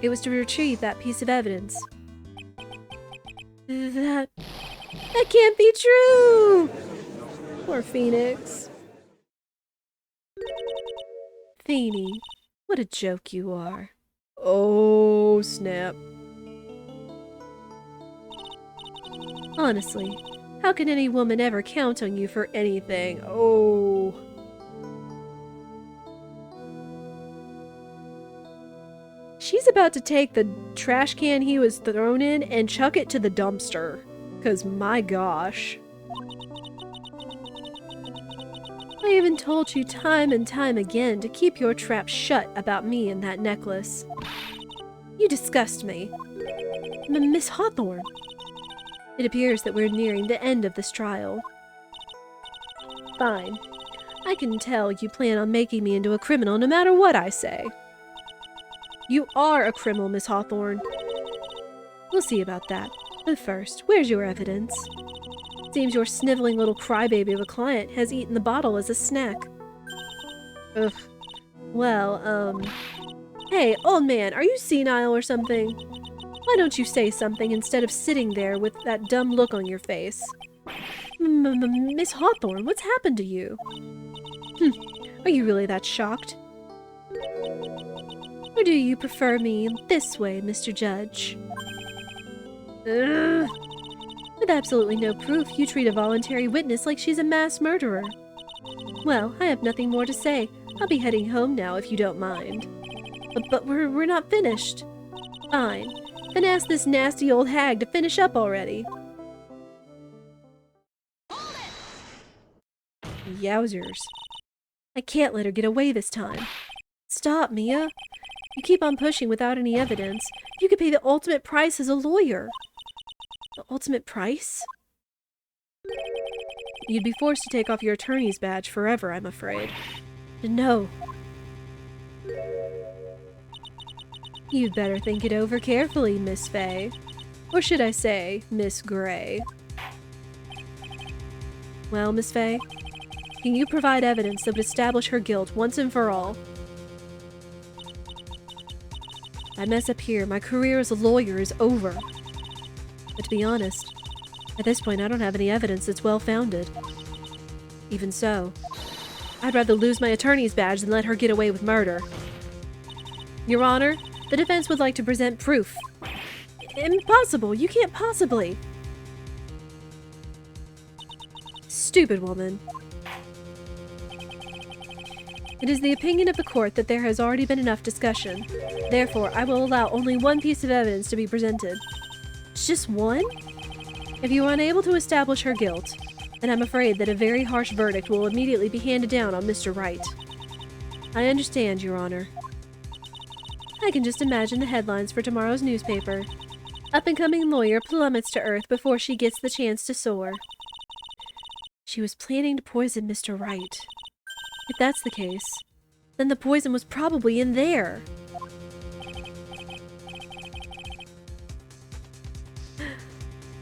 It was to retrieve that piece of evidence. That can't be true! Poor Phoenix. Feeny, what a joke you are. Oh, snap. Honestly, how can any woman ever count on you for anything? Oh. She's about to take the trash can he was thrown in and chuck it to the dumpster. 'Cause my gosh. I even told you time and time again to keep your trap shut about me and that necklace. You disgust me. Miss Hawthorne. It appears that we're nearing the end of this trial. Fine. I can tell you plan on making me into a criminal no matter what I say. You are a criminal, Miss Hawthorne. We'll see about that. But first, where's your evidence? Seems your sniveling little crybaby of a client has eaten the bottle as a snack. Ugh. Well, Hey, old man, are you senile or something? Why don't you say something instead of sitting there with that dumb look on your face? Miss Hawthorne, what's happened to you? Are you really that shocked? Or do you prefer me this way, Mr. Judge? Ugh. With absolutely no proof, you treat a voluntary witness like she's a mass murderer. Well, I have nothing more to say. I'll be heading home now if you don't mind. But we're not finished. Fine. Then ask this nasty old hag to finish up already. Yowzers. I can't let her get away this time. Stop, Mia. You keep on pushing without any evidence. You could pay the ultimate price as a lawyer. The ultimate price? You'd be forced to take off your attorney's badge forever, I'm afraid. No. You'd better think it over carefully, Miss Fay. Or should I say, Miss Gray. Well, Miss Fay, Can you provide evidence that would establish her guilt once and for all? If I mess up here, my career as a lawyer is over. But to be honest, at this point I don't have any evidence that's well-founded. Even so, I'd rather lose my attorney's badge than let her get away with murder. Your Honor, the defense would like to present proof. Impossible! You can't possibly! Stupid woman. It is the opinion of the court that there has already been enough discussion. Therefore, I will allow only one piece of evidence to be presented. Just one? If you are unable to establish her guilt, then I'm afraid that a very harsh verdict will immediately be handed down on Mr. Wright. I understand, Your Honor. I can just imagine the headlines for tomorrow's newspaper. Up-and-coming lawyer plummets to earth before she gets the chance to soar. She was planning to poison Mr. Wright. If that's the case, then the poison was probably in there.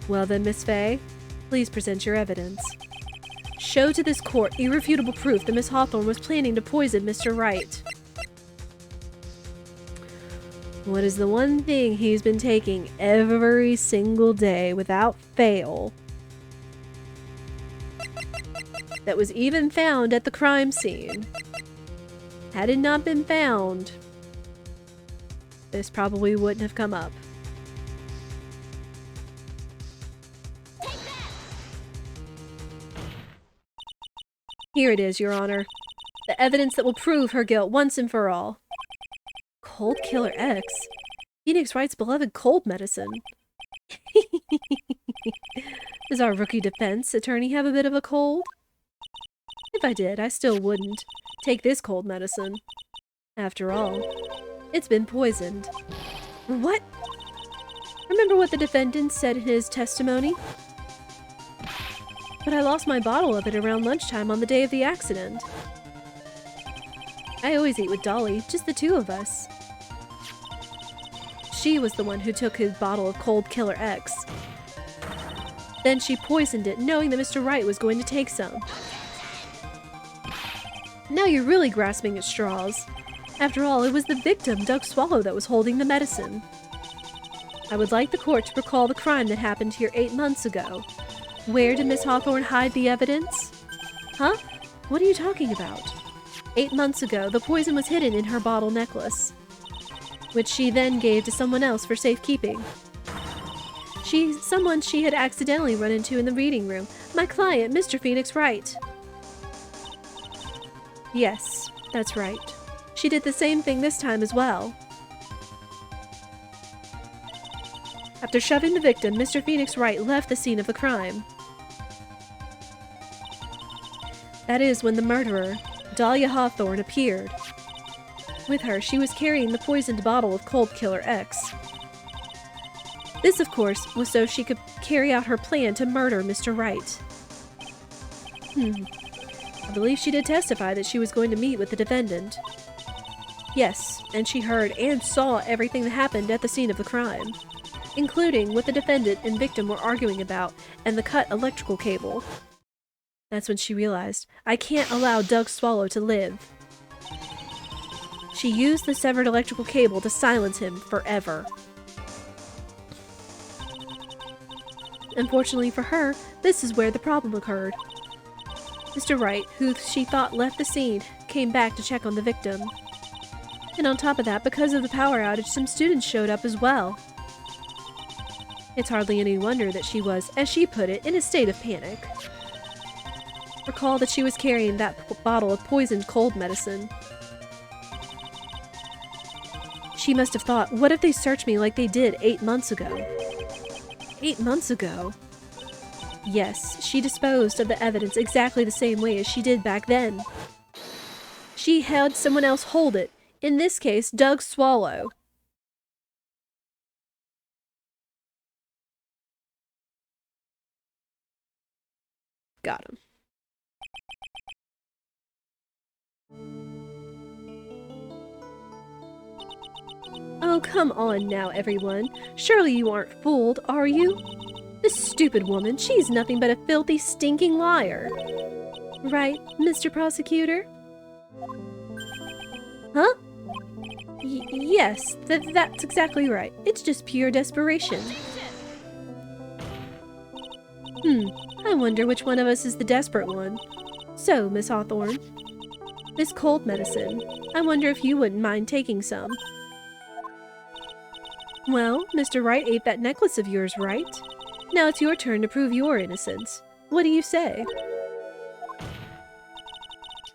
Well then, Miss Fay, please present your evidence. Show to this court irrefutable proof that Miss Hawthorne was planning to poison Mr. Wright. What is the one thing he's been taking every single day without fail that was even found at the crime scene? Had it not been found, this probably wouldn't have come up. Here it is, Your Honor. The evidence that will prove her guilt once and for all. Cold Killer X? Phoenix Wright's beloved cold medicine. Does our rookie defense attorney have a bit of a cold? If I did, I still wouldn't take this cold medicine. After all, it's been poisoned. What? Remember what the defendant said in his testimony? But I lost my bottle of it around lunchtime on the day of the accident. I always eat with Dolly, just the two of us. She was the one who took his bottle of Cold Killer X. Then she poisoned it, knowing that Mr. Wright was going to take some. Now you're really grasping at straws. After all, it was the victim, Doug Swallow, that was holding the medicine. I would like the court to recall the crime that happened here 8 months ago. Where did Miss Hawthorne hide the evidence? Huh? What are you talking about? 8 months ago, the poison was hidden in her bottle necklace, which she then gave to someone else for safekeeping. Someone she had accidentally run into in the reading room. My client, Mr. Phoenix Wright. Yes, that's right. She did the same thing this time as well. After shoving the victim, Mr. Phoenix Wright left the scene of the crime. That is when the murderer, Dahlia Hawthorne, appeared. With her, she was carrying the poisoned bottle of Cold Killer X. This, of course, was so she could carry out her plan to murder Mr. Wright. I believe she did testify that she was going to meet with the defendant. Yes, and she heard and saw everything that happened at the scene of the crime, including what the defendant and victim were arguing about and the cut electrical cable. That's when she realized, I can't allow Doug Swallow to live. She used the severed electrical cable to silence him forever. Unfortunately for her, this is where the problem occurred. Mr. Wright, who she thought left the scene, came back to check on the victim. And on top of that, because of the power outage, some students showed up as well. It's hardly any wonder that she was, as she put it, in a state of panic. Recall that she was carrying that bottle of poisoned cold medicine. She must have thought, what if they search me like they did 8 months ago? 8 months ago? Yes, she disposed of the evidence exactly the same way as she did back then. She had someone else hold it, in this case, Doug Swallow. Got him. Oh, come on now, everyone. Surely you aren't fooled, are you? This stupid woman, she's nothing but a filthy, stinking liar. Right, Mr. Prosecutor? Huh? Yes, that's exactly right. It's just pure desperation. I wonder which one of us is the desperate one. So, Miss Hawthorne, this cold medicine, I wonder if you wouldn't mind taking some. Well, Mr. Wright ate that necklace of yours, right? Now it's your turn to prove your innocence. What do you say?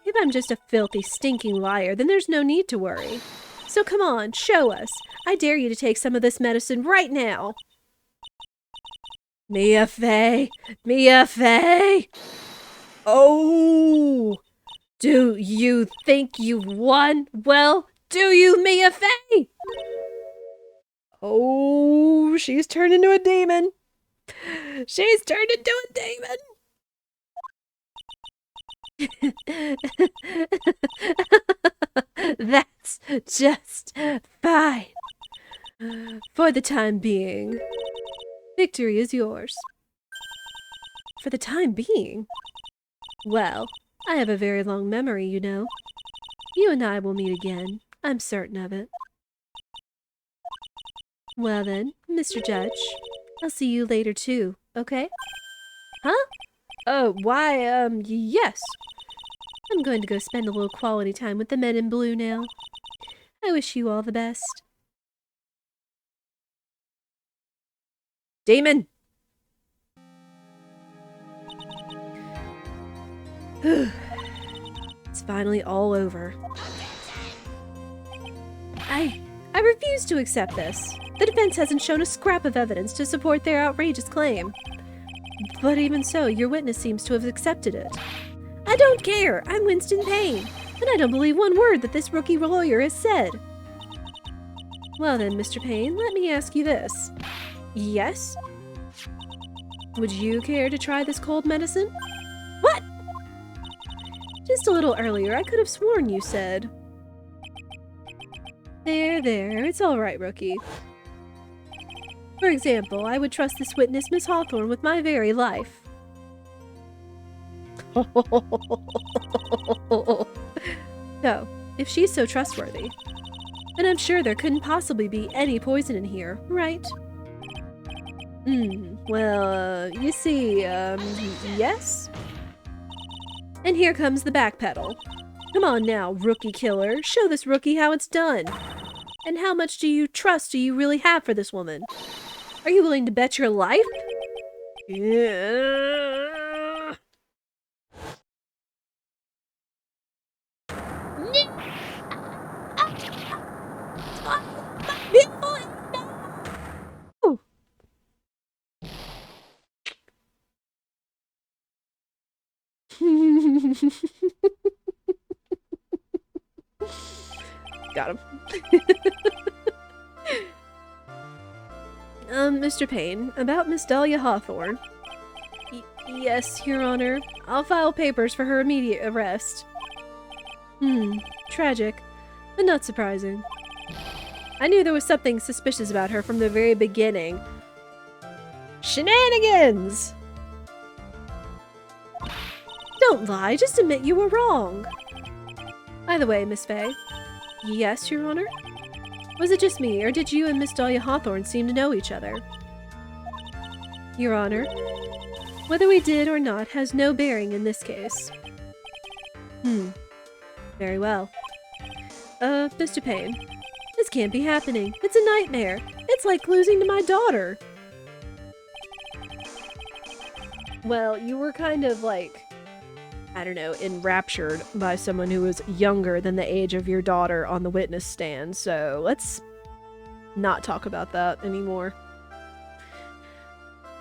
If I'm just a filthy, stinking liar, then there's no need to worry. So come on, show us. I dare you to take some of this medicine right now. Mia Fey! Mia Fey! Oh! Do you think you've won? Well, do you, Mia Fey? Oh, she's turned into a demon. She's turned into a demon. That's just fine. For the time being, victory is yours. For the time being? Well, I have a very long memory, you know. You and I will meet again. I'm certain of it. Well then, Mr. Judge, I'll see you later too, okay? Huh? Oh, why, yes. I'm going to go spend a little quality time with the men in blue now. I wish you all the best. Damon! It's finally all over. I refuse to accept this. The defense hasn't shown a scrap of evidence to support their outrageous claim. But even so, your witness seems to have accepted it. I don't care! I'm Winston Payne, and I don't believe one word that this rookie lawyer has said. Well then, Mr. Payne, let me ask you this. Yes? Would you care to try this cold medicine? What? Just a little earlier, I could have sworn you said. There, it's all right, rookie. For example, I would trust this witness, Miss Hawthorne, with my very life. So, if she's so trustworthy, then I'm sure there couldn't possibly be any poison in here, right? Well, you see, yes? And here comes the backpedal. Come on now, rookie killer. Show this rookie how it's done. And how much trust do you really have for this woman? Are you willing to bet your life? Yeah. Got him. Mr. Payne, about Miss Dahlia Hawthorne. Yes, Your Honor. I'll file papers for her immediate arrest. Tragic, but not surprising. I knew there was something suspicious about her from the very beginning. Shenanigans! Don't lie, just admit you were wrong. By the way, Miss Fey. Yes, Your Honor? Was it just me, or did you and Miss Dahlia Hawthorne seem to know each other? Your Honor, whether we did or not has no bearing in this case. Very well. Mr. Payne, this can't be happening. It's a nightmare. It's like losing to my daughter. Well, you were kind of like, I don't know, enraptured by someone who was younger than the age of your daughter on the witness stand, so let's not talk about that anymore.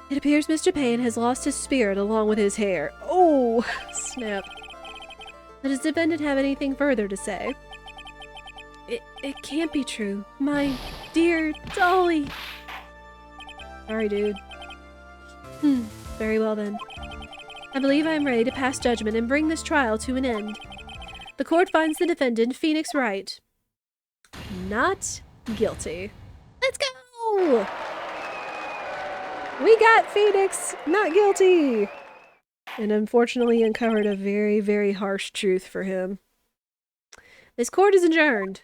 It appears Mr. Payne has lost his spirit along with his hair. Oh, snap. Does the defendant have anything further to say? It can't be true. My dear Dolly. Sorry, dude. Very well then. I believe I am ready to pass judgment and bring this trial to an end. The court finds the defendant, Phoenix Wright, not guilty. Let's go! We got Phoenix not guilty! and unfortunately uncovered a very, very harsh truth for him. This court is adjourned.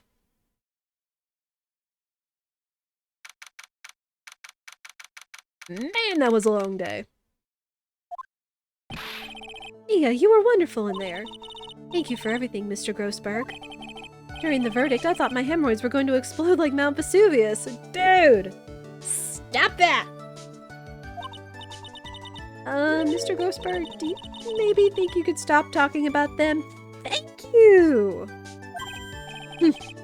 Man, that was a long day. Mia, you were wonderful in there. Thank you for everything, Mr. Grossberg. During the verdict, I thought my hemorrhoids were going to explode like Mount Vesuvius. Dude! Stop that! Mr. Grossberg, do you maybe think you could stop talking about them? Thank you!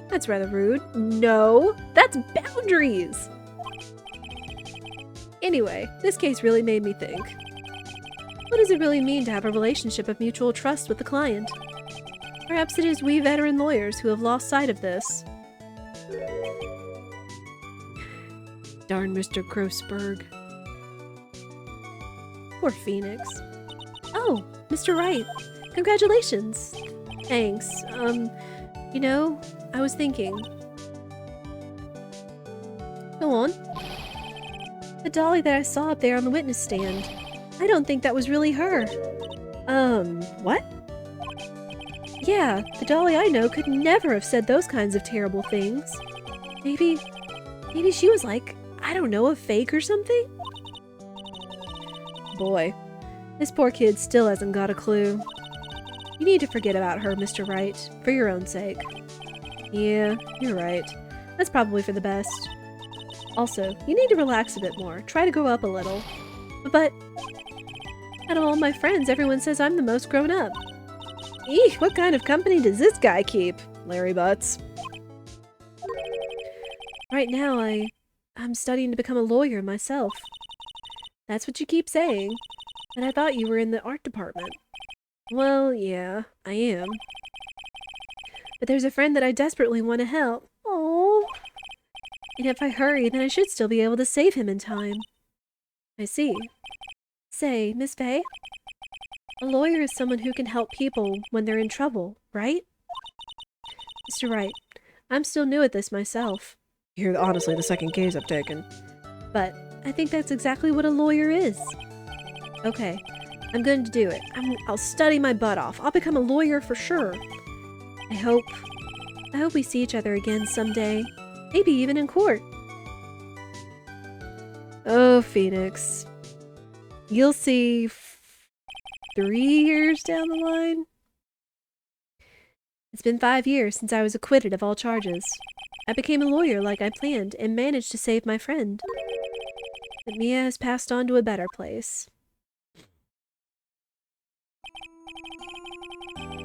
That's rather rude. No, that's boundaries! Anyway, this case really made me think. What does it really mean to have a relationship of mutual trust with the client? Perhaps it is we veteran lawyers who have lost sight of this. Darn Mr. Grossberg. Poor Phoenix. Oh, Mr. Wright. Congratulations. Thanks. You know, I was thinking. Go on. The dolly that I saw up there on the witness stand. I don't think that was really her. What? Yeah, the dolly I know could never have said those kinds of terrible things. Maybe she was like, I don't know, a fake or something? Boy, this poor kid still hasn't got a clue. You need to forget about her, Mr. Wright, for your own sake. Yeah, you're right. That's probably for the best. Also, you need to relax a bit more. Try to grow up a little. But out of all my friends, everyone says I'm the most grown up. Eek, what kind of company does this guy keep? Larry Butts. Right now, I'm studying to become a lawyer myself. That's what you keep saying. And I thought you were in the art department. Well, yeah, I am. But there's a friend that I desperately want to help. Oh. And if I hurry, then I should still be able to save him in time. I see. Say, Miss Faye? A lawyer is someone who can help people when they're in trouble, right? Mr. Wright, I'm still new at this myself. You're honestly the second case I've taken. But I think that's exactly what a lawyer is. Okay, I'm going to do it. I'll study my butt off. I'll become a lawyer for sure. I hope we see each other again someday. Maybe even in court. Oh, Phoenix. You'll see 3 years down the line. It's been 5 years since I was acquitted of all charges. I became a lawyer like I planned and managed to save my friend. But Mia has passed on to a better place.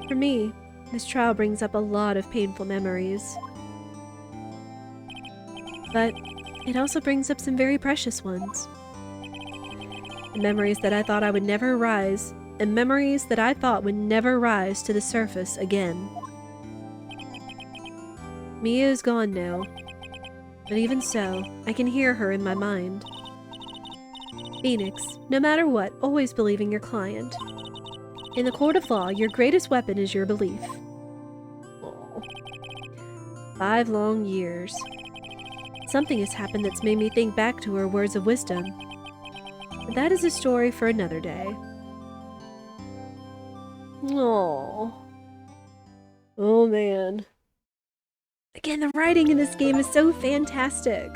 For me, this trial brings up a lot of painful memories. But it also brings up some very precious ones. The memories that I thought I would never rise, and memories that I thought would never rise to the surface again. Mia is gone now, but even so, I can hear her in my mind. Phoenix, no matter what, always believe in your client. In the court of law, your greatest weapon is your belief. Aww. 5 long years. Something has happened that's made me think back to her words of wisdom. But that is a story for another day. Aww. Oh man. Again, the writing in this game is so fantastic.